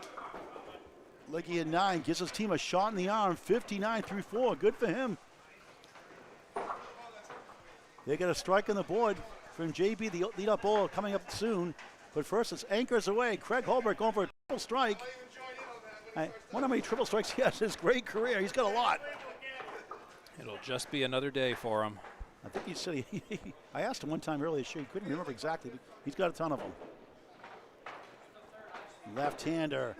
Legge at 9 gives his team a shot in the arm. 59 through 4. Good for him. They get a strike on the board from JB, the lead-up ball coming up soon. But first, it's anchors away. Craig Holbrook going for a triple strike. I wonder how many triple strikes he has in his great career. He's got a lot. It'll just be another day for him. I think he said I asked him one time earlier this year. He couldn't remember exactly, but he's got a ton of them. Left-hander.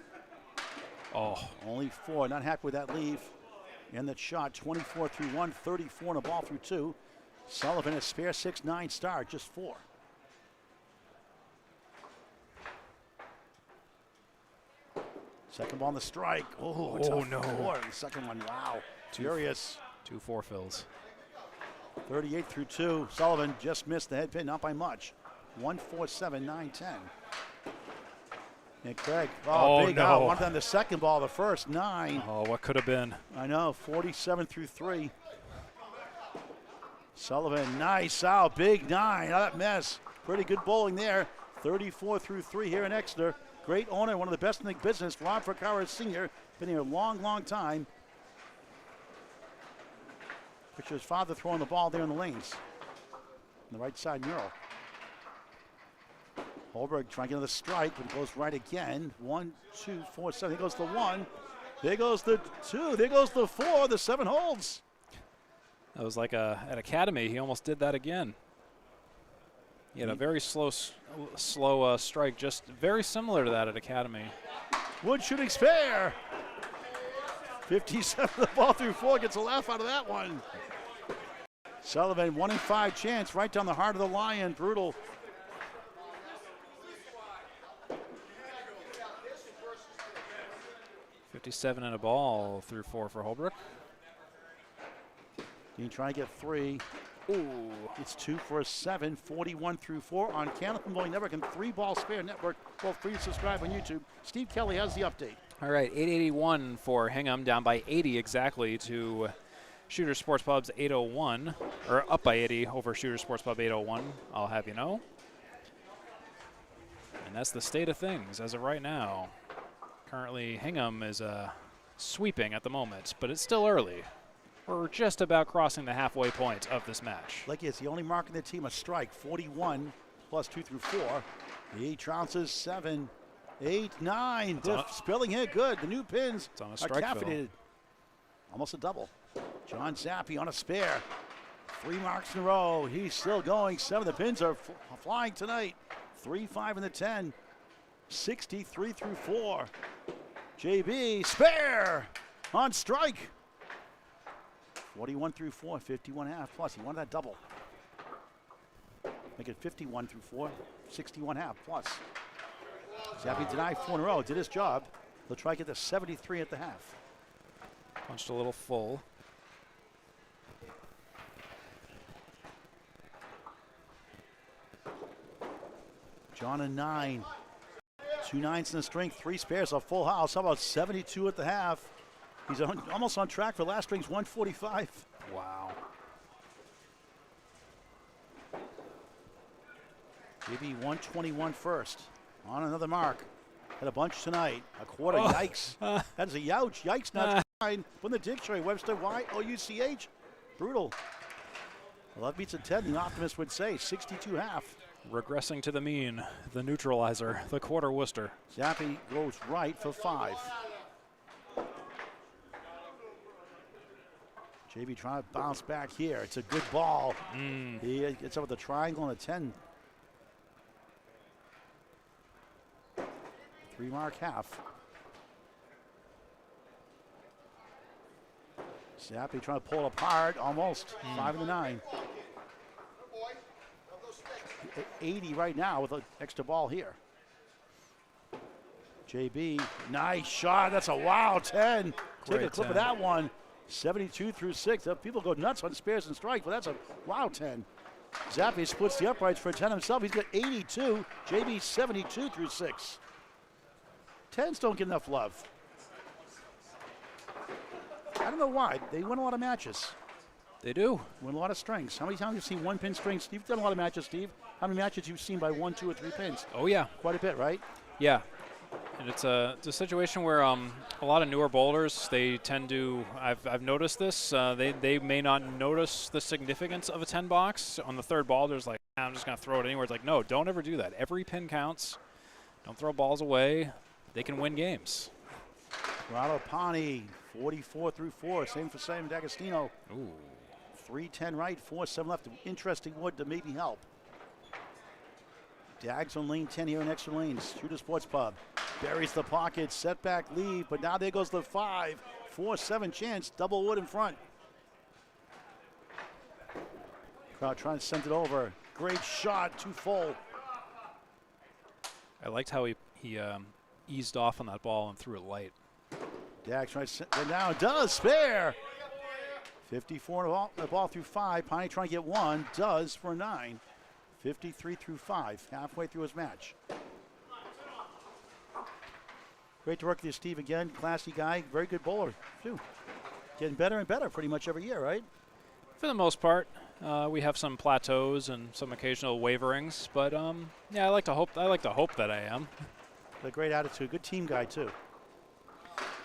Oh, Only 4. Not happy with that leave. And that shot, 24 through 1, 34 in a ball through 2. Sullivan a spare 6-9 start, just 4. Second ball on the strike. Oh, tough no. 4. The second one, wow. Furious. 2-4 fills. 38 through 2. Sullivan just missed the head pin, not by much. 1-4-7, 9-10. And Craig, big no. out. One on the second ball, the first 9. Oh, what could have been? I know, 47 through 3. Sullivan, nice out, big 9. That mess. Pretty good bowling there. 34 through 3 here in Exeter. Great owner, one of the best in the business. Rob Ficarra Sr. Been here a long, long time. Picture his father throwing the ball there in the lanes. On the right side mural. Holberg trying to get another strike, but it goes right again. 1, 2, 4, 7. There goes the 1. There goes the 2. There goes the 4. The 7 holds. That was like at Academy. He almost did that again. He had a very slow strike, just very similar to that at Academy. Wood shooting spare. 57 the ball through 4. Gets a laugh out of that one. Sullivan 1 in 5 chance right down the heart of the Lion. Brutal. .57 in a ball through 4 for Holbrook. You try to get 3. Ooh, it's 2 for a 7. 41 through 4 on Canopy Bowling Network and 3 Ball Spare Network. Both free to subscribe on YouTube. Steve Kelly has the update. All right, 881 for Hingham, down by 80 exactly to Shooter Sports Pub's 801, or up by 80 over Shooter Sports Pub 801. I'll have you know. And that's the state of things as of right now. Currently, Hingham is sweeping at the moment, but it's still early. We're just about crossing the halfway point of this match. Like it's the only mark in the team, a strike. 41 plus 2 through 4. He trounces 7, 8, 9. Spilling hit good. The new pins on a are strike caffeinated. Almost a double. John Zappi on a spare. 3 marks in a row. He's still going. 7. The pins are flying tonight. 3, 5, and the 10. 63 through 4. JB, spare on strike. 41 through 4, 51.5 plus. He wanted that double. Make it 51 through 4, 61.5 plus. Zappi denied 4 in a row. Did his job. He'll try to get to 73 at the half. Punched a little full. John a 9. 2 9s in the string, 3 spares, a full house. How about 72 at the half? He's almost on track for last string's 145. Wow. JB 121 first. On another mark. Had a bunch tonight. A quarter, yikes. That is a youch. Yikes, not fine. From the dictionary, Webster, Y-O-U-C-H. Brutal. 11 beats at 10, the optimist would say. 62 half. Regressing to the mean, the neutralizer, the quarter Worcester. Zappi goes right for 5. JB trying to bounce back here. It's a good ball. He gets up with a triangle and a 10. 3-mark half. Zappi trying to pull it apart, almost. 5 and 9. 80 right now with an extra ball here. JB, nice shot. That's a wild 10. Take a clip of that one. 72 through 6. People go nuts on spares and strikes, but that's a wild 10. Zappi splits the uprights for a 10 himself. He's got 82. JB 72 through 6. 10s don't get enough love. I don't know why. They win a lot of matches. They do. Win a lot of strings. How many times have you seen 1-pin strings? You've done a lot of matches, Steve. How many matches you've seen by 1, 2, or 3 pins? Oh, yeah. Quite a bit, right? Yeah. And it's a situation where a lot of newer bowlers, they tend to, I've noticed this, they may not notice the significance of a 10 box. On the third ball, there's like, I'm just going to throw it anywhere. It's like, no, don't ever do that. Every pin counts. Don't throw balls away. They can win games. Corrado Pani, 44 through 4. Same for Sam D'Agostino. Ooh. 3-10 right, 4-7 left. Interesting wood to maybe help. Dags on lane 10 here in extra lanes. Shooter Sports Pub. Buries the pocket, setback lead, but now there goes the 5. 4-7 chance, double wood in front. Crowd trying to send it over. Great shot, too full. I liked how he eased off on that ball and threw it light. Dags trying to send it down, does, spare. 54 the ball through 5. Piney trying to get 1, does for 9. 53 through 5, halfway through his match. Great to work with you, Steve, again. Classy guy, very good bowler, too. Getting better and better pretty much every year, right? For the most part, we have some plateaus and some occasional waverings, but yeah, I like to hope that I am. A great attitude, good team guy, too.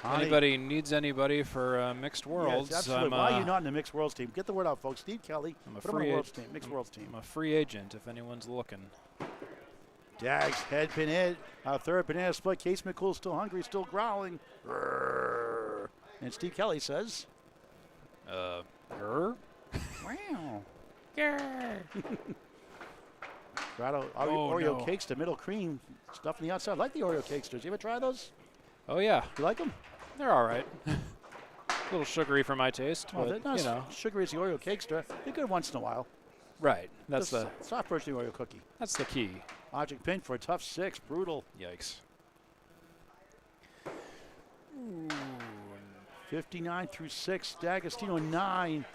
Anybody needs anybody for Mixed Worlds. Yes, absolutely. Why are you not in the Mixed Worlds team? Get the word out, folks. Steve Kelly, I'm a put him on the Worlds team, Mixed Worlds team. I'm a free agent if anyone's looking. Dags, head pin hit. Third banana split. Case McCool still hungry, still growling. Rrr. And Steve Kelly says, Wow. Oreo cakes to middle cream, stuff on the outside. I like the Oreo cakesters. You ever try those? Oh, yeah. You like them? They're all right. A little sugary for my taste, Well, but, they're not you know. sugary as the Oreo cakester. They're good once in a while. Right. That's the soft version of the Oreo cookie. That's the key. Object pin for a tough 6. Brutal. Yikes. Ooh. 59 through 6. D'Agostino 9.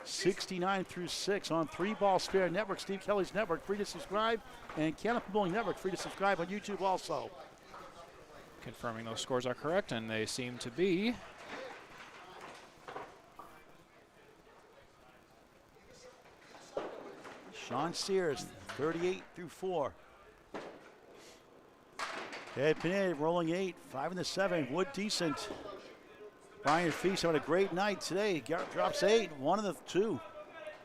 69 through 6 on 3-ball spare network. Steve Kelly's network. Free to subscribe. And Canopy Bowling Network. Free to subscribe on YouTube also. Confirming those scores are correct, and they seem to be. Sean Sears, 38 through 4. Ed Pineda rolling 8, 5 and the 7. Wood decent. Brian Feast having a great night today. Drops 8, 1 of the 2.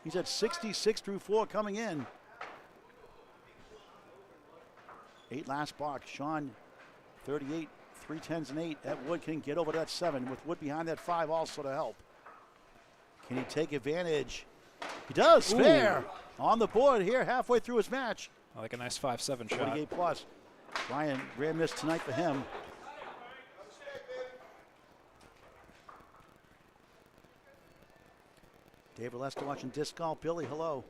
He's at 66 through 4 coming in. 8 last box. Sean, 38, 3 10s and 8. That Wood can get over that 7 with Wood behind that 5 also to help. Can he take advantage? He does. Spare on the board here halfway through his match. I like a nice 5-7 shot. 48 plus. Ryan, rare miss tonight for him. David Lester watching disc golf. Billy, hello.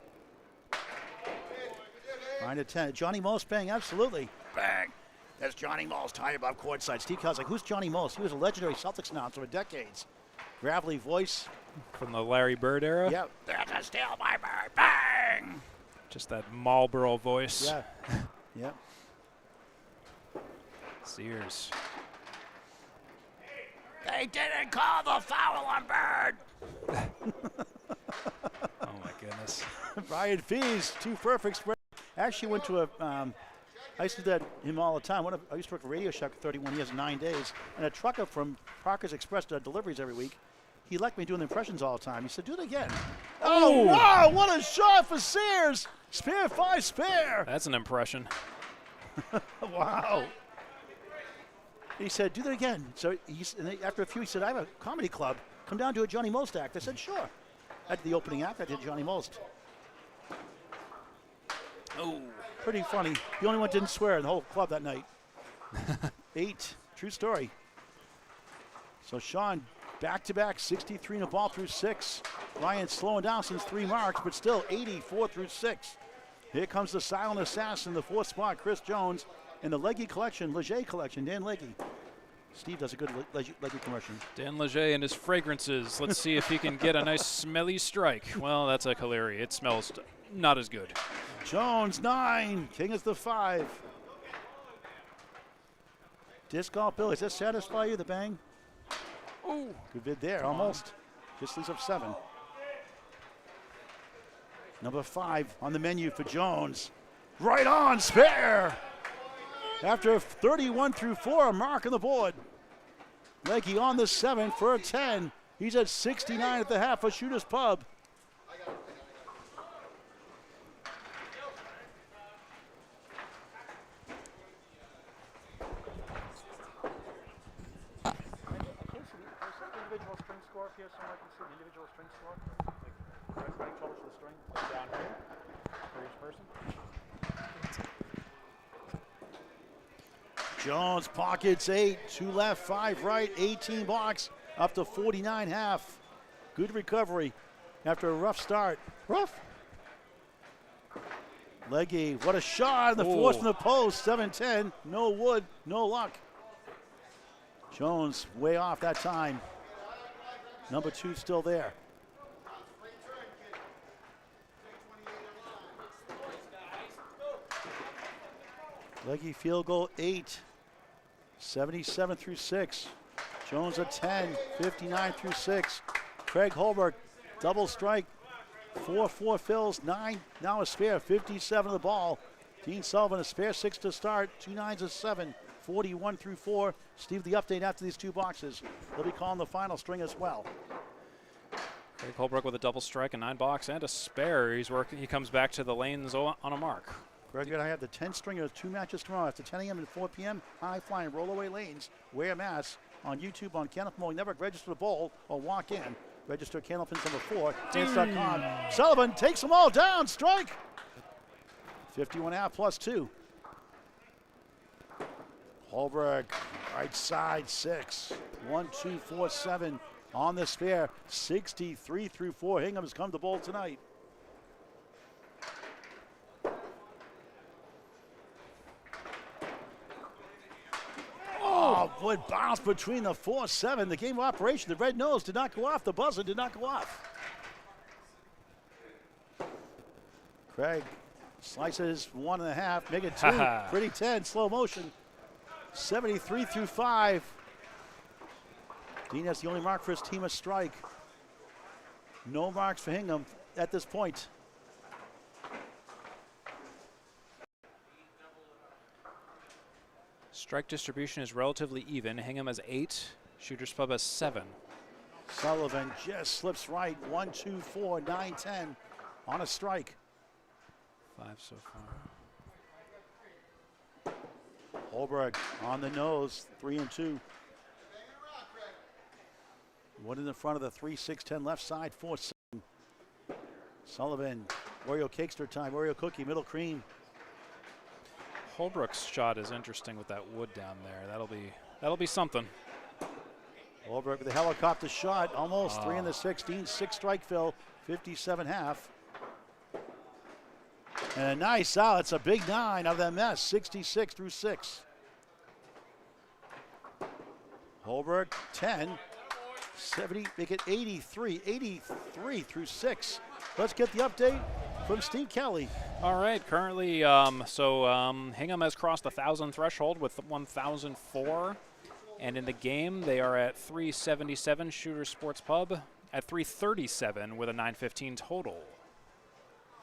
Ryan at 10. Johnny Most bang, absolutely. Bang. That's Johnny Most, high above courtside. Steve Kelly's like, who's Johnny Most? He was a legendary Celtics announcer for decades. Gravelly voice. From the Larry Bird era? Yep. That's still my bird. Bang! Just that Marlboro voice. Yeah. Yep. Sears. They didn't call the foul on Bird. Oh, my goodness. Brian Fees, 2 perfects. Actually went to I used to do that him all the time. I used to work for Radio Shack for 31 years, 9 days, and a trucker from Parker's Express did deliveries every week. He liked me doing the impressions all the time. He said, "Do it again." Oh, wow! What a shot for Sears! Spare 5 spare. That's an impression. Wow. He said, "Do that again." So after a few, he said, "I have a comedy club. Come down to a Johnny Most act." I said, "Sure." At the opening act, I did Johnny Most. Oh, pretty funny. The only one didn't swear in the whole club that night. 8. True story. So Sean, back-to-back 63 in the ball through 6. Ryan slowing down since 3 marks, but still 84 through 6. Here comes the silent assassin, the 4th spot, Chris Jones, and the Leggy collection, Leger collection, Dan Leggy. Steve does a good Leggy commercial. Dan Leger and his fragrances. Let's see if he can get a nice smelly strike. Well, that's a Caleri. It smells not as good. Jones, 9. King is the 5. Disc golf, Bill. Does that satisfy you, the bang? Ooh. Good bid there, almost. Just leaves up 7. Number 5 on the menu for Jones. Right on, spare. After 31 through 4, a mark on the board. Leggy on the 7 for a 10. He's at 69 at the half for Shooter's Pub. Individual string score up here, so I can see the individual string score. Like right total for the string, down here for each person. Jones pockets 8, 2 left, 5 right, 18 blocks, up to 49 half. Good recovery after a rough start. Rough. Leggy, what a shot, the force from the post, 7-10, no wood, no luck. Jones way off that time. Number 2 still there. Leggy field goal 8. 77 through 6. Jones at 10. 59 through 6. Craig Holbrook double strike. 4 fills. 9 now a spare. 57 of the ball. Dean Sullivan a spare 6 to start. 2 9s a 7. 41 through 4. Steve, the update after these 2 boxes. They'll be calling the final string as well. Craig Holbrook with a double strike, a 9 box, and a spare. He comes back to the lanes on a mark. Greg, I have the 10 stringer, 2 matches tomorrow after 10 a.m. and 4 p.m. High flying rollaway lanes. Wear a mask on YouTube on Candlepin Mowing Network. Register to bowl or walk in. Register Candlepins number 4. Dance.com. Sullivan takes them all down. Strike. 51.5 plus 2. Holbrook, right side 6. 1, 2, 4, 7 on the spare. 63 through 4. Hingham has come to bowl tonight. Oh, boy, bounce between the 4-7. The game of operation, the red nose did not go off. The buzzer did not go off. Craig slices 1.5, make it 2. Pretty 10, slow motion. 73 through 5. Dean has the only mark for his team, a strike. No marks for Hingham at this point. Strike distribution is relatively even. Hingham has 8. Shooter's Pub has 7. Sullivan just slips right. 1, 2, 4, 9, 10 on a strike. 5 so far. Holbrook on the nose, 3 and 2. One in the front of the 3, 6, 10 left side, 4, 7. Sullivan, Oreo Cakester time, Oreo cookie, middle cream. Holbrook's shot is interesting with that wood down there. That'll be something. Holbrook with the helicopter shot, almost 3 in the 16, 6 strike fill, 57 half. And a nice out. It's a big 9 out of that mess, 66 through 6. Holbrook 10, 70, make it 83 through 6. Let's get the update from Steve Kelly. All right, currently, Hingham has crossed the 1,000 threshold with 1,004. And in the game, they are at 377, Shooter Sports Pub at 337 with a 915 total.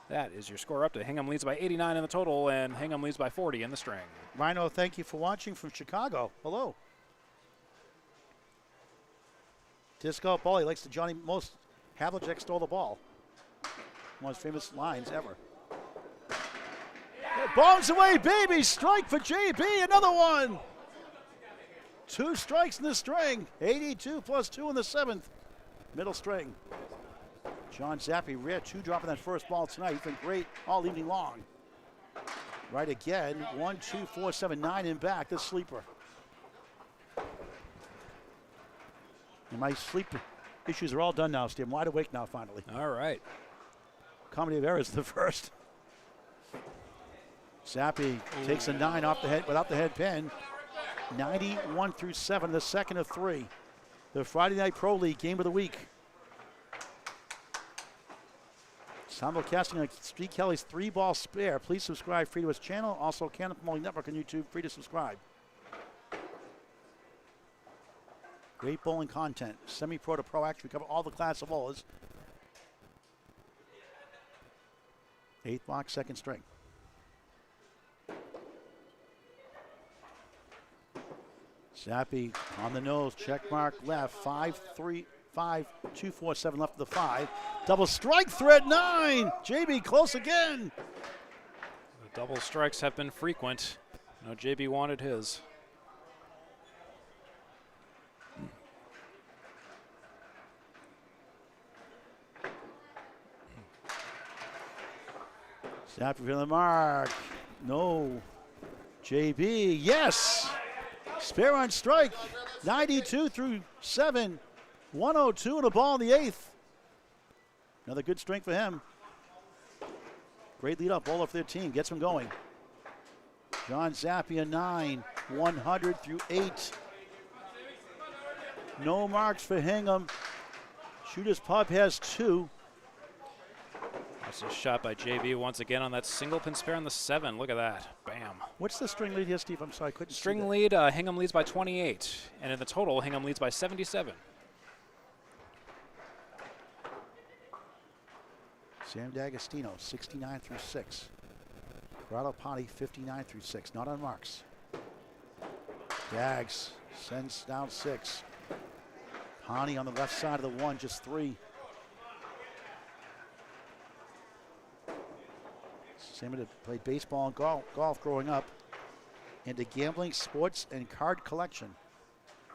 That is your score update. Hingham leads by 89 in the total, and Hingham leads by 40 in the string. Rhino, thank you for watching from Chicago. Hello. Disco ball. He likes the Johnny most. Havlicek stole the ball. One of his famous lines ever. Bombs away, baby. Strike for JB. Another one. 2 strikes in the string. 82 plus 2 in the 7th. Middle string. John Zappi, rare 2 dropping that first ball tonight. He's been great all evening long. Right again. 1, 2, 4, 7, 9 in back. The sleeper. And my sleep issues are all done now, Steve. I'm wide awake now, finally. All right. Comedy of errors, the first. Zappi takes a 9 off the head without the head pin. 91 through 7, the second of 3. The Friday Night Pro League game of the week. Simulcasting on Steve Kelly's 3-ball spare. Please subscribe free to his channel. Also, Cannon Promoting Network on YouTube, free to subscribe. Great bowling content. Semi-pro to pro action. We cover all the class of bowlers. 8th block, second string. Zappi on the nose, check mark left, 5, 3, 5, 2, 4, 7 left of the 5. Double strike threat 9. JB close again. The double strikes have been frequent. No, JB wanted his. Zappi for the mark. No. JB, yes. Spare on strike. 92 through 7. 102 and a ball in the 8th. Another good string for him. Great lead up bowler for their team. Gets them going. John Zappi a 9. 100 through 8. No marks for Hingham. Shooter's Pub has 2. That's a shot by JB once again on that single pin spare on the 7. Look at that. Bam. What's the string lead here, Steve? I'm sorry, I couldn't see String that. lead, Hingham leads by 28. And in the total, Hingham leads by 77. Sam D'Agostino, 69 through 6. Corrado Ponte, 59 through 6. Not on marks. Dags sends down 6. Ponte on the left side of the 1, just 3. Sam had played baseball and golf growing up. Into gambling, sports, and card collection.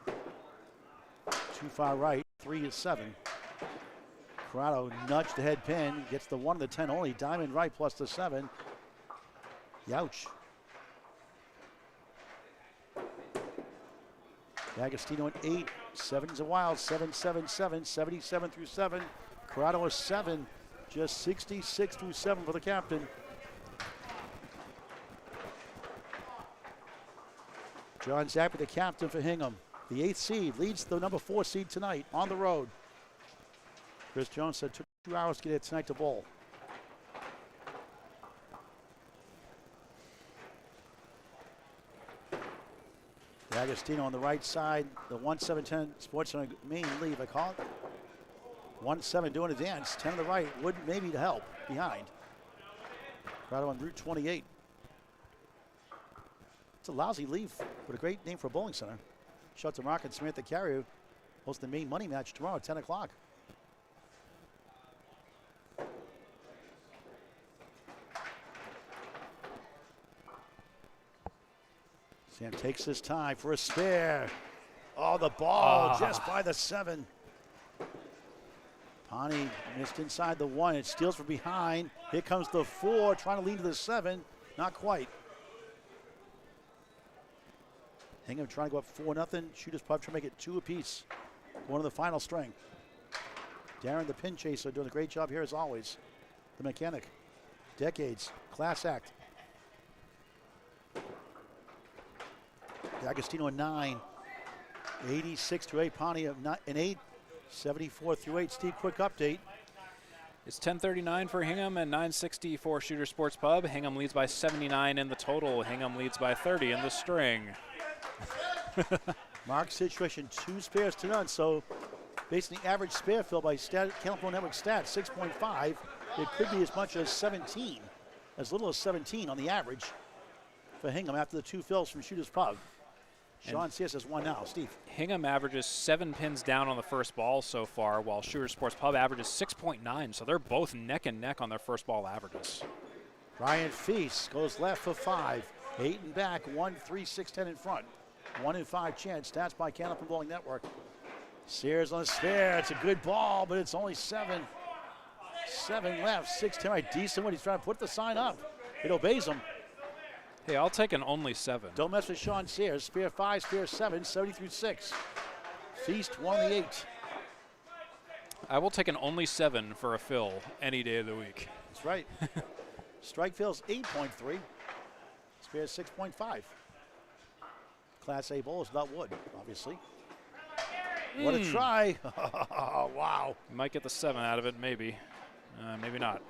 2 far right, 3 to 7. Corrado nudged the head pin, gets the 1 to the 10 only. Diamond right plus the 7. Youch. D'Agostino at 8. 7's a wild. 7, 7, 7. 77 through 7. Corrado a 7. Just 66 through 7 for the captain. John Zappi, the captain for Hingham. The 8th seed leads the number 4 seed tonight on the road. Chris Jones said it took 2 hours to get here tonight to bowl. D'Agostino on the right side. The 1-7-10 sports on a main leave, I call it. 1-7 doing a dance. 10 on the right. Would maybe to help behind. Corrado on Route 28. It's a lousy leave, but a great name for a bowling center. Shout out to Mark and Samantha Carrier. Host the main money match tomorrow at 10 o'clock. Sam takes his time for a spare. Oh, the ball just by the 7. Ponte missed inside the 1. It steals from behind. Here comes the 4, trying to lead to the 7. Not quite. Hingham trying to go up 4-0. Shooter's Pub trying to make it 2 apiece. Going to the final string. Darren, the pin chaser, doing a great job here as always. The mechanic. Decades. Class act. D'Agostino a 9. 86 through 8. Ponte an 8. 74 through 8. Steve, quick update. It's 10:39 for Hingham and 9:60 for Shooter Sports Pub. Hingham leads by 79 in the total. Hingham leads by 30 in the string. Mark's situation, 2 spares to none. So basically average spare fill by Cannon Network stats, 6.5. it could be as much as 17, as little as 17 on the average for Hingham after the 2 fills from Shooter's Pub. Sean Sears has 1 now. Steve. Hingham averages 7 pins down on the first ball so far, while Shooter Sports Pub averages 6.9, so they're both neck and neck on their first ball averages. Brian Feast goes left for 5. 8 and back, 1, 3, 6, 10 in front. 1 and 5 chance. Stats by Canopy Bowling Network. Sears on a spare. It's a good ball, but it's only 7. 7 left, 6, 10 right. Decent one. He's trying to put the sign up. It obeys him. Hey, I'll take an only 7. Don't mess with Sean Sears. Spare 5, spare 7, 70 through 6. Feast won the 8. I will take an only 7 for a fill any day of the week. That's right. Strike fills 8.3. Spare 6.5. Class A bowl is not wood, obviously. What a try. Wow. Might get the 7 out of it, maybe. Maybe not.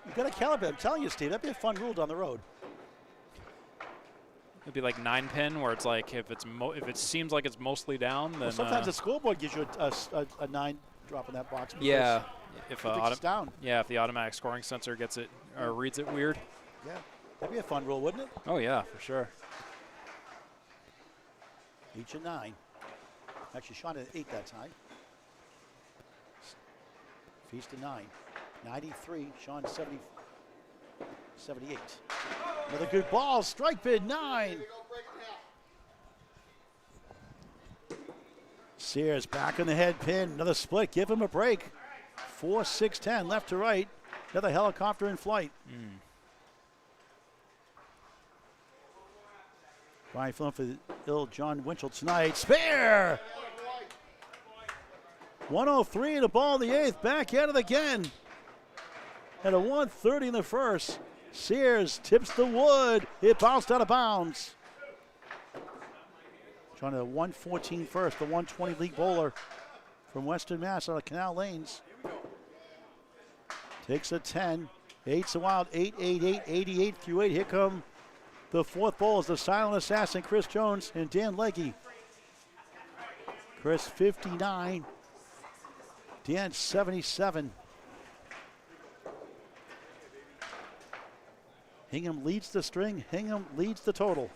You've got to calibrate. I'm telling you, Steve, that'd be a fun rule down the road. It'd be like 9 pin, where it's like if it seems like it's mostly down, then Well, sometimes the scoreboard gives you a 9 drop in that box. yeah. If it's down. Yeah, if the automatic scoring sensor gets it or reads it weird. Yeah, that'd be a fun rule, wouldn't it? Oh yeah, for sure. Each a 9. Actually, Sean had 8 that time. Feast a 9. 93. Sean 70. 78. Another good ball. Strike bid 9. Sears back on the head pin. Another split. Give him a break. 4, 6, 10. Left to right. Another helicopter in flight. Brian filling for the ill John Winchell tonight. Spare! 103 and a ball in the 8th. Back at it again. At a 130 in the first. Sears tips the wood. It bounced out of bounds. Trying to 114 first. The 120 league bowler from Western Mass out of Canal Lanes. Takes a 10. 8's a wild. 8, 8, 8, 88 through 8. Here come the 4th bowlers, the silent assassin, Chris Jones and Dan Legge. Chris 59. Dan 77. Hingham leads the string. Hingham leads the total.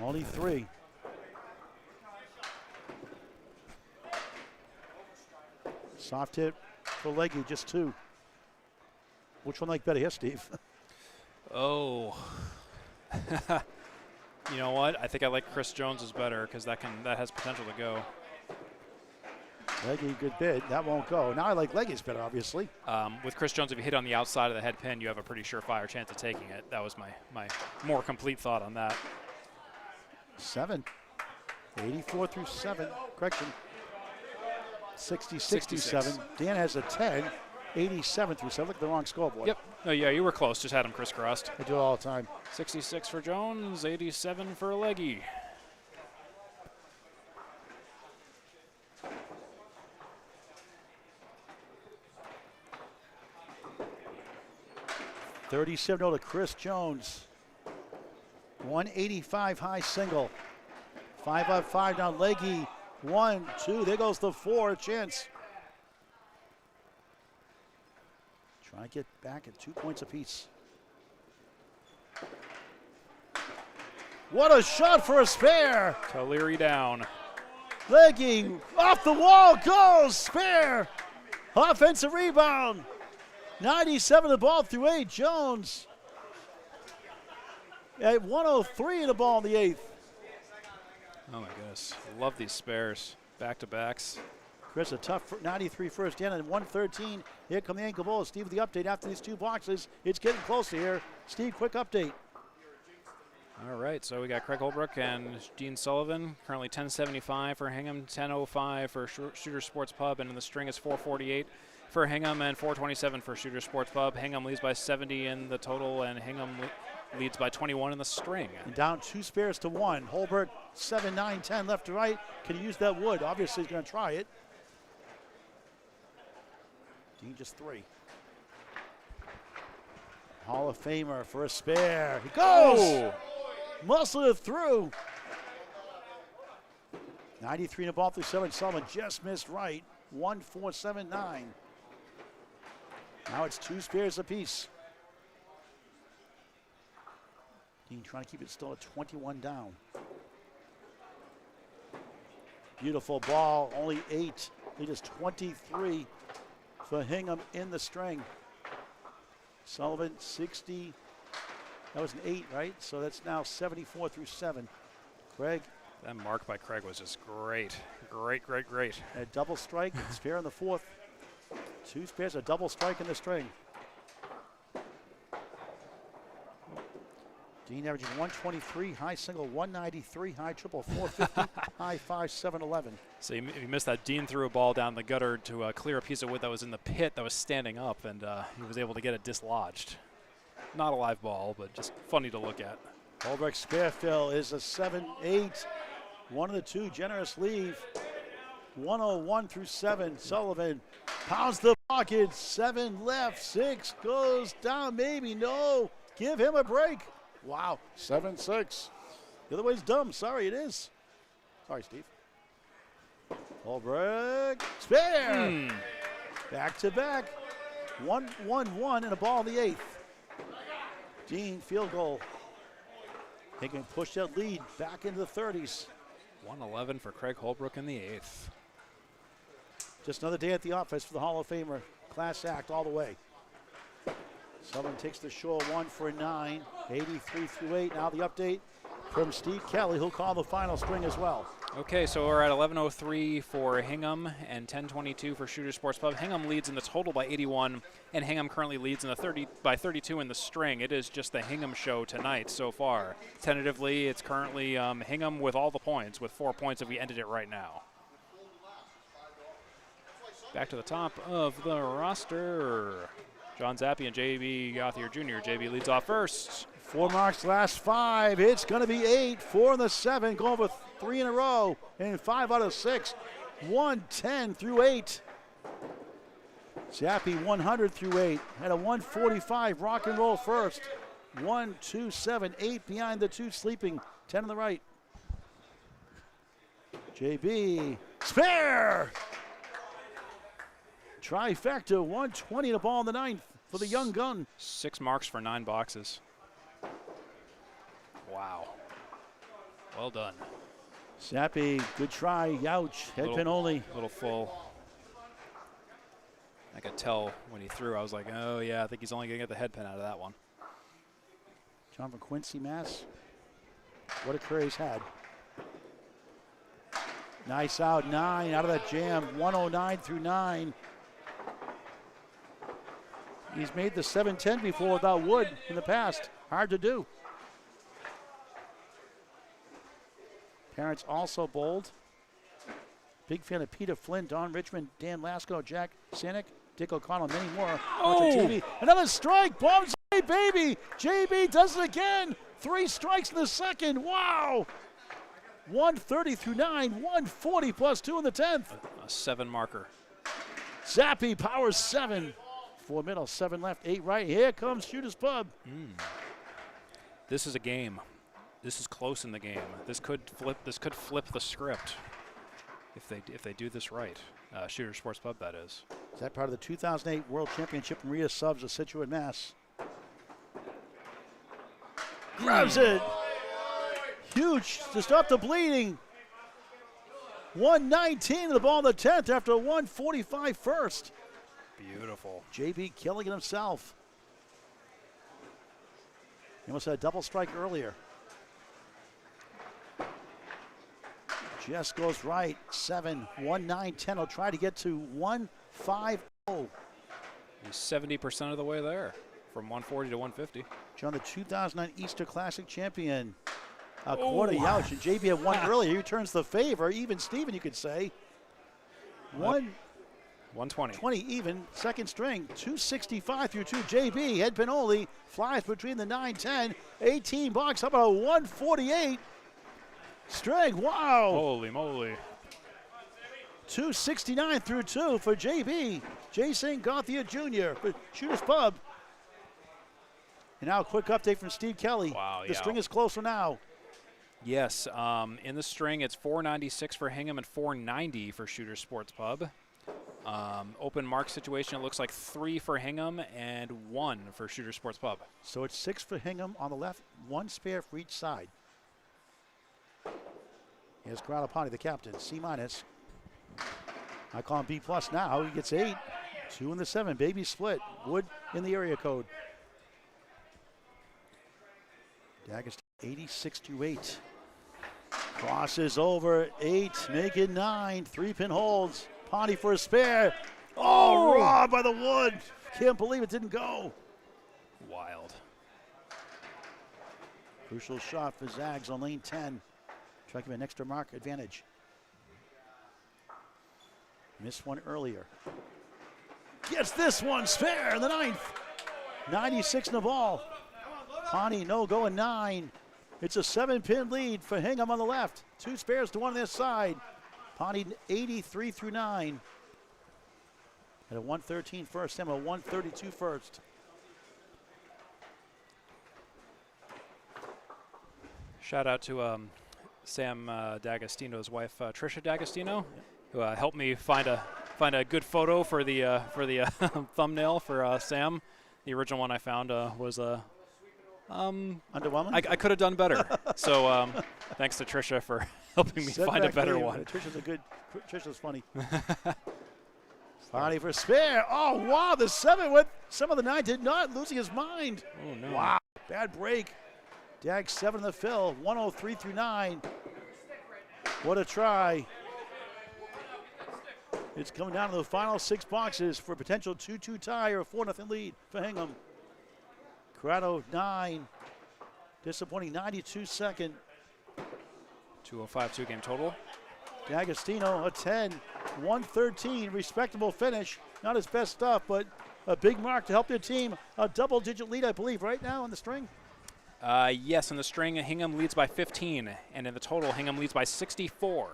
Only 3. Soft hit for Legge, just 2. Which one like better here, Steve? Oh. You know what? I think I like Chris Jones's better because that has potential to go. Legge, good bid. That won't go. Now I like Legge's better, obviously. With Chris Jones, if you hit on the outside of the head pin, you have a pretty surefire chance of taking it. That was my more complete thought on that. 7. 84 through 7. Correction. 60, 67. Dan has a 10. 87 through 7. Look at the wrong scoreboard. Yep. Oh, yeah, you were close. Just had him crisscrossed. I do it all the time. 66 for Jones, 87 for Legge. $37 to Chris Jones. 185 high single. 5 up, 5 down. Legge. 1, 2. There goes the 4. Chance. Try to get back at 2 points apiece. What a shot for a spare. O'Leary down. Legge off the wall goes. Spare. Offensive rebound. 97 the ball through 8. Jones at 103 the ball in the 8th. Oh my goodness. Love these spares. Back-to-backs. Chris, a tough 93 first in, and 113. Here come the ankle bowls. Steve with the update after these 2 boxes. It's getting closer here. Steve, quick update. All right, so we got Craig Holbrook and Dean Sullivan. Currently 1075 for Hingham, 1005 for Shooter Sports Pub, and in the string is 448 for Hingham and 427 for Shooter Sports Pub. Hingham leads by 70 in the total, and Hingham leads by 21 in the string. And down 2 spares to 1. Holbrook 7, 9, 10 left to right. Can he use that wood? Obviously he's going to try it. Dean just 3. Hall of Famer for a spare. He goes! Oh! Muscle it through. 93 in the ball through 7. Sullivan just missed right. 1-4-7-9. Now it's 2 spares apiece. Dean trying to keep it still at 21 down. Beautiful ball, only 8. Lead is 23 for Hingham in the string. Sullivan 60. That was an 8, right? So that's now 74 through 7. Craig. That mark by Craig was just great. Great. A double strike, spare in the 4th. 2 spares, a double strike in the string. Dean averaging 123, high single 193, high triple 450, high 5 711. So you missed that. Dean threw a ball down the gutter to clear a piece of wood that was in the pit that was standing up, and he was able to get it dislodged. Not a live ball, but just funny to look at. Holbrook spare fill is a 7-8. One of the 2, generous leave. 101 through 7. Sullivan pounds the pocket. 7 left, 6 goes down. Maybe no. Give him a break. Wow, 7-6. The other way's dumb. Sorry, it is. Sorry, Steve. Holbrook spare. Back to back. 1-1-1 and a ball in the 8th. Dean field goal. He can push that lead back into the 30s. 111 for Craig Holbrook in the 8th. Just another day at the office for the Hall of Famer. Class act all the way. Sullivan takes the shore 1 for 9. 83 through 8. Now the update from Steve Kelly, who'll call the final string as well. Okay, so we're at 11:03 for Hingham and 10:22 for Shooter Sports Pub. Hingham leads in the total by 81, and Hingham currently leads in the by 32 in the string. It is just the Hingham show tonight so far. Tentatively, it's currently Hingham with all the points, with 4 points if we ended it right now. Back to the top of the roster. John Zappi and J.B. Gothier Jr. J.B. leads off first. 4 marks, last 5. It's going to be 8. 4 in the 7. Going for 3 in a row. And 5 out of 6. 110 through 8. Zappi 100 through 8. Had a 145 rock and roll first. 1, 2, 7, 8 behind the 2 sleeping. 10 on the right. JB spare. Trifecta, 120 the ball in the 9th for the young gun. 6 marks for 9 boxes. Wow. Well done. Zappi, good try. Youch, head pin only. A little full. I could tell when he threw, I was like, oh yeah, I think he's only going to get the head pin out of that one. John from Quincy, Mass. What a career he's had. Nice out, 9 out of that jam. 109 through 9. He's made the 710 before without wood in the past. Hard to do. Parents also bold. Big fan of Peter Flynn, Don Richmond, Dan Lasco, Jack Sanick, Dick O'Connell, many more. Watch TV. Another strike. Bombs, baby. JB does it again. 3 strikes in the 2nd. Wow. 130 through 9. 140 plus 2 in the 10th. A 7 marker. Zappi powers 7. 4 middle, 7 left, 8 right. Here comes Shooter's Pub. This is a game. This is close in the game. This could flip the script if they do this right. Shooter Sports Pub, that is. Is that part of the 2008 World Championship Maria Subs of Situate, Mass? Grabs it. Huge to stop the bleeding. 119 the ball in the 10th after 145 first. Beautiful. JB killing it himself. He almost had a double strike earlier. Just goes right. 7, 1, 9, 10. He'll try to get to 150. He's 70% of the way there, from 140 to 150. John, the 2009 Easter Classic champion. A quarter Youch, and JB had one earlier. He returns the favor. Even Steven, you could say. 120. 20 even, 2nd string. 265 through 2. JB, head pin only. Flies between the 9, 10, 18 box. How about a 148 string? Wow. Holy moly. 269 through 2 for JB. Jason Gothier Jr. for Shooter's Pub. And now a quick update from Steve Kelly. Wow, the string is closer now. Yes, in the string, it's 496 for Hingham and 490 for Shooter Sports Pub. Open mark situation, it looks like 3 for Hingham and 1 for Shooter Sports Pub. So it's 6 for Hingham on the left, 1 spare for each side. Here's Gratapani, the captain, C-. I call him B+ now. He gets 8. 2 in the 7. Baby split. Wood in the area code. Daggers 86-8. Crosses over 8. Make it 9. 3-pin holds. Ponty for a spare. Oh, robbed by the wood. Can't believe it didn't go. Wild. Crucial shot for Zags on lane 10. Try to give an extra mark advantage. Missed one earlier. Gets this one, spare in the 9th. 96 in the ball. Ponty no going 9. It's a 7-pin lead for Hingham on the left. 2 spares to 1 on this side. Ponty 83 through 9. At a 113 first, him a 132 first. Shout out to Sam D'Agostino's wife, Trisha D'Agostino, who helped me find a good photo for the thumbnail for Sam. The original one I found was Underwhelming? I could have done better. So thanks to Trisha for helping me find a better one. Trisha's funny. Ponty for spare. Oh, wow, the 7 went. Some of the 9 did not, losing his mind. Oh, no. Wow, bad break. Dag 7 in the fill, 103 through 9. What a try. It's coming down to the final 6 boxes for a potential 2-2 tie or a 4-0 lead for Hingham. Corrado 9. Disappointing 92 second. 205 2-game total. D'Agostino a 10. 113. Respectable finish. Not his best stuff, but a big mark to help their team. A double-digit lead, I believe, right now on the string. Yes, in the string, Hingham leads by 15, and in the total, Hingham leads by 64.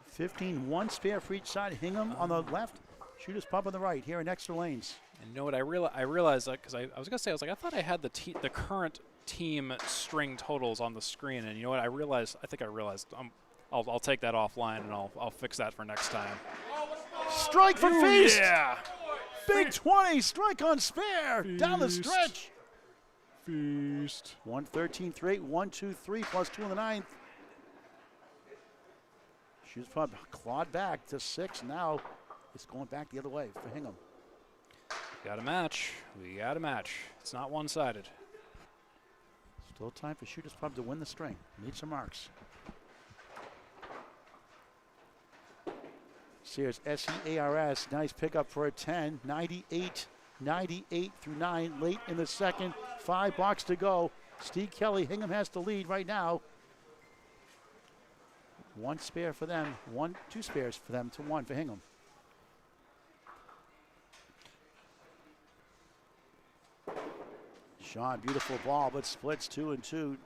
15, 1 spare for each side. Hingham on the left, Shooters Pub on the right, here in extra lanes. And you know what, I realized, because I was going to say, I thought I had the current team string totals on the screen, and you know what, I think I realized, I'll take that offline, and I'll fix that for next time. Strike for Feast! Yeah! Big 20, strike on spare, down the stretch. Feast. 113 through 8, 1, 2, 3, plus 2 in the 9th. Shooters Pub clawed back to 6. Now it's going back the other way for Hingham. Got a match. We got a match. It's not one-sided. Still time for Shooters Pub to win the string. Need some marks. Sears, S-E-A-R-S, nice pickup for a 10. 98 through 9, late in the second. 5 box to go. Steve Kelly, Hingham has the lead right now. 1 spare for them, 2 spares for them to 1 for Hingham. Sean, beautiful ball, but splits 2 and 2.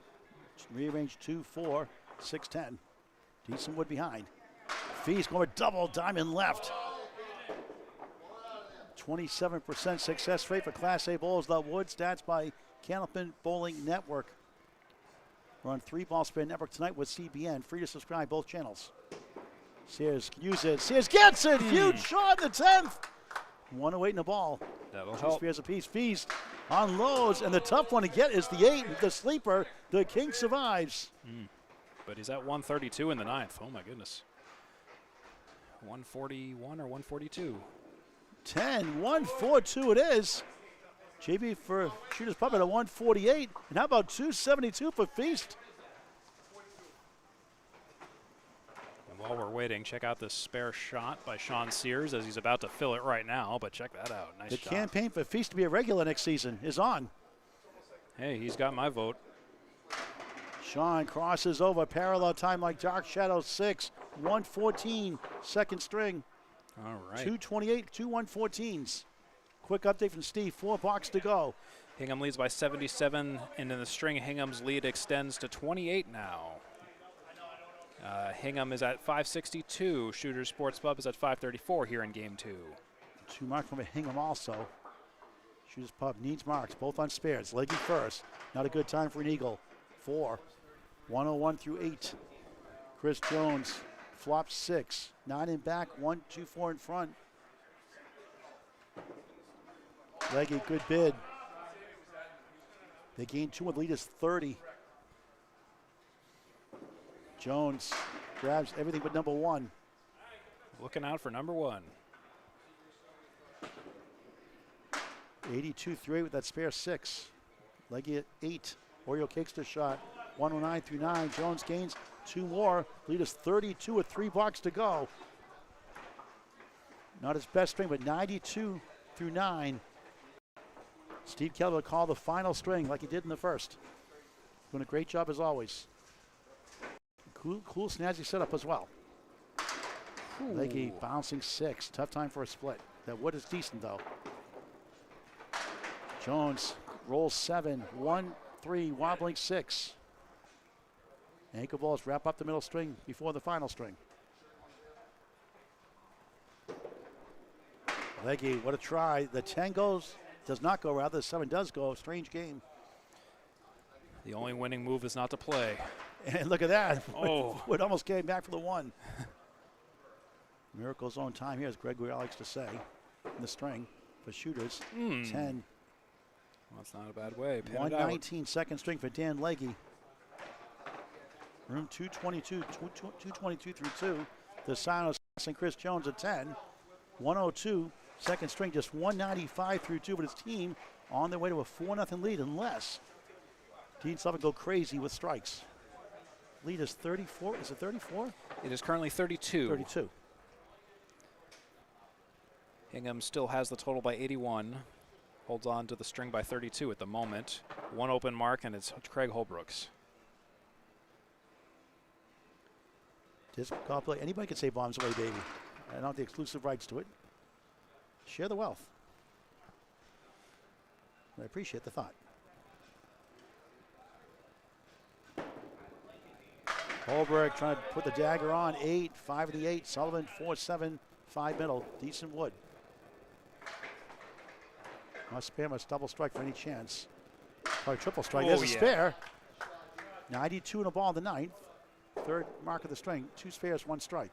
Rearrange 2, 4, 6, 10. Decent wood behind. Feast going double diamond left. 27% success rate for Class A bowls. The wood stats by Candlepin Bowling Network. We're on 3-Ball Spin Network tonight with CBN. Free to subscribe both channels. Sears can use it. Sears gets it. Huge shot in the 10th. 108 in the ball. That'll 2 help. spares apiece. Feast unloads, and the tough one to get is the 8, the sleeper. The King survives. But he's at 132 in the 9th. Oh, my goodness. 141 or 142. 10, 142 it is. JB for Shooters Pub at a 148. And how about 272 for Feast? And while we're waiting, check out this spare shot by Sean Sears as he's about to fill it right now. But check that out. Nice The shot. campaign for Feast to be a regular next season is on. Hey, he's got my vote. Sean crosses over, parallel time like Dark Shadow 6, 114, second string. All right. 228, 2 114s. Quick update from Steve, 4 box to go. Hingham leads by 77, and in the string, Hingham's lead extends to 28 now. Hingham is at 562. Shooter Sports Pub is at 534 here in Game 2. 2 marks from Hingham also. Shooters Pub needs marks, both on spares. Leggy first. Not a good time for an Eagle. 4. 101 through 8. Chris Jones flops 6. 9 in back, 1, 2, 4 in front. Leggy, good bid. They gain 2 with lead is 30. Jones grabs everything but number 1. Looking out for number 1. 82 through 8 with that spare 6. Leggy at 8. Oreo Cakes to shot. 109 through 9. Jones gains 2 more. Lead is 32 with 3 blocks to go. Not his best string, but 92 through 9. Steve Kelly will call the final string like he did in the first. Doing a great job as always. Cool snazzy setup as well. Leggy bouncing 6. Tough time for a split. That wood is decent though. Jones rolls 7. 1, 3, wobbling 6. Ankle balls wrap up the middle string before the final string. Leggy, what a try. The 10 goes, does not go, rather the 7 does go. Strange game. The only winning move is not to play. And look at that. Oh. Wood almost came back for the 1. Miracle's own time here, as Gregory likes to say, in the string for shooters. 10. Well, that's not a bad way. 119 second string for Dan Leggy. Room 222, 222 through 2. The Sinos and Chris Jones at 10. 102 second string, just 195 through 2, but his team on their way to a 4-0 lead unless Dean Sullivan go crazy with strikes. Lead is 34. Is it 34? It is currently 32. 32. Hingham still has the total by 81. Holds on to the string by 32 at the moment. 1 open mark, and it's Craig Holbrooks. Disc golf play. Anybody can say bombs away, baby. I don't have the exclusive rights to it. Share the wealth. I appreciate the thought. Holberg trying to put the dagger on. 8, 5 of the 8. Sullivan 4, 7, 5 middle. Decent wood. Must spare, must double strike for any chance. Probably triple strike. There's a spare. 92 in a ball in the 9th. 3rd mark of the string. 2 spares, 1 strike.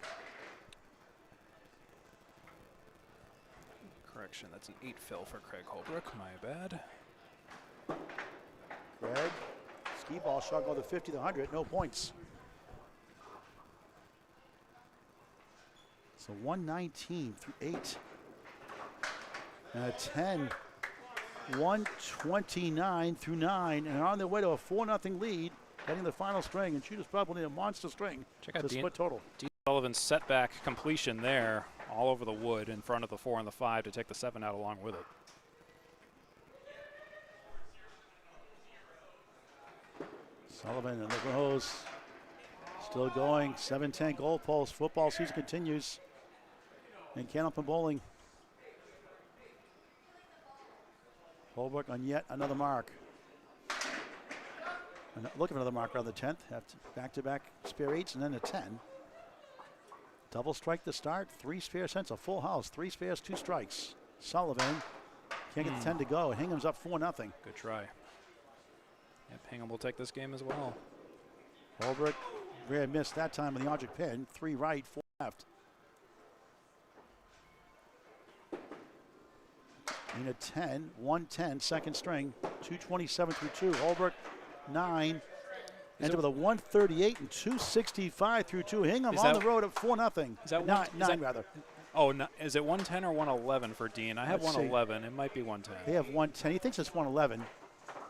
Correction, that's an 8 fill for Craig Holbrook. My bad. Greg, ski ball shot go to 50 to 100. No points. So 119 through 8. And a 10. 129 through 9. And on their way to a 4-0 lead. Heading the final string. And shooters probably need a monster string. Check out to split total. Dean Sullivan's setback completion there. All over the wood in front of the 4 and the 5 to take the 7 out along with it. Sullivan and the Rose still going. 7-10 goal post. Football season continues. And Candlepin Bowling. Holbrook on yet another mark. Looking for another mark on the 10th. Have back-to-back spare 8s and then a 10. Double strike to start. 3 spares, hence a full house. 3 spares, 2 strikes. Sullivan can't get the 10 to go. Hingham's up 4-0. Good try. Yep, Hingham will take this game as well. Holbrook, rare miss that time on the object pin. 3 right, 4 left. In a 10, 110, second string, 227 through 2. Holbrook, 9. Ended with a 138 and 265 through 2. Hingham on the road at 4-0. Is that 9 rather. Oh, no, is it 110 or 111 for Dean? I have Let's 111. It might be 110. They have 110. He thinks it's 111.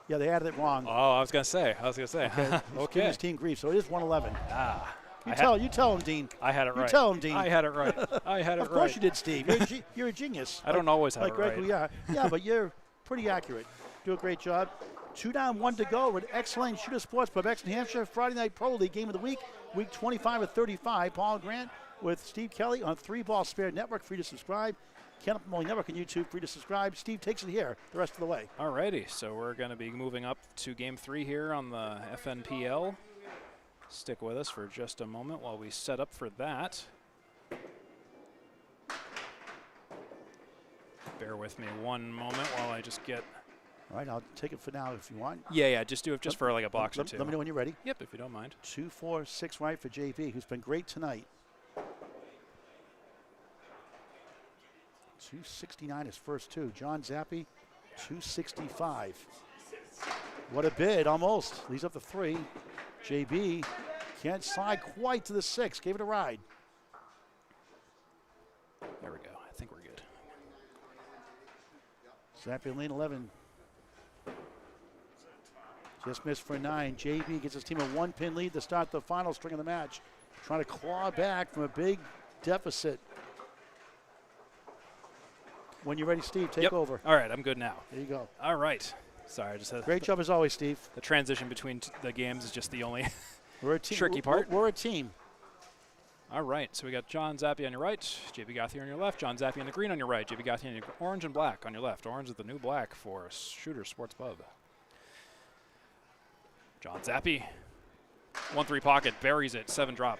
Yeah, they added it wrong. Oh, I was gonna say. Okay. He's giving his team grief, so it is 111. Ah. You tell him, Dean. I had it right. You tell him, Dean. I had it right. I had it right. Of course you did, Steve. You're a genius. I don't always have like it Greg, right. Yeah, but you're pretty accurate. Do a great job. 2 down, 1 to go with X-Lane Shooter Sports Pub, Exeter, New Hampshire. Friday Night Pro League game of the week. Week 25 of 35. Paul Grant with Steve Kelly on 3 Ball Spare Network. Free to subscribe. Candlepin Bowling Network on YouTube. Free to subscribe. Steve takes it here the rest of the way. Alrighty, so we're going to be moving up to Game 3 here on the FNPL. Stick with us for just a moment while we set up for that. Bear with me one moment while I just get. All right, I'll take it for now if you want. Yeah, just do it just for like a box or two. Let me know when you're ready. Yep, if you don't mind. 2-4-6 right for JB, who's been great tonight. 269 his first two. John Zappi, 265. What a bid, almost. Leads up to 3. JB can't slide quite to the 6. Gave it a ride. There we go. I think we're good. Zappi in lane 11. Just missed for 9. JB gets his team a 1-pin lead to start the final string of the match. Trying to claw back from a big deficit. When you're ready, Steve, take over. All right, I'm good now. There you go. All right. Sorry, I just had Great job as always, Steve. the transition between the games is just the only We're a team. tricky part. We're a team. All right, so we got John Zappi on your right, JB Gauthier on your left, John Zappi in the green on your right, JB Gauthier in the orange and black on your left. Orange is the new black for Shooter Sports Pub. John Zappi, 1-3 pocket, buries it, 7 drop.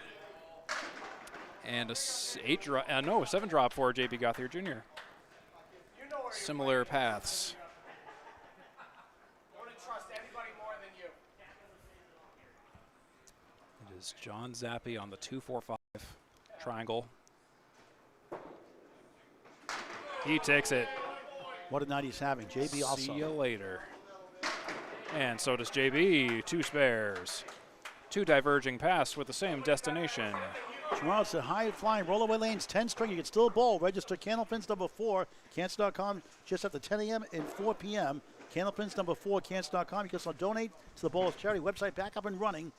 And a 7 drop for JB Gauthier Jr. Similar paths. It is John Zappi on the 2-4-5 triangle. He takes it. What a night he's having. JB also. See you later. And so does JB. 2 spares. 2 diverging paths with the same destination. Tomorrow's the high-flying rollaway lanes, 10 string. You can still bowl. Register Candlepins number 4, Cancer.com, just after 10 a.m. and 4 p.m. Candlepins number 4, Cancer.com. You can also donate to the Bowlers Charity website back up and running.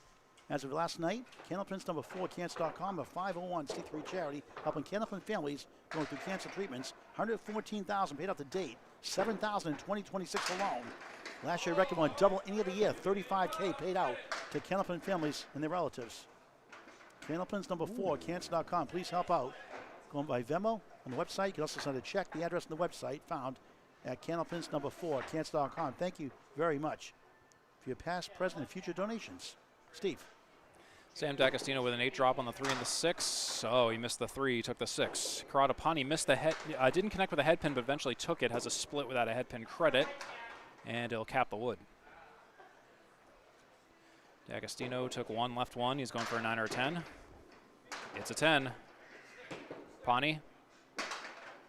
As of last night, Candlepins number 4, Cancer.com, a 501c3 charity helping candlepin families going through cancer treatments. $114,000 paid out to date, $7,000 in 2026 alone. Last year, record won double any other year, $35K paid out to candlepin families and their relatives. Candlepins number 4, Cancer.com. Please help out. Going by Venmo on the website. You can also send a check. The address on the website found at Candlepins number 4, Cancer.com. Thank you very much for your past, present, and future donations. Steve. Sam D'Agostino with an 8 drop on the 3 and the 6. Oh, he missed the 3, he took the 6. Karatapani missed the head, didn't connect with a head pin, but eventually took it. Has a split without a head pin credit, and it'll cap the wood. D'Agostino took 1, left 1. He's going for a 9 or a 10. It's a 10. Pani.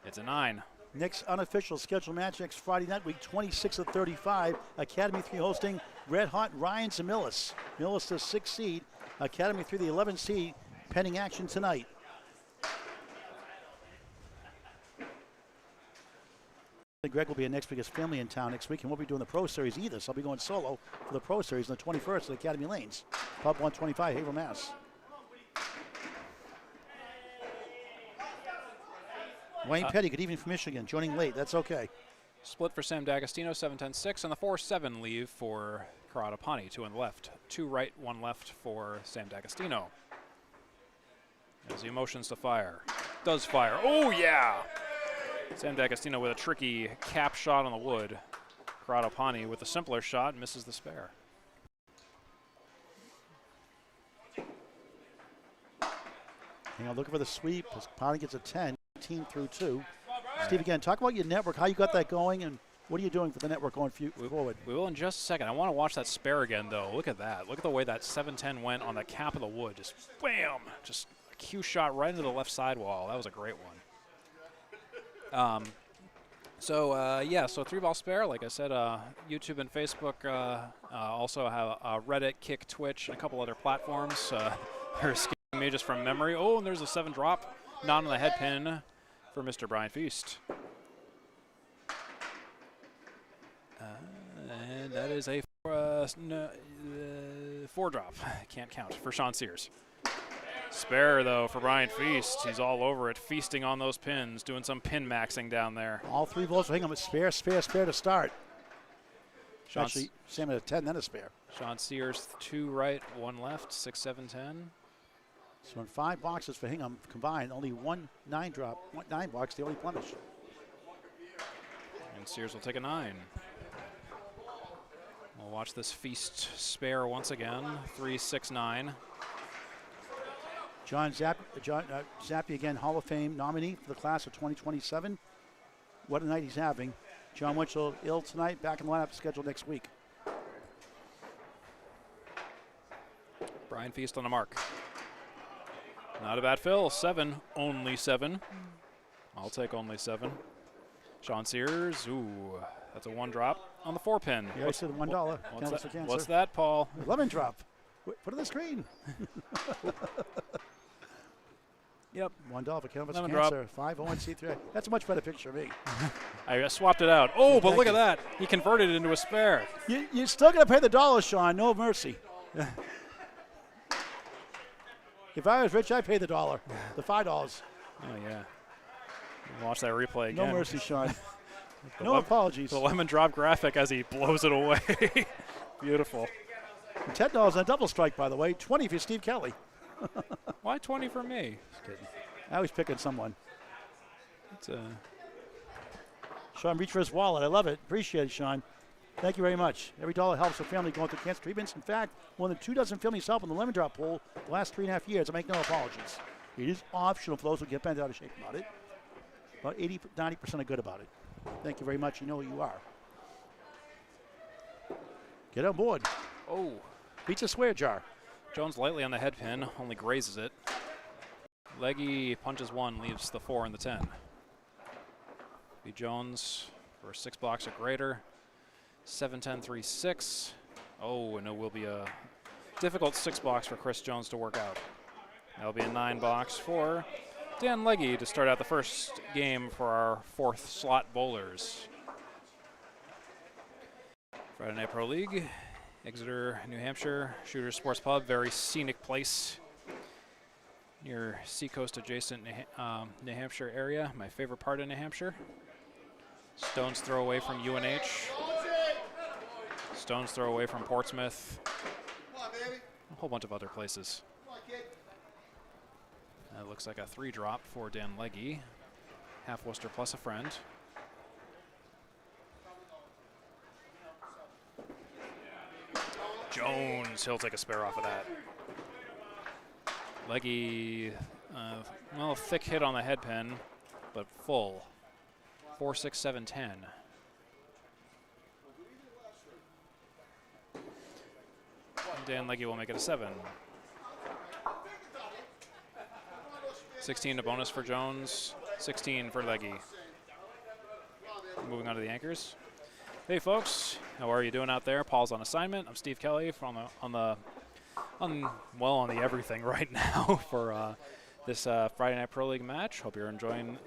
It's a 9. Next unofficial scheduled match next Friday night, week 26 of 35. Academy 3 hosting Red Hot Ryan Millis. Millis the 6th seed. Academy 3 the 11th seed. Pending action tonight. Greg will be in next week. His family in town next week, and won't be doing the Pro Series either, so I'll be going solo for the Pro Series on the 21st at Academy Lanes. Pub 125, Haverhill, Mass. Wayne Petty, good evening from Michigan, joining late. That's okay. Split for Sam D'Agostino, 7-10-6, and the 4-7 leave for Karatapani. 2 on the left. 2 right, 1 left for Sam D'Agostino. As he motions to fire. Does fire. Oh, yeah! Sam D'Agostino with a tricky cap shot on the wood. Karatapani with a simpler shot misses the spare. Hang on, looking for the sweep. Pani gets a 10, 18 through 2. Steve, again, talk about your network, how you got that going, and what are you doing for the network going forward? We will in just a second. I want to watch that spare again, though. Look at that. Look at the way that 7-10 went on the cap of the wood. Just bam! Just a cue shot right into the left sidewall. That was a great one. So 3-ball spare. Like I said, YouTube and Facebook also have Reddit, Kick, Twitch, and a couple other platforms. They're escaping me just from memory. Oh, and there's a 7 drop. Not on the head pin for Mr. Brian Feast. And that is a 4 drop. Can't count for Sean Sears. Spare, though, for Brian Feast. He's all over it, feasting on those pins, doing some pin maxing down there. All 3 balls will hang on with spare to start. Actually, Sam had a 10, then a spare. Sean Sears, 2 right, 1 left, 6, 7, 10. So in 5 boxes for Hingham combined, only 1 9 drop, 9 box, the only plenish. And Sears will take a 9. We'll watch this Feast spare once again, 3, 6, 9. John Zappi, again, Hall of Fame nominee for the class of 2027. what a night he's having. John Winchell ill tonight, back in the lineup, scheduled next week. Brian Feast on the mark. Not a bad fill. 7, only 7. I'll take only 7. Sean Sears, ooh, that's a 1 drop on the 4 pin. Yeah, I said $1. What's that, Paul? Lemon drop. Put on the screen. Yep. $1 for Canvas Lemon Cancer. 501c3. That's a much better picture of me. I swapped it out. Oh, but Thank look at you. that. He converted it into a spare. You're still going to pay the $1, Sean. No mercy. If I was rich, I'd pay the $1. The $5. Oh, yeah. Watch that replay again. No mercy, Sean. No apologies. The lemon drop graphic as he blows it away. Beautiful. $10 on a double strike, by the way. 20 for Steve Kelly. Why 20 for me? Just kidding. I was picking someone. It's Sean reached for his wallet. I love it. Appreciate it, Sean. Thank you very much. Every dollar helps a family going through cancer treatments. In fact, more than 2 dozen families help in the lemon drop pool the last 3.5 years. I make no apologies. It is optional for those who get bent out of shape about it. About 80, 90% are good about it. Thank you very much. You know who you are. Get on board. oh. Beats a swear jar. Jones lightly on the head pin, only grazes it. Leggy punches 1, leaves the 4 and the 10. B. Jones for 6 blocks or greater. 7-10-3-6. Oh, and it will be a difficult 6 blocks for Chris Jones to work out. That'll be a 9 box for Dan Leggy to start out the first game for our 4th slot bowlers. Friday Night Pro League, Exeter, New Hampshire, Shooters Sports Pub, very scenic place near Seacoast adjacent New Hampshire area, my favorite part of New Hampshire. Stone's throw away from UNH. Stone's throw away from Portsmouth. A whole bunch of other places. That looks like a 3 drop for Dan Leggy. Half Worcester plus a friend. Jones, he'll take a spare off of that. Leggy, well, thick hit on the head pin, but full. 4, 6, 7, 10. Dan Leggy will make it a 7. 16 to bonus for Jones, 16 for Leggy. Moving on to the anchors. Hey folks, how are you doing out there? Paul's on assignment. I'm Steve Kelly from on the everything right now for this Friday Night Pro League match. Hope you're enjoying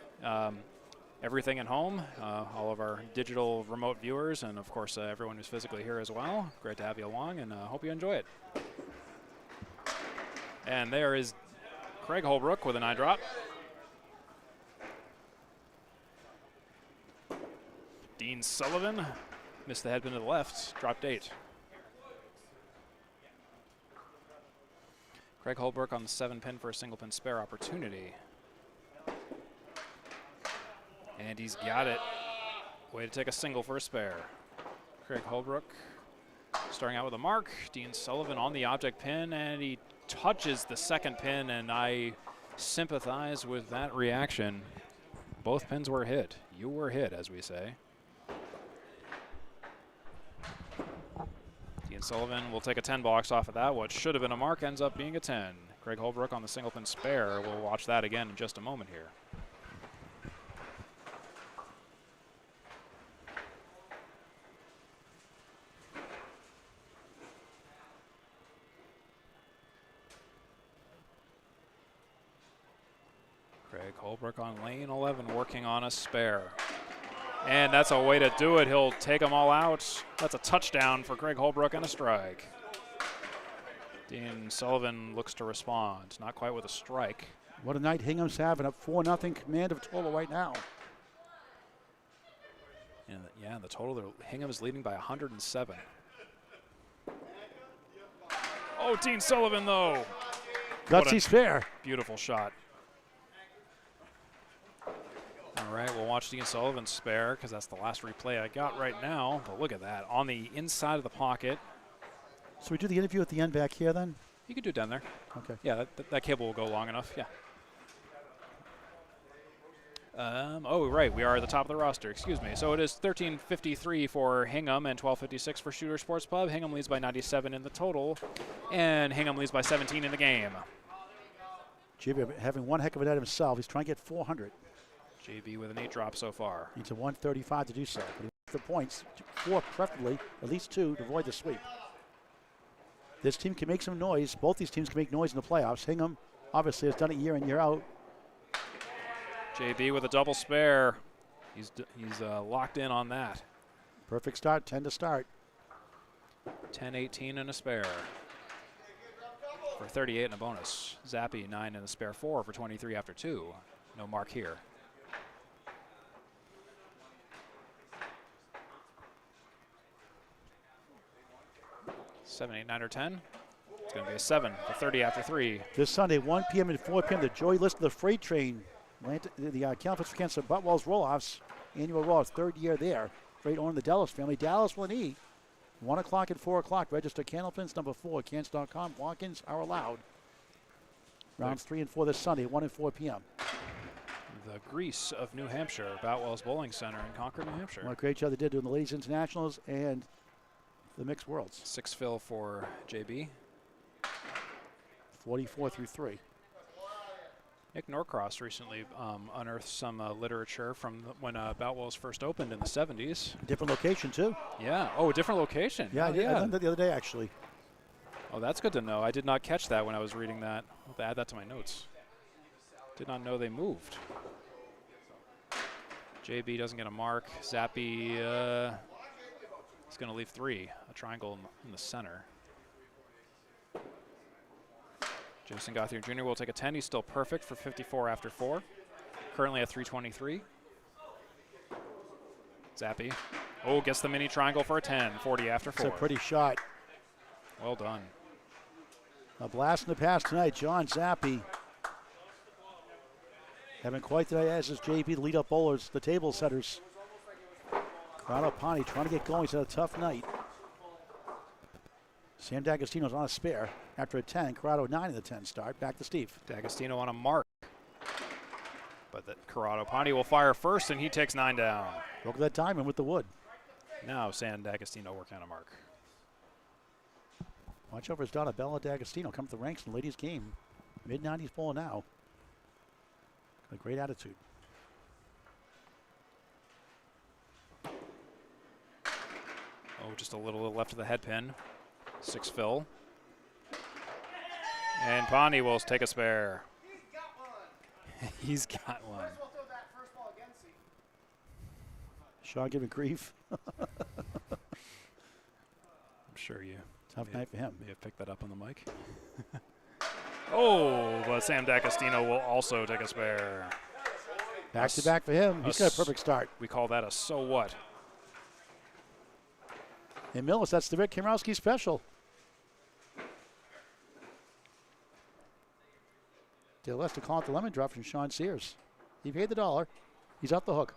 everything at home, all of our digital remote viewers, and of course everyone who's physically here as well. Great to have you along, and hope you enjoy it. And there is Craig Holbrook with a 9 drop. Dean Sullivan missed the headpin to the left, dropped 8. Craig Holbrook on the 7 pin for a single pin spare opportunity. And he's got it. Way to take a single for a spare. Craig Holbrook starting out with a mark. Dean Sullivan on the object pin, and he touches the 2nd pin, and I sympathize with that reaction. Both pins were hit. You were hit, as we say. Dean Sullivan will take a 10 box off of that. What should have been a mark ends up being a 10. Craig Holbrook on the single pin spare. We'll watch that again in just a moment here. Craig Holbrook on lane 11 working on a spare. And that's a way to do it. He'll take them all out. That's a touchdown for Craig Holbrook and a strike. Dean Sullivan looks to respond. Not quite with a strike. What a night Hingham's having. Up 4-0 command of total right now. And yeah, the total, Hingham is leading by 107. Oh, Dean Sullivan though. Gutsy spare. Beautiful shot. All right, we'll watch Dean Sullivan's spare because that's the last replay I got right now. But look at that, on the inside of the pocket. So we do the interview at the end back here then? You could do it down there. Okay. Yeah, that cable will go long enough, yeah. Oh, right. We are at the top of the roster. Excuse me. So it is 13:53 for Hingham and 12:56 for Shooter Sports Pub. Hingham leads by 97 in the total, and Hingham leads by 17 in the game. JB having one heck of a night himself. He's trying to get 400. JB with an 8 drop so far. Needs a 135 to do so. But he wants the points, 4 preferably, at least 2 to avoid the sweep. This team can make some noise. Both these teams can make noise in the playoffs. Hingham obviously has done it year in, year out. JB with a double spare. He's locked in on that. Perfect start, 10 to start. 10-18 and a spare. For 38 and a bonus. Zappy 9 and a spare 4 for 23 after 2. No mark here. 7, 8, 9, or 10. It's going to be a 7 for 30 after 3. This Sunday, 1 p.m. and 4 p.m., the Joy List of the Freight Train. The Conference for Cancer Buttwell's Roll-Offs. Annual Roll-Offs, 3rd year there. Great owner of the Dallas family. Dallas will need 1 o'clock and 4 o'clock. Register Candlepins, number 4, cans.com. Walk-ins are allowed. Rounds 3 and 4 this Sunday, 1 and 4 p.m. The Grease of New Hampshire, Boutwell's Bowling Center in Concord, New Hampshire. What a great job they did doing the Ladies Internationals and the Mixed Worlds. 6 fill for JB. 44 through 3. Nick Norcross recently unearthed some literature from when Boutwell's first opened in the 70s. Different location, too. Yeah. Oh, a different location. Yeah, oh, I learned that the other day, actually. Oh, that's good to know. I did not catch that when I was reading that. I'll have to add that to my notes. Did not know they moved. JB doesn't get a mark. Zappy is going to leave 3. A triangle in the center. Jason Gothier Jr. will take a 10. He's still perfect for 54 after 4. Currently at 323. Zappy. Oh, gets the mini triangle for a 10. 40 after 4. It's a pretty shot. Well done. A blast in the past tonight. John Zappy having quite the night, as is JB, the lead-up bowlers, the table setters. Corrado Pani trying to get going. He's had a tough night. Sam D'Agostino's on a spare after a 10. Corrado 9 in the 10 start. Back to Steve. D'Agostino on a mark. But that Corrado Pani will fire first, and he takes 9 down. Broke that diamond with the wood. Now Sam D'Agostino working on a mark. Watch over his daughter, Bella D'Agostino, come to the ranks in the ladies' game. Mid-90s bowler now. Got a great attitude. Oh, just a little left of the head pin. 6 fill. And Pani will take a spare. He's got one. Shaw giving grief. I'm sure you. Tough night for him. May have picked that up on the mic. Oh, but Sam D'Agostino will also take a spare. Back to back for him. He's got a perfect start. We call that a so what. And Millis, that's the Rick Kimrowski special. Dale Lester calling it the lemon drop from Sean Sears. He paid the $1. He's off the hook.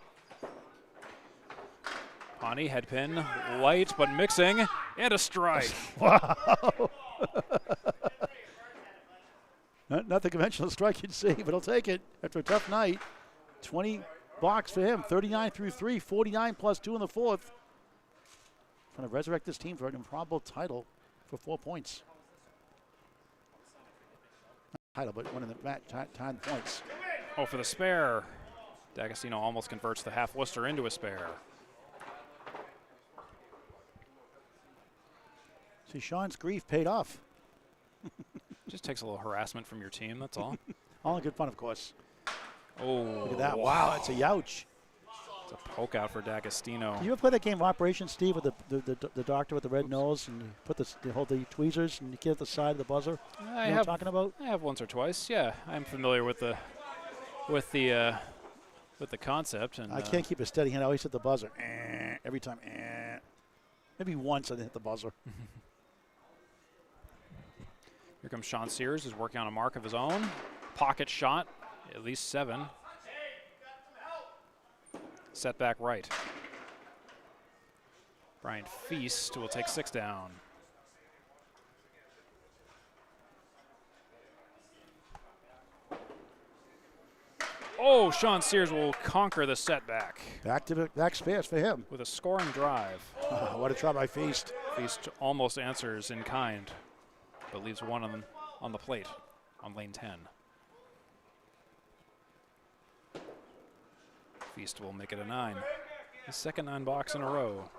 Pani, head pin, light but mixing, and a strike. Wow. Not the conventional strike you'd see, but he'll take it after a tough night. 20 blocks for him, 39 through 3, 49 plus 2 in the 4th. Trying to resurrect this team for an improbable title for 4 points. Not title, but one of the match time points. Oh, for the spare. D'Agostino almost converts the half Worcester into a spare. See, Sean's grief paid off. Just takes a little harassment from your team, that's all. All in good fun, of course. Oh, Look at that. Wow, that's a youch. It's a poke out for D'Agostino. You ever play that game of Operation, Steve, with the doctor with the red nose and you put you hold the tweezers and you get at the side of the buzzer? You know what I'm talking about? I have once or twice, yeah. I'm familiar with the concept. And I can't keep a steady hand. I always hit the buzzer. Every time. Maybe once I didn't hit the buzzer. Here comes Sean Sears, who's working on a mark of his own. Pocket shot, at least 7. Set back right. Brian Feast will take 6 down. Oh, Sean Sears will conquer the setback Back spares for him. with a scoring drive. What a try by Feast. Feast almost answers in kind, but leaves one on the plate on lane 10. Feast will make it a 9. His second 9 box in a row.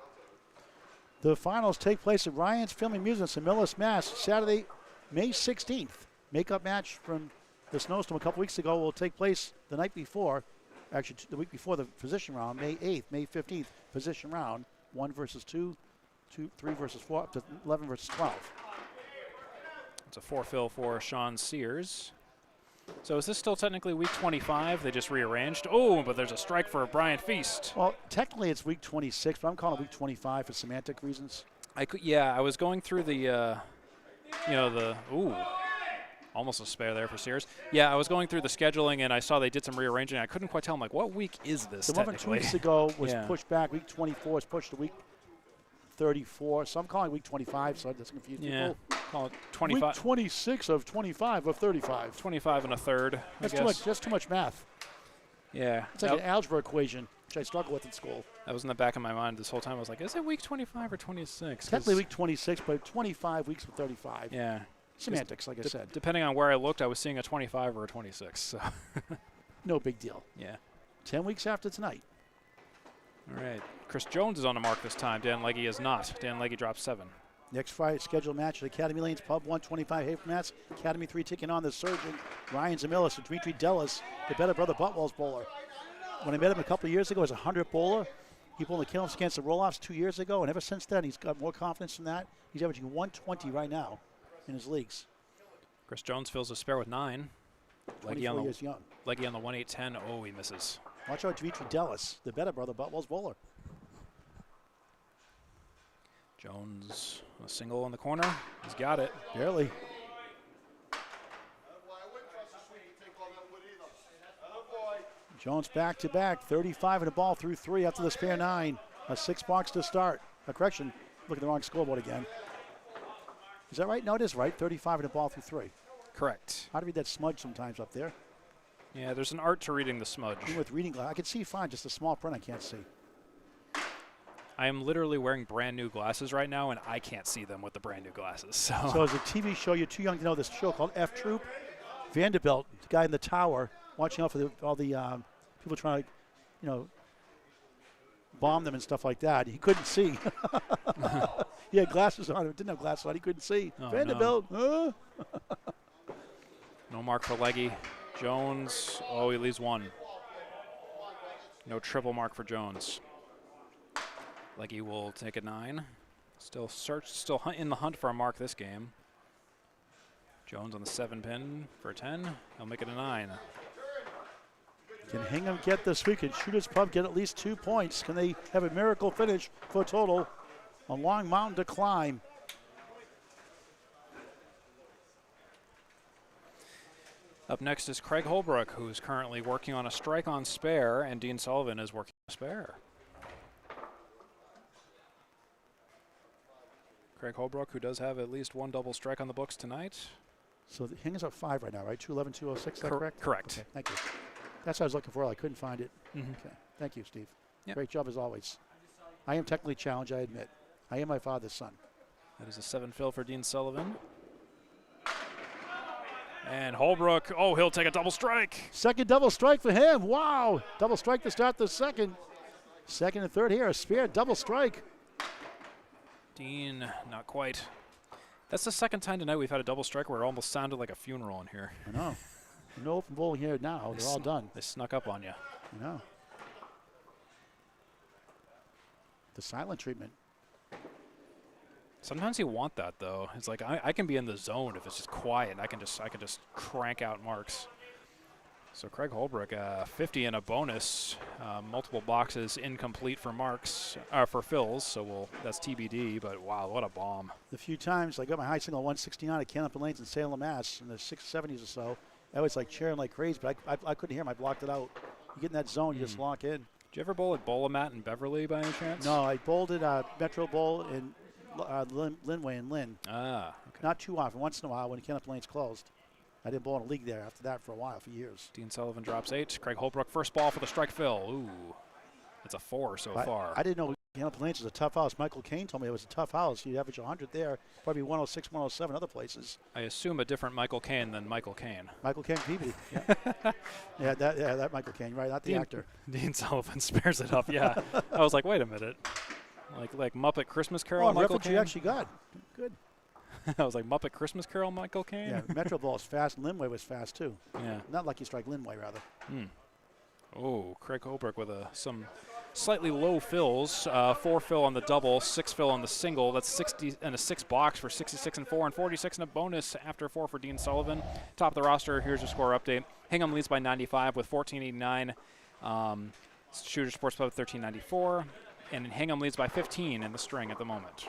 The finals take place at Ryan's Family Amusements in Millis, Mass. Saturday, May 16th. Makeup match from the snowstorm a couple weeks ago will take place the night before, actually the week before the position round, May 8th, May 15th, position round, 1 versus 2, 3 versus 4, up to 11 versus 12. It's a 4 fill for Sean Sears. So is this still technically week 25? They just rearranged. Oh, but there's a strike for Brian Feast. Well, technically it's week 26, but I'm calling it week 25 for semantic reasons. I was going through the, almost a spare there for Sears. Yeah, I was going through the scheduling and I saw they did some rearranging. I couldn't quite tell. I'm like, what week is this? The one from 2 weeks ago was Yeah. pushed back. Week 24 was pushed to week 34. So I'm calling week 25, so it doesn't confuse Yeah, people. call it Week 25, 26 of 25 of 35. 25 and a third. That's I too guess. much. That's too much math. Yeah, It's like an algebra equation, which I struggle with in school. that was in the back of my mind this whole time. I was like, is it week 25 or 26? 'Cause- Technically week 26, but 25 weeks of 35. Yeah. Semantics, like I said. Depending on where I looked, I was seeing a 25 or a 26. So, No big deal. yeah. 10 weeks after tonight. All right. Chris Jones is on the mark this time. Dan Legge is not. Dan Legge drops 7. Next Friday scheduled match at Academy Lanes Pub, 125 Hafer Mats. Academy 3 taking on the surgeon, Ryan Zamillis, and Dimitri Dellis, the better brother Buttwell's bowler. When I met him a couple of years ago as a 100 bowler, he bowled the kills against the roll-offs 2 years ago, and ever since then he's got more confidence in that. He's averaging 120 right now in his leagues. Chris Jones fills a spare with 9. Legge 24 on years young. the 1-8-10. Oh, he misses. Watch out, Dimitri Dellis, the better brother Buttwell's bowler. Jones, a single in the corner. He's got it. Barely. Jones back to back, 35 in the ball through 3 after the spare 9. A 6 box to start. A correction, look at the wrong scoreboard again. Is that right? No, it is right. 35 in the ball through 3. Correct. How to read that smudge sometimes up there. Yeah, there's an art to reading the smudge. Even with reading glass, I can see fine, just a small print I can't see. I am literally wearing brand new glasses right now, and I can't see them with the brand new glasses. So, So as a TV show, you're too young to know this show called F Troop. Vanderbilt, the guy in the tower, watching out for all the people trying to, bomb them and stuff like that. He couldn't see. He had glasses on. He didn't have glasses on. He couldn't see. Oh, Vanderbilt. no mark for Legge. Jones, oh, he leaves 1. No triple mark for Jones. Legge will take a 9. Still in the hunt for a mark this game. Jones on the 7 pin for a 10. He'll make it a 9. Can Hingham get this week? Can Shooters Pub get at least 2 points? Can they have a miracle finish for a total? A long mountain to climb. Up next is Craig Holbrook, who's currently working on a strike on spare, and Dean Sullivan is working on a spare. Craig Holbrook, who does have at least 1 double strike on the books tonight. So Hingham's up 5 right now, right? 211, 206, is that correct? Correct. Okay, thank you. That's what I was looking for. I couldn't find it. Mhm. Okay. Thank you, Steve. Yep. Great job as always. I am technically challenged, I admit. I am my father's son. That is a 7 fill for Dean Sullivan. And Holbrook, oh, he'll take a double strike. Second double strike for him. Wow. Double strike to start the second. Second and third here. A spare double strike. Dean, not quite. That's the second time tonight we've had a double strike where it almost sounded like a funeral in here. I know. No open bowling here now. They're all done. They snuck up on you. I know. The silent treatment. Sometimes you want that though. It's like I can be in the zone if it's just quiet. And I can just crank out marks. So Craig Holbrook, 50 and a bonus, multiple boxes incomplete for marks for fills. So that's TBD. But wow, what a bomb! The few times I got my high single 169 at Canopy Lanes in Salem, Mass. In the 670s or so, I was like cheering like crazy, but I couldn't hear him. I blocked it out. You get in that zone, you just lock in. Did you ever bowl at Bolamat in Beverly by any chance? No, I bowled at Metro Bowl in Linway and Lynn. Ah, okay. Not too often. Once in a while when Canopy Lane's closed. I didn't bowl in a league there after that for a while, for years. Dean Sullivan drops 8. Craig Holbrook, first ball for the strike fill. Ooh, it's a 4 so far. I didn't know Hamilton Lanes was a tough house. Michael Caine told me it was a tough house. You'd average 100 there, probably 106, 107 other places. I assume a different Michael Caine than Michael Caine. Michael Caine, Peabody. Yeah. that Michael Caine, right? Not the actor. Dean Sullivan spares it up. Yeah, I was like, wait a minute, like Muppet Christmas Carol. Oh, Michael reference Caine. you actually got. Good. I was like Muppet Christmas Carol. Michael Caine. Yeah, Metro Ball is fast, and Linway was fast too. Yeah. Not like you strike Linway, rather. Oh, Craig Holbrook with some slightly low fills. 4 fill on the double, 6 fill on the single. That's 60 and a 6 box for 66 and 4 and 46 and a bonus after 4 for Dean Sullivan. Top of the roster. Here's your score update. Hingham leads by 95 with 1489. Shooter Sports Pub 1394, and Hingham leads by 15 in the string at the moment.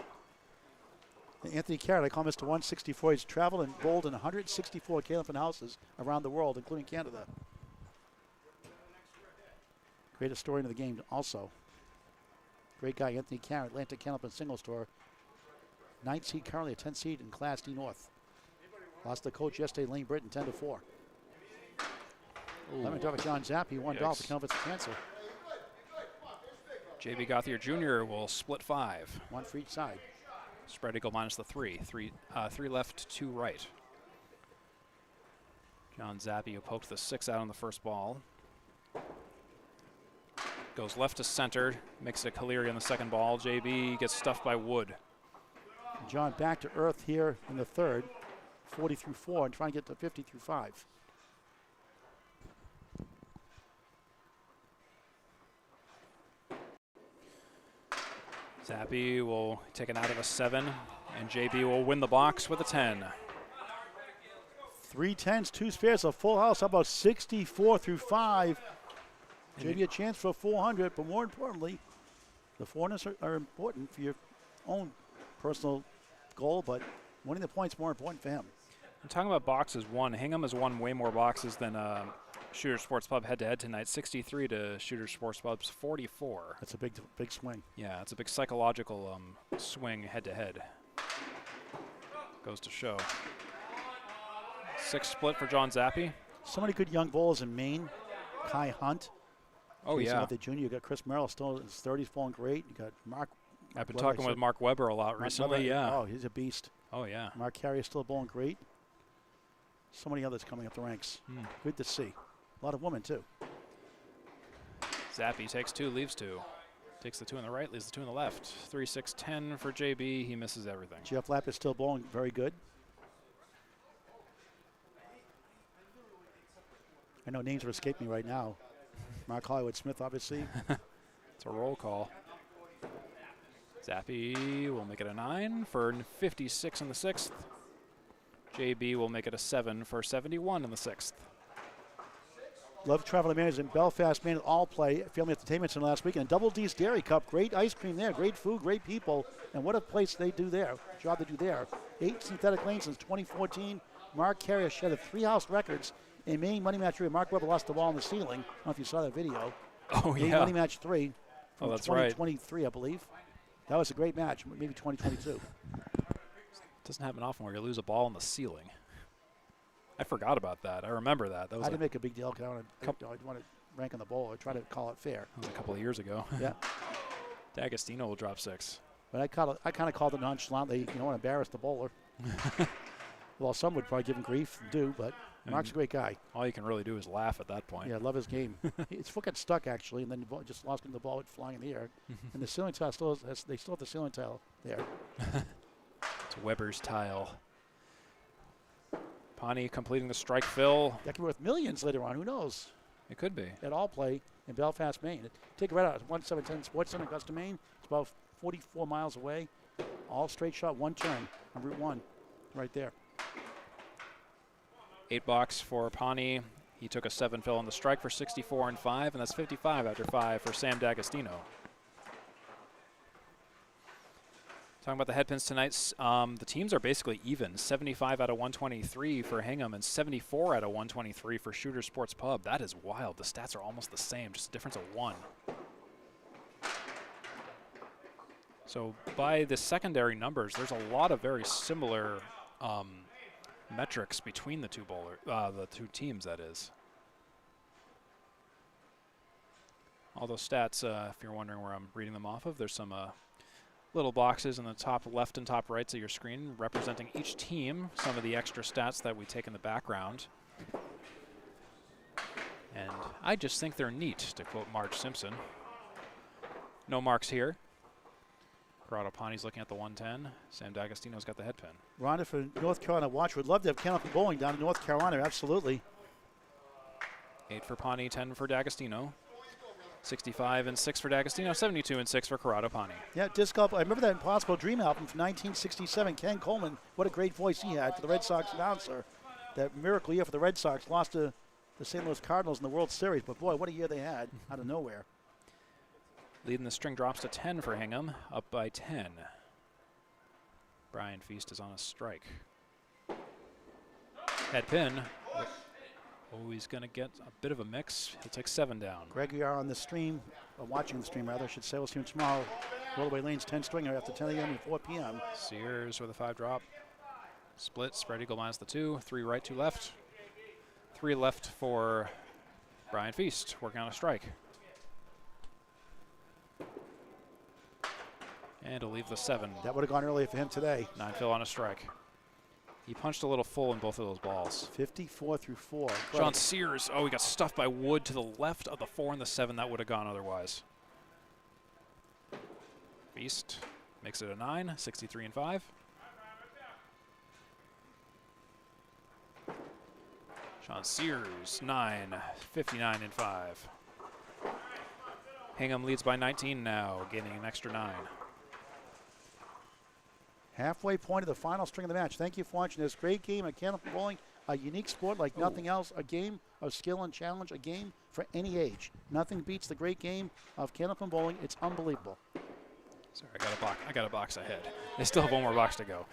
Anthony Carrot, I call Mr. 164. He's traveled and bowled in 164 Californ houses around the world, including Canada. Great historian of the game also. Great guy, Anthony Carrot, Atlantic Candlepin Single Store. 9th seed currently, a 10th seed in Class D North. Lost the coach yesterday, Lane Britton, 10-4. Lemon Duff John Zappi, $1 for Candlepin Cancer. J.B. Gauthier Jr. will split 5. 1 for each side. Spread eagle minus the 3. 3 left, 2 right. John Zappi, who poked the 6 out on the first ball. Goes left to center, makes it a Kaleri on the second ball. JB gets stuffed by Wood. John back to earth here in the third, 40 through 4, and trying to get to 50 through 5. Zappi will take it out of a 7, and JB will win the box with a 10. 3 10s, 2 spares, a full house. How about 64 through 5? JB a chance for 400, but more importantly, the 400s are important for your own personal goal, but winning the points more important for him. I'm talking about boxes won. Hingham has won way more boxes than Shooter Sports Pub head-to-head tonight. 63 to Shooter Sports Pub's 44. That's a big swing. Yeah, it's a big psychological swing head-to-head. Goes to show. 6 split for John Zappi. So many good young bowlers in Maine. Kai Hunt. Oh, Jason yeah. Hunt, the junior. You got Chris Merrill still in his 30s, falling great. You got Mark. I've been Weber, talking with Mark Weber a lot recently. Weber, Yeah. Oh, he's a beast. Oh, yeah. Mark Carrier still bowling great. So many others coming up the ranks. Good to see. A lot of women, too. Zappi takes 2, leaves 2. Takes the 2 on the right, leaves the 2 on the left. 3, 6, 10 for JB. He misses everything. Jeff Lapp is still bowling very good. I know names are escaping me right now. Mark Hollywood Smith, obviously. It's a roll call. Zappi will make it a 9 for 56 in the 6th. JB will make it a 7 for 71 in the 6th. Love traveling managers in Belfast, Maine, all play. Family Entertainment Center last weekend. Double D's Dairy Cup. Great ice cream there. Great food, great people. And what a place they do there. Job they do there. 8 synthetic lanes since 2014. Mark Carrier shed of 3 house records. In Maine Money Match 3, Mark Webber lost the ball in the ceiling. I don't know if you saw that video. Oh, Maine yeah. Money Match 3 from that's right. 2023, I believe. That was a great match, maybe 2022. Doesn't happen often where you lose a ball in the ceiling. I forgot about that. I remember that. That was I didn't make a big deal because I want to rank on the bowl or try to call it fair. that was a couple of years ago. Yeah. D'Agostino will drop 6. But I kind of called it nonchalantly, embarrass the bowler. Well, some would probably give him grief and do, but Mark's a great guy. All you can really do is laugh at that point. Yeah, I love his game. His foot got stuck, actually, and then just lost him. The ball went flying in the air. And the ceiling tile they still have the ceiling tile there. It's Weber's tile. Pawnee completing the strike fill. That could be worth millions later on. Who knows? It could be. At all play in Belfast, Maine. Take it right out. 1710 Sports Center, Augusta, Maine. It's about 44 miles away. All straight shot, one turn on Route 1. Right there. 8 box for Pawnee. He took a 7 fill on the strike for 64 and 5, and that's 55 after 5 for Sam D'Agostino. Talking about the head pins tonight, the teams are basically even. 75 out of 123 for Hingham and 74 out of 123 for Shooter Sports Pub. That is wild. The stats are almost the same, just a difference of 1. So by the secondary numbers, there's a lot of very similar metrics between the two teams, that is. All those stats, if you're wondering where I'm reading them off of, there's some little boxes in the top left and top rights of your screen representing each team, some of the extra stats that we take in the background. And I just think they're neat, to quote Marge Simpson. No marks here. Corrado Pani's looking at the 110. Sam D'Agostino's got the head pin. Rhonda for North Carolina Watch would love to have Kenneth Bowling down in North Carolina, absolutely. 8 for Pani, 10 for D'Agostino. 65 and 6 for D'Agostino, 72 and 6 for Corrado Pani. Yeah, disc golf. I remember that Impossible Dream album from 1967. Ken Coleman, what a great voice he had for the Red Sox announcer. That miracle year for the Red Sox, lost to the St. Louis Cardinals in the World Series. But boy, what a year they had out of nowhere. Leading the string drops to 10 for Hingham, up by 10. Brian Feast is on a strike. Head pin. Oh, he's going to get a bit of a mix. He'll take 7 down. Greg, you are on the stream, watching the stream rather, I should say. We'll see him tomorrow. Rollaway Lane's 10 stringer after 10 a.m. and 4 p.m. Sears with a 5 drop. Split, spread eagle minus the 2. 3 right, 2 left. 3 left for Brian Feast, working on a strike. And he'll leave the 7. That would have gone earlier for him today. 9 fill on a strike. He punched a little full in both of those balls. 54 through 4. Sean Sears, oh, he got stuffed by Wood to the left of the 4 and the 7. That would have gone otherwise. Feast makes it a 9, 63 and 5. Sean Sears, 9, 59 and 5. Hingham leads by 19 now, gaining an extra 9. Halfway point of the final string of the match. Thank you for watching this great game of candlepin bowling, a unique sport like nothing else, a game of skill and challenge, a game for any age. Nothing beats the great game of candlepin bowling. It's unbelievable. Sorry, I got a box ahead. They still have one more box to go.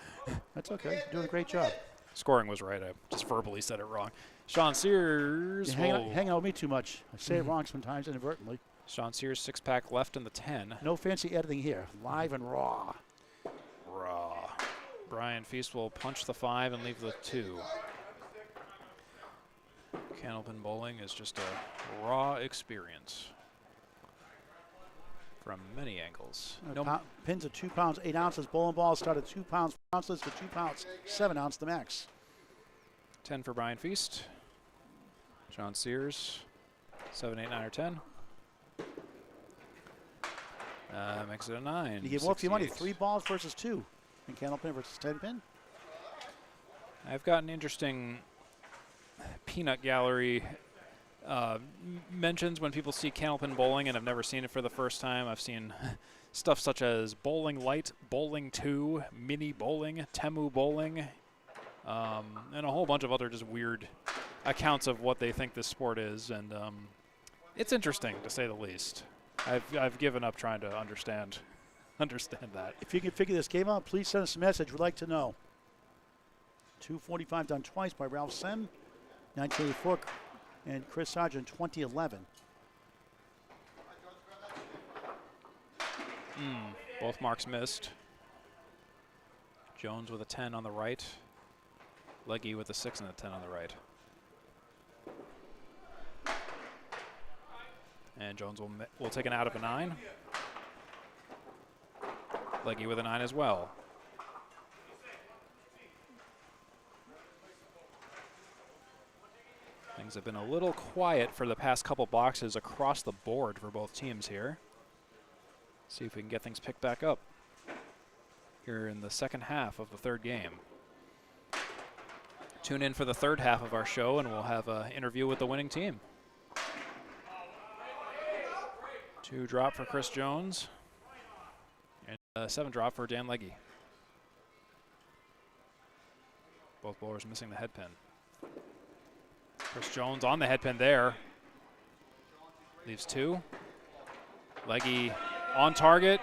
That's okay. You're doing a great job. Scoring was right. I just verbally said it wrong. Sean Sears. You hang out with me too much. I say it wrong sometimes inadvertently. Sean Sears, 6-pack left in the 10. No fancy editing here. Live and raw. Brian Feast will punch the 5 and leave the 2. Candlepin bowling is just a raw experience from many angles. Pins at 2 pounds, 8 ounces. Bowling balls start at 2 pounds, 4 ounces to 2 pounds, 7 ounce the max. 10 for Brian Feast. Sean Sears, 7, 8, 9, or 10. Makes it a 9. You get more for your money, 3 balls versus 2. And candlepin versus 10 pin. I've got an interesting peanut gallery mentions when people see candlepin bowling and have never seen it for the first time. I've seen stuff such as bowling light, bowling 2, mini bowling, Temu bowling, and a whole bunch of other just weird accounts of what they think this sport is. And it's interesting, to say the least. I've given up trying to understand that. If you can figure this game out, please send us a message. We'd like to know. 245 done twice by Ralph Sem, 1984, and Chris Sargent, 2011. Both marks missed. Jones with a 10 on the right. Leggy with a 6 and a 10 on the right. And Jones will take an out of a 9. Leggy with a 9 as well. Things have been a little quiet for the past couple boxes across the board for both teams here. See if we can get things picked back up here in the second half of the third game. Tune in for the third half of our show and we'll have an interview with the winning team. 2 drop for Chris Jones. And 7 drop for Dan Leggy. Both bowlers missing the head pin. Chris Jones on the head pin there. Leaves 2. Leggy on target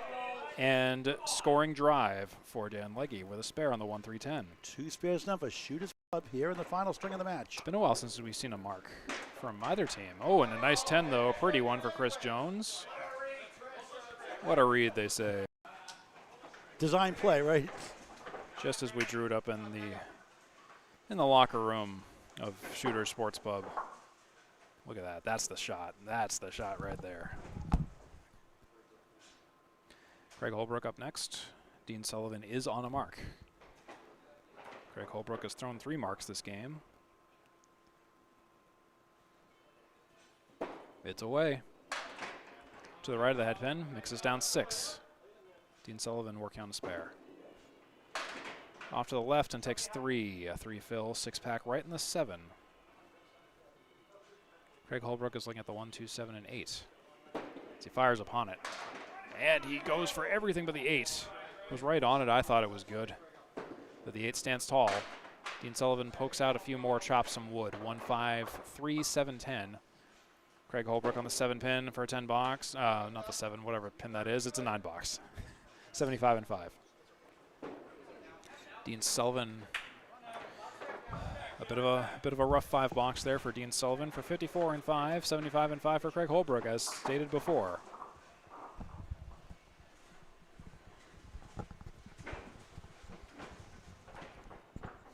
and scoring drive for Dan Leggy with a spare on the 1-3-10. 2 spares enough, a shooter's club here in the final string of the match. It's been a while since we've seen a mark from either team. Oh, and a nice 10 though, a pretty one for Chris Jones. What a read, they say. Design play, right? Just as we drew it up in in the locker room of Shooter Sports Pub. Look at that. That's the shot. That's the shot right there. Craig Holbrook up next. Dean Sullivan is on a mark. Craig Holbrook has thrown 3 marks this game. It's away. To the right of the head pin, mixes down 6. Dean Sullivan working on a spare. Off to the left and takes 3. A 3 fill, 6-pack right in the 7. Craig Holbrook is looking at the 1, 2, 7, and 8. As he fires upon it. And he goes for everything but the 8. Was right on it. I thought it was good. But the 8 stands tall. Dean Sullivan pokes out a few more, chops some wood. 1, 5, 3, 7, 10. Craig Holbrook on the 7 pin for a 10 box. Not the 7, whatever pin that is. It's a 9 box. 75 and 5. Dean Sullivan, a bit of a rough 5 box there for Dean Sullivan for 54 and 5, 75 and 5 for Craig Holbrook, as stated before.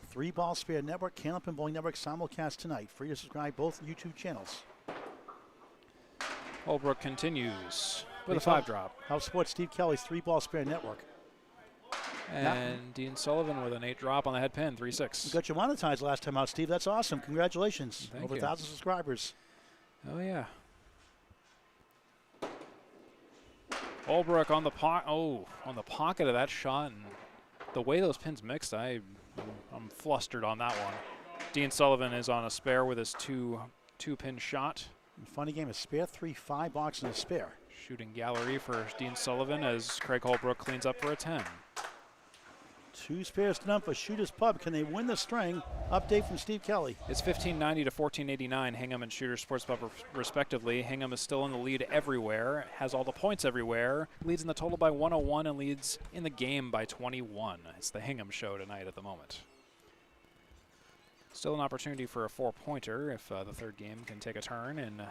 Three Ball Spare Network, Candlepin Bowling Network simulcast tonight. Free to subscribe both YouTube channels. Holbrook continues with a 5 drop. House Sports Steve Kelly's 3 Ball Spare Network. And Dean Sullivan with an 8 drop on the head pin, 3-6. You got you monetized last time out, Steve. That's awesome. Congratulations. Thank Over you. 1,000 subscribers. Oh, yeah. Holbrook on the on the pocket of that shot, and the way those pins mixed, I'm flustered on that one. Dean Sullivan is on a spare with his two-pin shot. Funny game, a spare 3, 5 box and a spare. Shooting gallery for Dean Sullivan as Craig Holbrook cleans up for a 10. 2 spares to none for Shooter's Pub. Can they win the string? Update from Steve Kelly. It's 1590 to 1489, Hingham and Shooter Sports Pub respectively. Hingham is still in the lead everywhere, has all the points everywhere, leads in the total by 101 and leads in the game by 21. It's the Hingham show tonight at the moment. Still an opportunity for a 4-pointer if the third game can take a turn in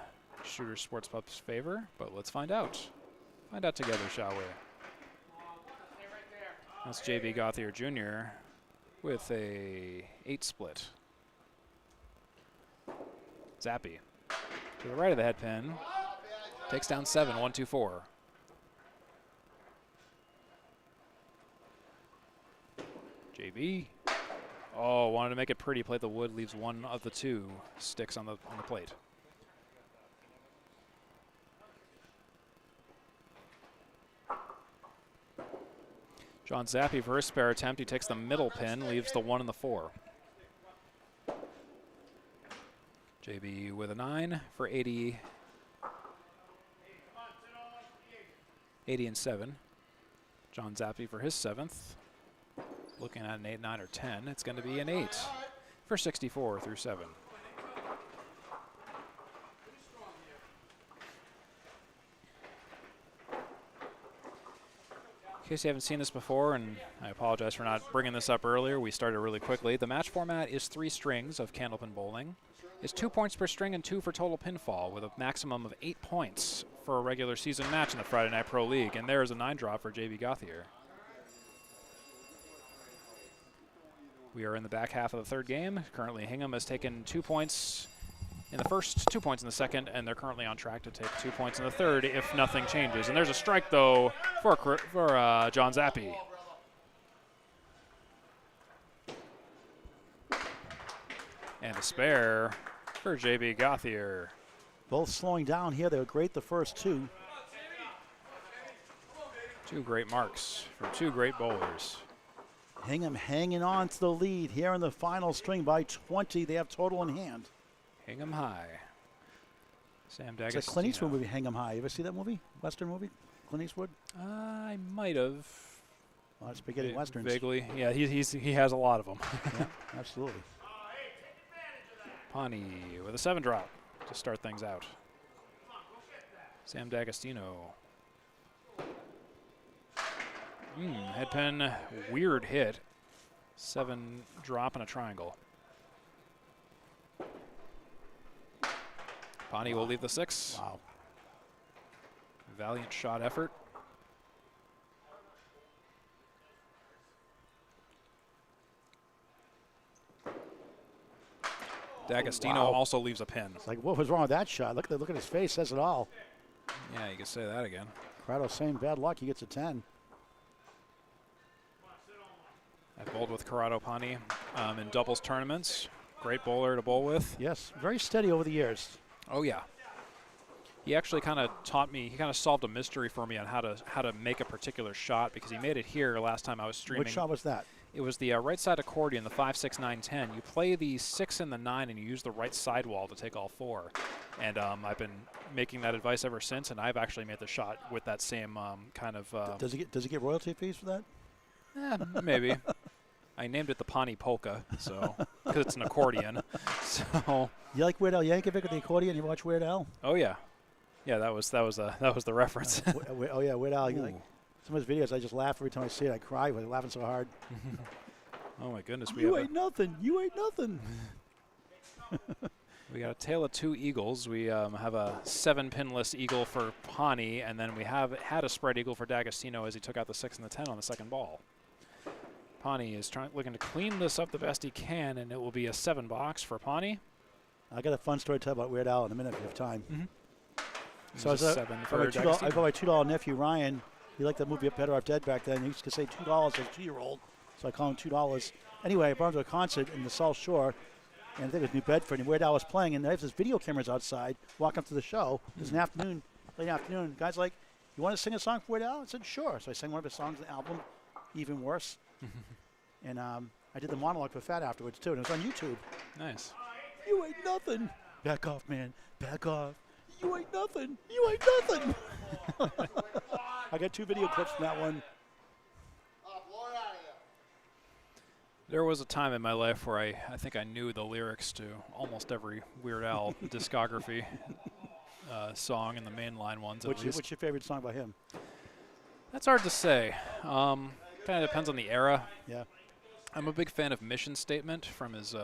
Shooter Sports Pub's favor, but let's find out. Find out together, shall we? That's J.B. Gauthier Jr. with a 8 split. Zappy to the right of the head pin. Takes down 7, 1, 2, 4. J.B. Oh, wanted to make it pretty. Played the wood, leaves one of the 2 sticks on the plate. John Zappy for his spare attempt. He takes the middle pin, leaves the 1 and the 4. JB with a 9 for 80. 80 and 7. John Zappy for his 7th. Looking at an 8, 9, or 10. It's going to be an 8 for 64 through 7. In case you haven't seen this before, and I apologize for not bringing this up earlier, we started really quickly. The match format is 3 strings of Candlepin Bowling. It's 2 points per string and 2 for total pinfall, with a maximum of 8 points for a regular season match in the Friday Night Pro League. And there is a 9 drop for J.B. Gauthier. We are in the back half of the third game. Currently, Hingham has taken 2 points in the first, 2 points in the second, and they're currently on track to take 2 points in the third if nothing changes. And there's a strike, though, for John Zappy. And a spare for J.B. Gauthier. Both slowing down here. They were great the first 2. 2 great marks for 2 great bowlers. Hingham hanging on to the lead here in the final string by 20. They have total in hand. Hingham High. Sam D'Agostino. It's a Clint Eastwood movie, Hingham High. You ever see that movie? Western movie? Clint Eastwood? I might have. Oh, spaghetti westerns. Vaguely. Yeah, he has a lot of them. Yeah, absolutely. Pawnee with a 7 drop to start things out. Sam D'Agostino. Head pin, weird hit. 7 drop and a triangle. Pawnee will leave the 6. Wow. Valiant shot effort. D'Agostino Wow. also leaves a pin. It's like, what was wrong with that shot? Look at his face. Says it all. Yeah, you can say that again. Corrado saying bad luck. He gets a 10. I've bowled with Corrado Pani in doubles tournaments. Great bowler to bowl with. Yes, very steady over the years. Oh yeah. He actually kind of taught me. He kind of solved a mystery for me on how to make a particular shot, because he made it here last time I was streaming. Which shot was that? It was the right side accordion, the 5, 6, 9, 10. You play the 6 and the 9, and you use the right sidewall to take all 4. And I've been making that advice ever since, and I've actually made the shot with that same kind of. Does he get royalty fees for that? Maybe. I named it the Pawnee Polka, so because it's an accordion. So. You like Weird Al Yankovic with the accordion? You watch Weird Al? Oh yeah, yeah. That was the reference. Oh yeah, Weird Al. Like, some of his videos, I just laugh every time I see it. I cry. I'm laughing so hard. Oh my goodness, You ain't nothing. You ain't nothing. We got a tail of 2 eagles. We have a 7-pinless eagle for Pawnee, and then we have had a spread eagle for D'Agostino as he took out the 6 and the 10 on the second ball. Pawnee is looking to clean this up the best he can, and it will be a 7 box for Pawnee. I got a fun story to tell about Weird Al in a minute if you have time. So it's a 7 for I D'Agostino. got my $2 nephew Ryan. He liked that movie Better Off Dead back then. He used to say $2 as a 2-year-old, so I call him $2. Anyway, I brought him to a concert in the South Shore, and I think it was New Bedford, and Weird Al was playing, and there's this video cameras outside walking up to the show. It was an afternoon, late afternoon. The guy's like, "You want to sing a song for Weird Al?" I said, "Sure." So I sang one of his songs on the album, Even Worse. And I did the monologue for Fat afterwards, too, and it was on YouTube. Nice. You ain't nothing. Back off, man. Back off. You ain't nothing. You ain't nothing. I got 2 video clips from that one. There was a time in my life where I think I knew the lyrics to almost every Weird Al discography song, and the mainline ones at least. What's your favorite song by him? That's hard to say. Kind of depends on the era. Yeah. I'm a big fan of Mission Statement from his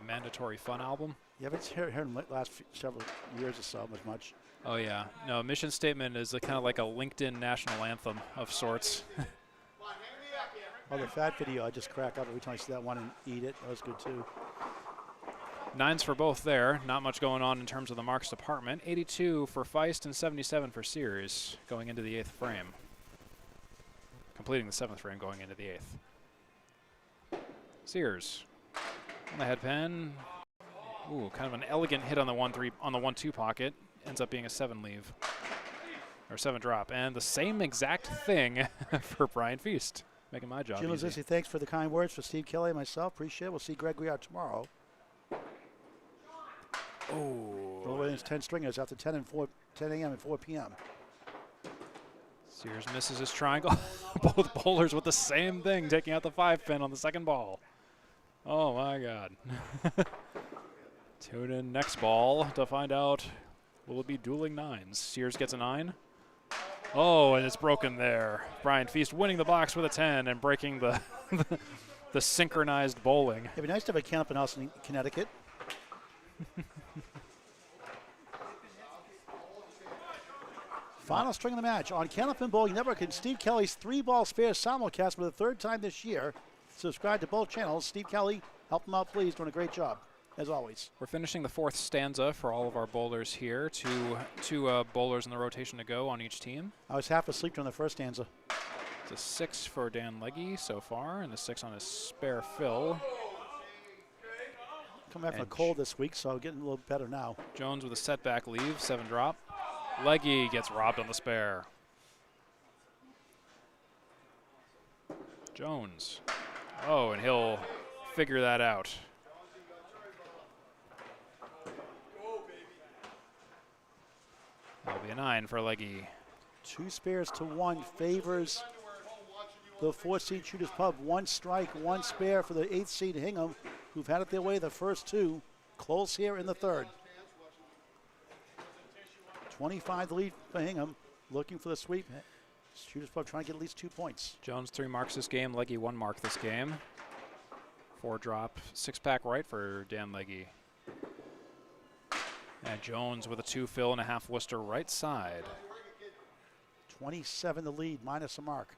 Mandatory Fun album. You haven't heard him the last several years or so as much. Oh yeah, no. Mission Statement is kind of like a LinkedIn national anthem of sorts. Oh, the Fat video, I just crack up every time I see that one and eat it. That was good too. 9s for both there. Not much going on in terms of the marks department. 82 for Feist and 77 for Sears going into the 8th frame. Completing the 7th frame going into the 8th. Sears on the head pin. Ooh, kind of an elegant hit on the 1-2 pocket. Ends up being a 7 leave. Or 7 drop. And the same exact thing for Brian Feast. Making my job Jim easy. Lazissi, thanks for the kind words for Steve Kelly and myself. Appreciate it. We'll see Gregory out tomorrow. Oh. The Williams 10 stringers after 10 a.m. and 4 p.m. Sears misses his triangle. Both bowlers with the same thing, taking out the 5-pin on the second ball. Oh my God. Tune in next ball to find out, will it be dueling 9s? Sears gets a 9. Oh, and it's broken there. Brian Feast winning the box with a 10 and breaking the the synchronized bowling. It'd be nice to have a camp in Austin, Connecticut. Final string of the match. On Candlepin Bowling Network and Steve Kelly's 3-ball spare simulcast for the 3rd time this year. Subscribe to both channels. Steve Kelly, help him out, please. Doing a great job, as always. We're finishing the 4th stanza for all of our bowlers here. Two bowlers in the rotation to go on each team. I was half asleep during the first stanza. It's a 6 for Dan Legge so far, and a 6 on his spare Phil. Coming back from a cold this week, so getting a little better now. Jones with a setback leave, 7 drop. Legge gets robbed on the spare. Jones. Oh, and he'll figure that out. That'll be a 9 for Legge. 2 spares to 1 favors the 4th-seed Shooters Pub. 1 strike, 1 spare for the 8th-seed Hingham, who've had it their way the first 2. Close here in the 3rd. 25 the lead for Hingham, looking for the sweep. Shooters Pub trying to get at least 2 points. Jones 3 marks this game, Legge 1 mark this game. 4 drop, 6-pack right for Dan Legge. And Jones with a 2 fill and a half Worcester right side. 27 the lead, minus a mark.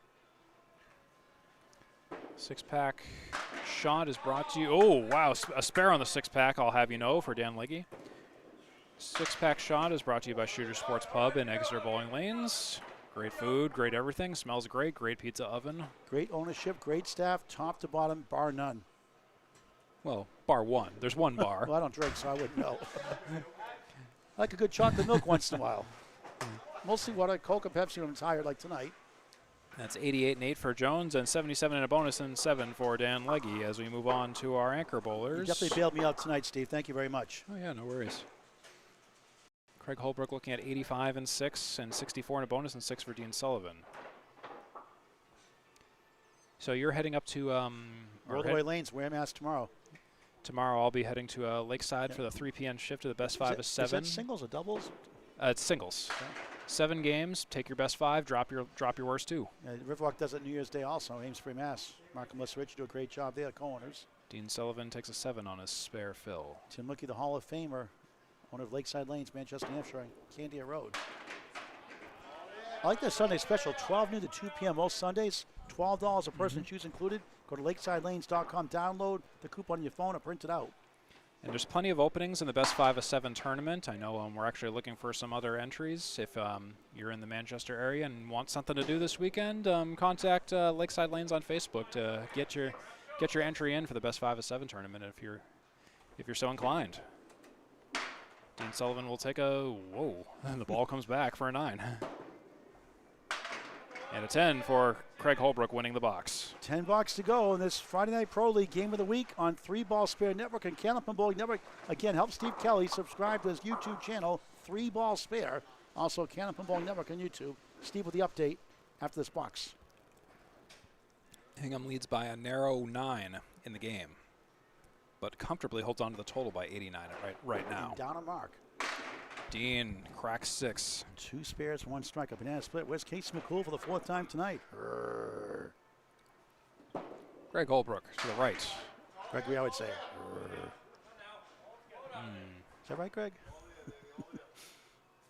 Six-pack shot is brought to you. Oh, wow, a spare on the six-pack, I'll have you know, for Dan Legge. Six-pack shot is brought to you by Shooter Sports Pub in Exeter Bowling Lanes. Great food, great everything, smells great, great pizza oven. Great ownership, great staff, top to bottom, bar none. Well, bar one. There's one bar. Well, I don't drink, so I wouldn't know. I like a good chocolate milk once in a while. Mostly water, Coke, or Pepsi when I'm tired, like tonight. That's 88 and 8 for Jones and 77 and a bonus and 7 for Dan Legge as we move on to our anchor bowlers. You definitely bailed me out tonight, Steve. Thank you very much. Oh, yeah, no worries. Craig Holbrook looking at 85 and 6 and 64 and a bonus and 6 for Dean Sullivan. So you're heading up to Rollaway Lanes, Wareham, Mass tomorrow. Tomorrow I'll be heading to Lakeside for the 3 p.m. shift to the best 5 of 7. Is that singles or doubles? It's singles. Okay. 7 games, take your best 5, drop your worst 2. Riverwalk does it New Year's Day also, Amesbury, Mass. Mark and Melissa Rich do a great job there, co-owners. Dean Sullivan takes a 7 on his spare fill. Tim Lickey, the Hall of Famer, owner of Lakeside Lanes, Manchester, New Hampshire, on Candia Road. I like their Sunday special, 12 noon to 2 p.m. most Sundays, $12 a person, shoes included. Go to lakesidelanes.com, download the coupon on your phone or print it out. And there's plenty of openings in the best 5 of 7 tournament. I know we're actually looking for some other entries. If you're in the Manchester area and want something to do this weekend, contact Lakeside Lanes on Facebook to get your entry in for the best 5 of 7 tournament if you're so inclined. Dean Sullivan will take a whoa, and the ball comes back for a 9. And a 10 for Craig Holbrook winning the box. $10 to go in this Friday Night Pro League Game of the Week on 3 Ball Spare Network and Candlepin Bowling Network. Again, help Steve Kelly subscribe to his YouTube channel, 3 Ball Spare. Also, Candlepin Bowling Network on YouTube. Steve with the update after this box. Hingham leads by a narrow 9 in the game, but comfortably holds on to the total by 89 right now. And down a mark. Dean cracks 6. 2 spares, 1 strike. A banana split. Where's Casey McCool for the 4th time tonight? Greg Holbrook to the right. Gregory, I would say. Is that right, Greg?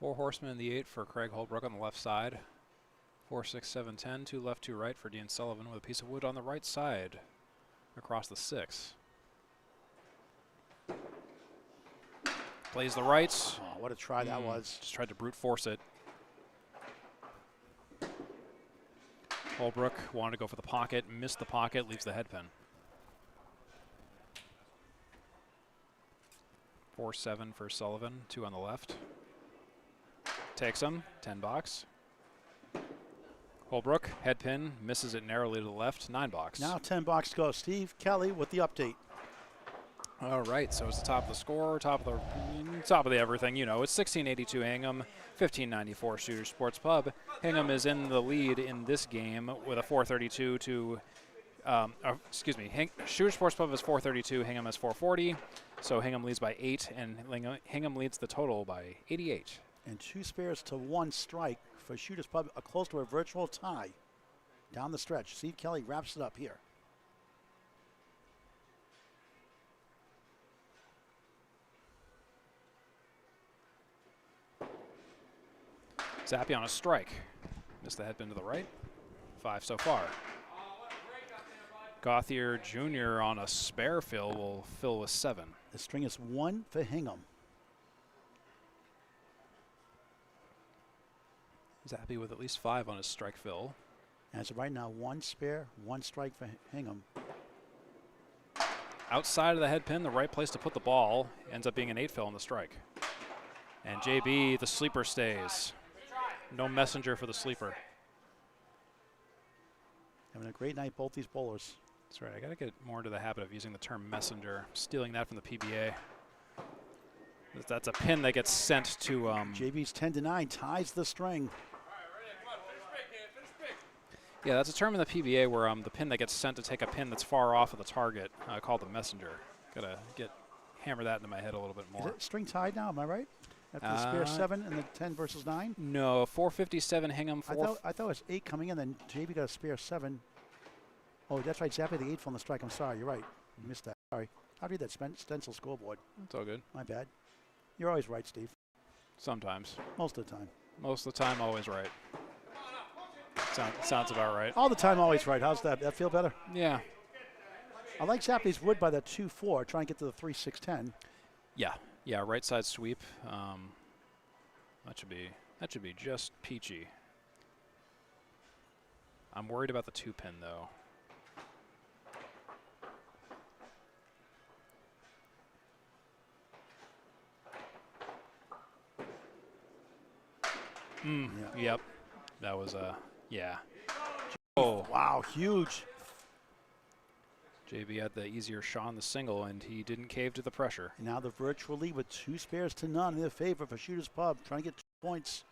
4 horsemen in the 8 for Craig Holbrook on the left side. 4, 6, 7, 10. 2 left, 2 right for Dean Sullivan with a piece of wood on the right side across the 6. Plays the right. Oh, what a try that was. Just tried to brute force it. Holbrook wanted to go for the pocket, missed the pocket, leaves the head pin. 4-7 for Sullivan, 2 on the left. Takes him, 10 box. Holbrook, head pin, misses it narrowly to the left, 9 box. Now 10 box to go. Steve Kelly with the update. All right, so it's the top of the score, top of the everything. You know, it's 1682 Hingham, 1594 Shooter Sports Pub. Hingham is in the lead in this game with a 432 to, Shooter Sports Pub is 432, Hingham is 440. So Hingham leads by 8, and Hingham leads the total by 88. And 2 spares to 1 strike for Shooters Pub, close to a virtual tie down the stretch. Steve Kelly wraps it up here. Zappy on a strike. Missed the headpin to the right. 5 so far. Gauthier Jr. on a spare fill will fill with 7. The string is 1 for Hingham. Zappy with at least 5 on his strike fill. As of right now, 1 spare, 1 strike for Hingham. Outside of the head pin, the right place to put the ball, ends up being an 8 fill on the strike. And JB, the sleeper, stays. No messenger for the sleeper. Having a great night, both these bowlers. That's right. I got to get more into the habit of using the term messenger. Stealing that from the PBA. That's a pin that gets sent to. JB's 10-9 ties the string. Yeah, that's a term in the PBA where the pin that gets sent to take a pin that's far off of the target, called the messenger. Gotta hammer that into my head a little bit more. Is it string tied now? Am I right? After the spare 7 and the 10 versus 9? No, 457 Hingham. I thought it was 8 coming in, then JB got a spare 7. Oh, that's right. Zappy the 8 on the strike. I'm sorry. You're right. I missed that. Sorry. I'll read that stencil scoreboard. It's all good. My bad. You're always right, Steve. Sometimes. Most of the time. Most of the time, always right. Sounds about right. All the time, always right. How's that? That feel better? Yeah. I like Zappy's wood by the 2-4, trying to get to the 3-6-10. Yeah, right side sweep. That should be just peachy. I'm worried about the 2-pin though. Yep. That was yeah. Oh, Wow, huge. JB had the easier shot on the single, and he didn't cave to the pressure. And now the virtual lead with 2 spares to none in their favor for Shooters Pub, trying to get 2 points.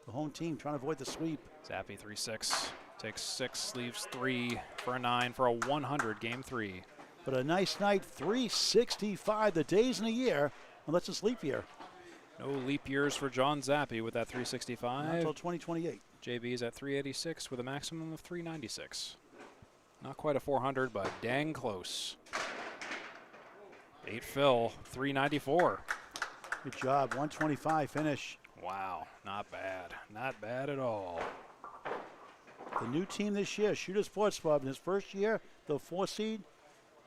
The home team trying to avoid the sweep. Zappy 3-6, takes 6, leaves 3 for a 9 for a 100 game 3. But a nice night, 365, the days in a year, unless it's leap year. No leap years for John Zappy with that Not 365. until 2028. JB's at 386 with a maximum of 396. Not quite a 400, but dang close. 8 fill, 394. Good job, 125 finish. Wow, not bad. Not bad at all. The new team this year, Shooter Sports Pub, in his first year, the 4 seed,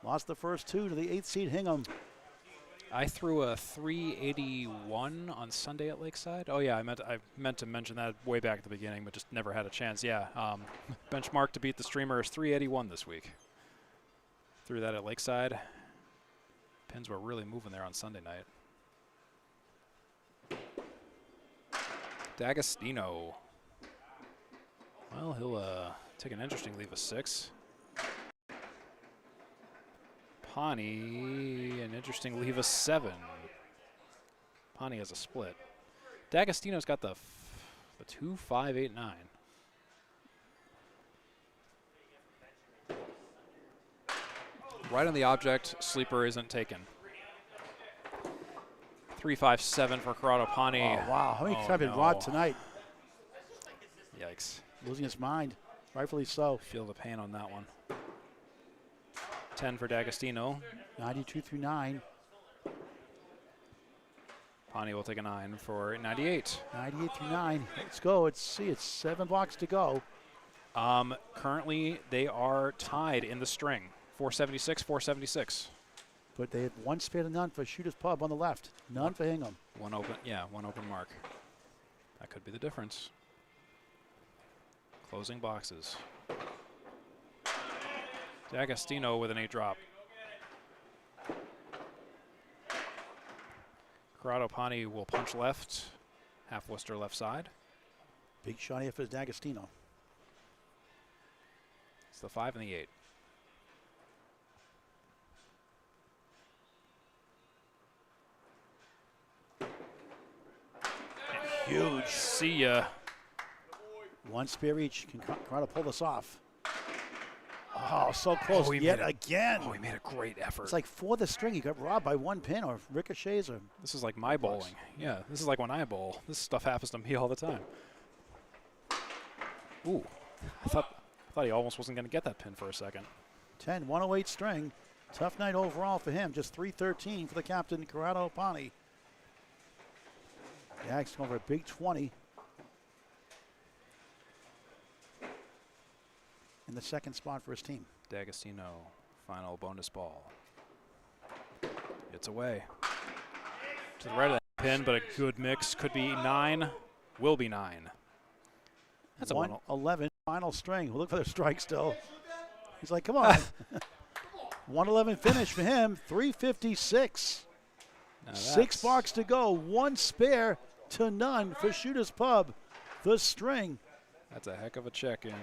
lost the first 2 to the 8 seed Hingham. I threw a 381 on Sunday at Lakeside. Oh yeah, I meant to mention that way back at the beginning, but just never had a chance. Yeah, benchmark to beat the streamer is 381 this week. Threw that at Lakeside. Pins were really moving there on Sunday night. D'Agostino. Well, he'll take an interesting leave of 6. Pawnee, an interesting leave of 7. Pawnee has a split. D'Agostino's got the 2, 5, 8, 9. Right on the object, sleeper isn't taken. 3, 5, 7 for Corrado Pawnee. Oh, wow, how many times did Rod tonight? Yikes. Losing his mind, rightfully so. Feel the pain on that one. 10 for D'Agostino. 92 through 9. Pawnee will take a 9 for 98. 98 through 9. Let's go. Let's see. It's 7 blocks to go. Currently, they are tied in the string. 476, 476. But they had 1 spare to none for Shooters Pub on the left. None for Hingham. One open mark. That could be the difference. Closing boxes. D'Agostino with an 8 drop. Corrado Pawnee will punch left. Half Worcester left side. Big shot here for D'Agostino. It's the 5 and the 8. Huge. See ya. 1 spare each. Can Corrado pull this off? Oh, so close he yet again. Oh, he made a great effort. It's like for the string, he got robbed by 1 pin or ricochets. Or This is like my bowling. Yeah, this is like when I bowl. This stuff happens to me all the time. Ooh, I thought he almost wasn't going to get that pin for a second. 10, 108 string. Tough night overall for him. Just 313 for the captain, Corrado Pawnee. Dax going for a big 20. In the second spot for his team. D'Agostino, final bonus ball. It's away. To the right of that pin, but a good mix. Could be 9. Will be 9. That's a 111 final string. We'll look for the strike still. He's like, come on. 111 finish for him. 356. 6 blocks to go. 1 spare to none for Shooters Pub. The string. That's a heck of a check-in.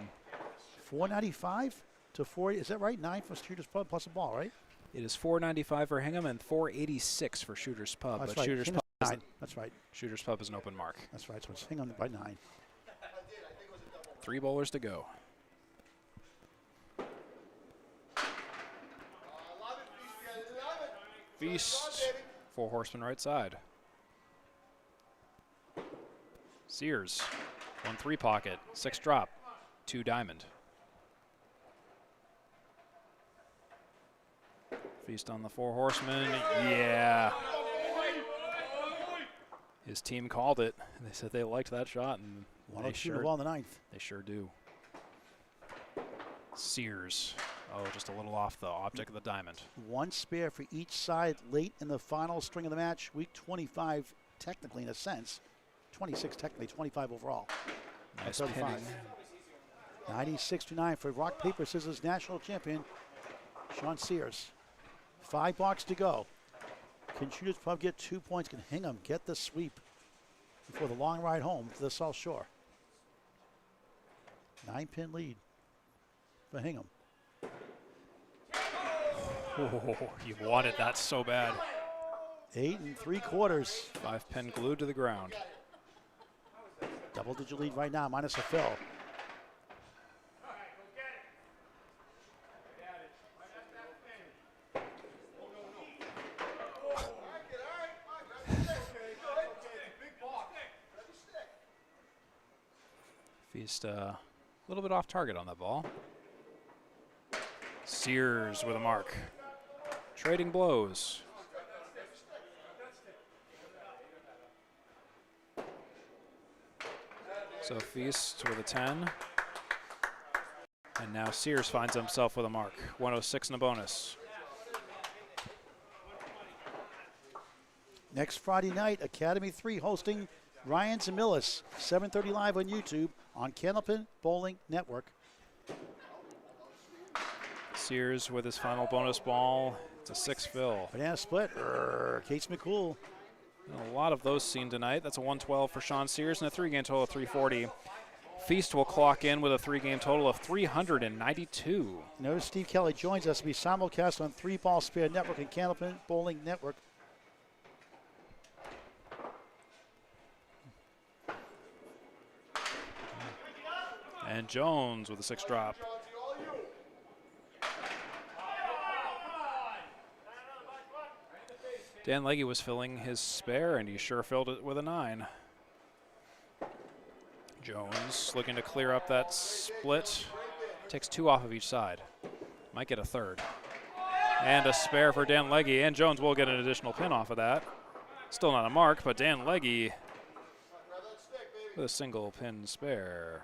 495 to 40. Is that right? 9 for Shooters Pub plus a ball, right? It is 495 for Hingham and 486 for Shooters Pub. That's but right. Shooters Pub, That's right. Shooters Pub is an open mark. That's right. So it's Hingham by 9. 3 bowlers to go. Feast. 4 horsemen right side. Sears. 1-3 pocket. 6 drop. 2 diamond. Feast on the 4 horsemen. Yeah. His team called it. They said they liked that shot, and 102 to ball in the 9th. They sure do. Sears Oh, just a little off the object of the diamond. One spare for each side late in the final string of the match. Week 25, technically in a sense. 26 technically, 25 overall. Nice 35. pinning. 96-9 for rock, paper, scissors national champion Sean Sears. 5 blocks to go. Can Shooters Pub get 2 points? Can Hingham get the sweep before the long ride home to the South Shore? 9-pin lead for Hingham. Oh, you wanted that so bad. 8 3/4. 5-pin glued to the ground. Double-digit lead right now, minus a fill. Feast a little bit off target on that ball. Sears with a mark. Trading blows. So Feast with a 10. And now Sears finds himself with a mark. 106 in a bonus. Next Friday night, Academy 3 hosting Ryan's and Millis. 7:30 live on YouTube on Candlepin Bowling Network. Sears with his final bonus ball. It's a 6 fill. Banana split. Case McCool. A lot of those seen tonight. That's a 112 for Sean Sears and a 3-game total of 340. Feast will clock in with a 3-game total of 392. Notice Steve Kelly joins us to be simulcast on 3 Ball Spare Network and Candlepin Bowling Network. And Jones with a 6 drop. Dan Legge was filling his spare, and he sure filled it with a 9. Jones looking to clear up that split. Takes 2 off of each side. Might get a 3rd. And a spare for Dan Legge, and Jones will get an additional pin off of that. Still not a mark, but Dan Legge with a single pin spare.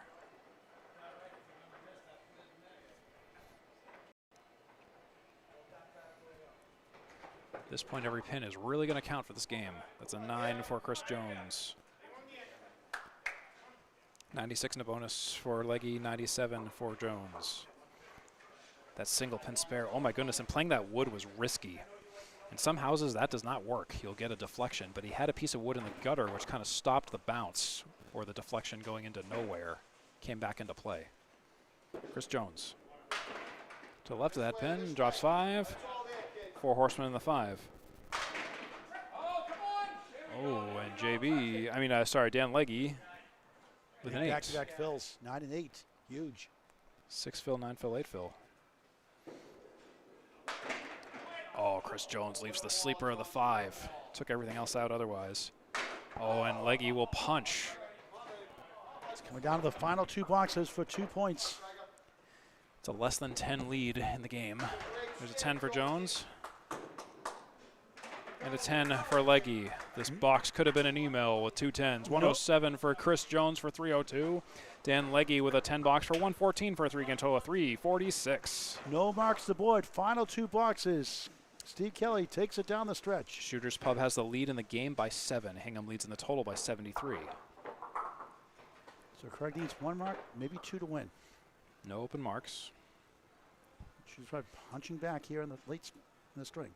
At this point, every pin is really going to count for this game. That's a 9 for Chris Jones. 96 in a bonus for Legge, 97 for Jones. That single pin spare, oh my goodness, and playing that wood was risky. In some houses, that does not work. You'll get a deflection, but he had a piece of wood in the gutter which kind of stopped the bounce, or the deflection going into nowhere came back into play. Chris Jones. To the left of that pin, drops 5. 4 horsemen in the 5. Oh, and Dan Legge with an 8. Back-to-back fills, 9 and 8. Huge. 6 fill, 9 fill, 8 fill. Oh, Chris Jones leaves the sleeper of the 5. Took everything else out otherwise. Oh, and Legge will punch. It's coming down to the final 2 boxes for 2 points. It's a less than 10 lead in the game. There's a 10 for Jones. And a 10 for Legge. This box could have been an email with 2 10s. 107 for Chris Jones for 302. Dan Legge with a 10 box for 114 for a 3-game total of 346. No marks to the board. Final 2 boxes. Steve Kelly takes it down the stretch. Shooters Pub has the lead in the game by 7. Hingham leads in the total by 73. So Craig needs 1 mark, maybe 2 to win. No open marks. She's right punching back here in the late in the string.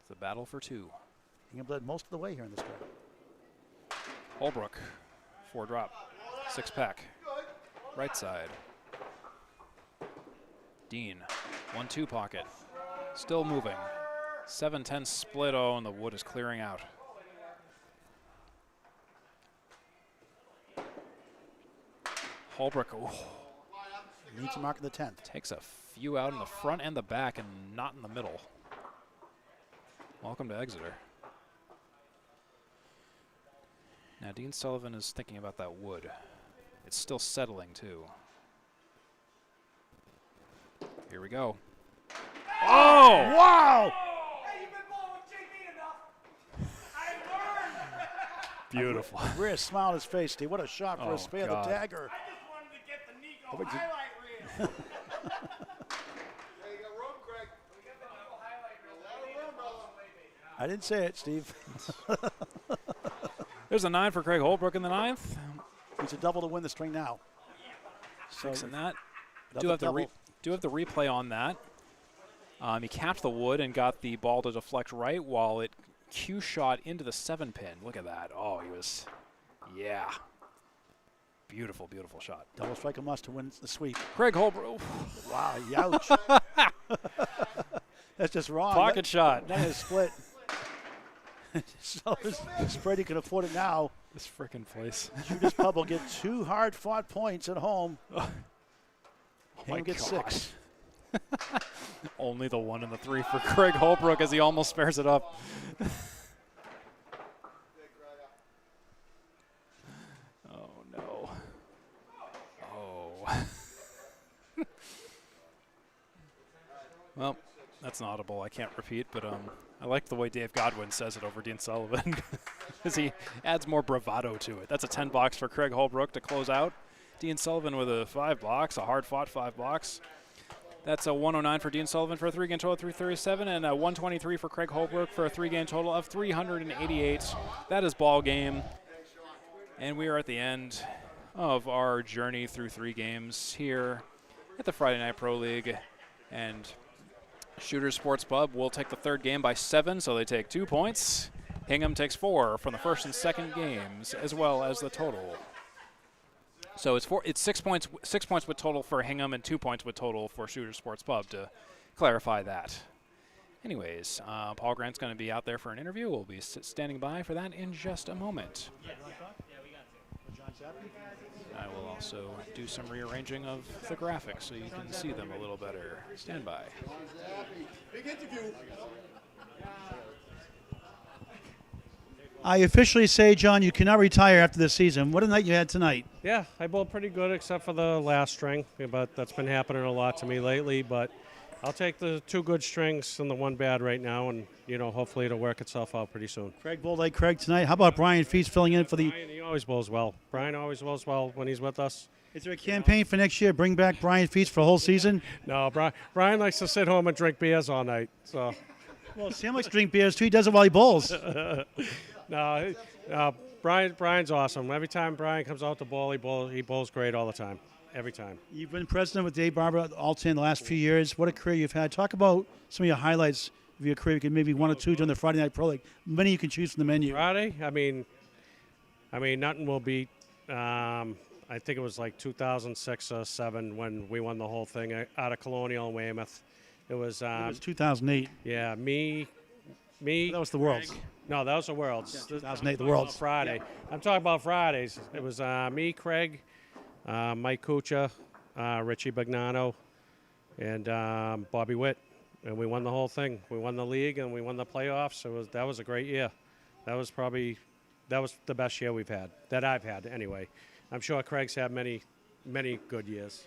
It's a battle for 2. Hingham led most of the way here in the string. Holbrook, 4 drop, 6 pack, right side. Dean, 1-2 pocket, still moving. 7-10 split, oh, and the wood is clearing out. Holbrook, oh, Needs a mark in the 10th. takes a few out in the front and the back and not in the middle. Welcome to Exeter. Now Dean Sullivan is thinking about that wood. It's still settling too. Here we go. Oh! Wow! Beautiful. Rare smile on his face, Steve. What a shot for Oh, a spare, God. the dagger. I just wanted to get the Nico Oh, but you- highlight reel. I didn't say it, Steve. There's a 9 for Craig Holbrook in the 9th. It's a double to win the string now. Fixing that. Do have Do have the replay on that. He capped the wood and got the ball to deflect right while it cue shot into the 7-pin. Look at that. Oh, he was, yeah. Beautiful, beautiful shot. Double strike a must to win the sweep. Craig Holbrook. Wow, youch. That's just wrong. Pocket shot. That is split. So Spready can afford it now. This frickin' place. Judas Pub will get 2 hard-fought points at home. Oh my Hingham gets God. 6. Only the 1 and the 3 for Craig Holbrook as he almost spares it up. Oh, no. Oh. Well, that's not audible. I can't repeat, but I like the way Dave Godwin says it over Dean Sullivan because he adds more bravado to it. That's a 10 box for Craig Holbrook to close out. Dean Sullivan with a 5 box, a hard-fought 5 box. That's a 109 for Dean Sullivan for a 3-game total of 337, and a 123 for Craig Holbrook for a 3-game total of 388. That is ball game. And we are at the end of our journey through 3 games here at the Friday Night Pro League. And Shooter Sports Pub will take the 3rd game by 7, so they take 2 points. Hingham takes 4 from the 1st and 2nd games, as well as the total. So it's 6 points. 6 points with total for Hingham and 2 points with total for Shooter Sports Pub to clarify that. Anyways, Paul Grant's going to be out there for an interview. We'll be standing by for that in just a moment. I will also do some rearranging of the graphics so you can see them a little better. Stand by. Big interview. I officially say, John, you cannot retire after this season. What a night you had tonight. Yeah, I bowled pretty good except for the last string, but that's been happening a lot to me lately. But I'll take the 2 good strings and the 1 bad right now, and hopefully it'll work itself out pretty soon. Craig bowled like Craig tonight. How about Brian Feast filling in for the... Brian, he always bowls well. Brian always bowls well when he's with us. Is there a campaign for next year? Bring back Brian Feast for a whole season? No, Brian likes to sit home and drink beers all night. So, Well, Sam likes to drink beers too. He does it while he bowls. no, Brian's awesome. Every time Brian comes out to bowl, he bowls great all the time. Every time. You've been president with Dave Barber all 10 the last few years. What a career you've had. Talk about some of your highlights of your career. You can maybe 1 or 2 during the Friday Night Pro League. Many you can choose from the menu. Friday, I mean, nothing will beat. I think it was like 2006 or 7 when we won the whole thing out of Colonial in Weymouth. It was. It was 2008. Yeah, me. That was the Worlds. No, that was the Worlds. Yeah, 2008, the Worlds. Friday. I'm talking about Fridays. It was me, Craig, Mike Kucha, Richie Bagnano, and Bobby Witt, and we won the whole thing. We won the league and we won the playoffs. That was a great year. That was the best year we've had, that I've had anyway. I'm sure Craig's had many, many good years.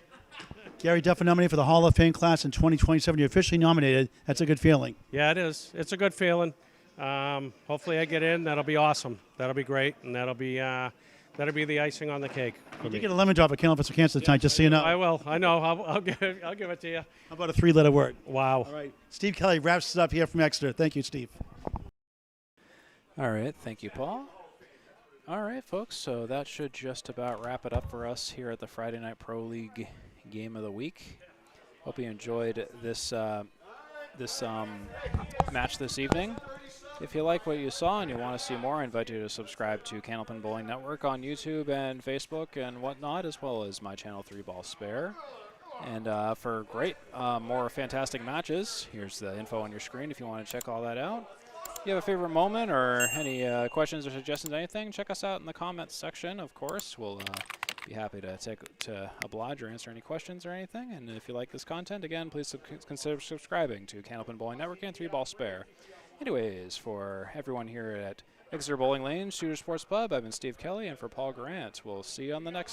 Gary Duffer nominated for the Hall of Fame class in 2027. You're officially nominated. That's a good feeling. Yeah, it is. It's a good feeling. Hopefully I get in. That'll be awesome. That'll be great, and that'll be the icing on the cake. You did get a lemon drop at Kennel for Cancer tonight, just so you know. I will. I know. I'll give it to you. How about a 3-letter word? Wow. All right. Steve Kelly wraps it up here from Exeter. Thank you, Steve. All right. Thank you, Paul. All right, folks. So that should just about wrap it up for us here at the Friday Night Pro League Game of the Week. Hope you enjoyed this match this evening. If you like what you saw and you want to see more, I invite you to subscribe to Candlepin Bowling Network on YouTube and Facebook and whatnot, as well as my channel 3 Ball Spare. And for great, more fantastic matches, here's the info on your screen if you want to check all that out. If you have a favorite moment or any questions or suggestions, anything, check us out in the comments section, of course. We'll be happy to oblige or answer any questions or anything. And if you like this content, again, please consider subscribing to Candlepin Bowling Network and 3 Ball Spare. Anyways, for everyone here at Exeter Bowling Lane, Shooter Sports Pub, I've been Steve Kelly, and for Paul Grant, we'll see you on the next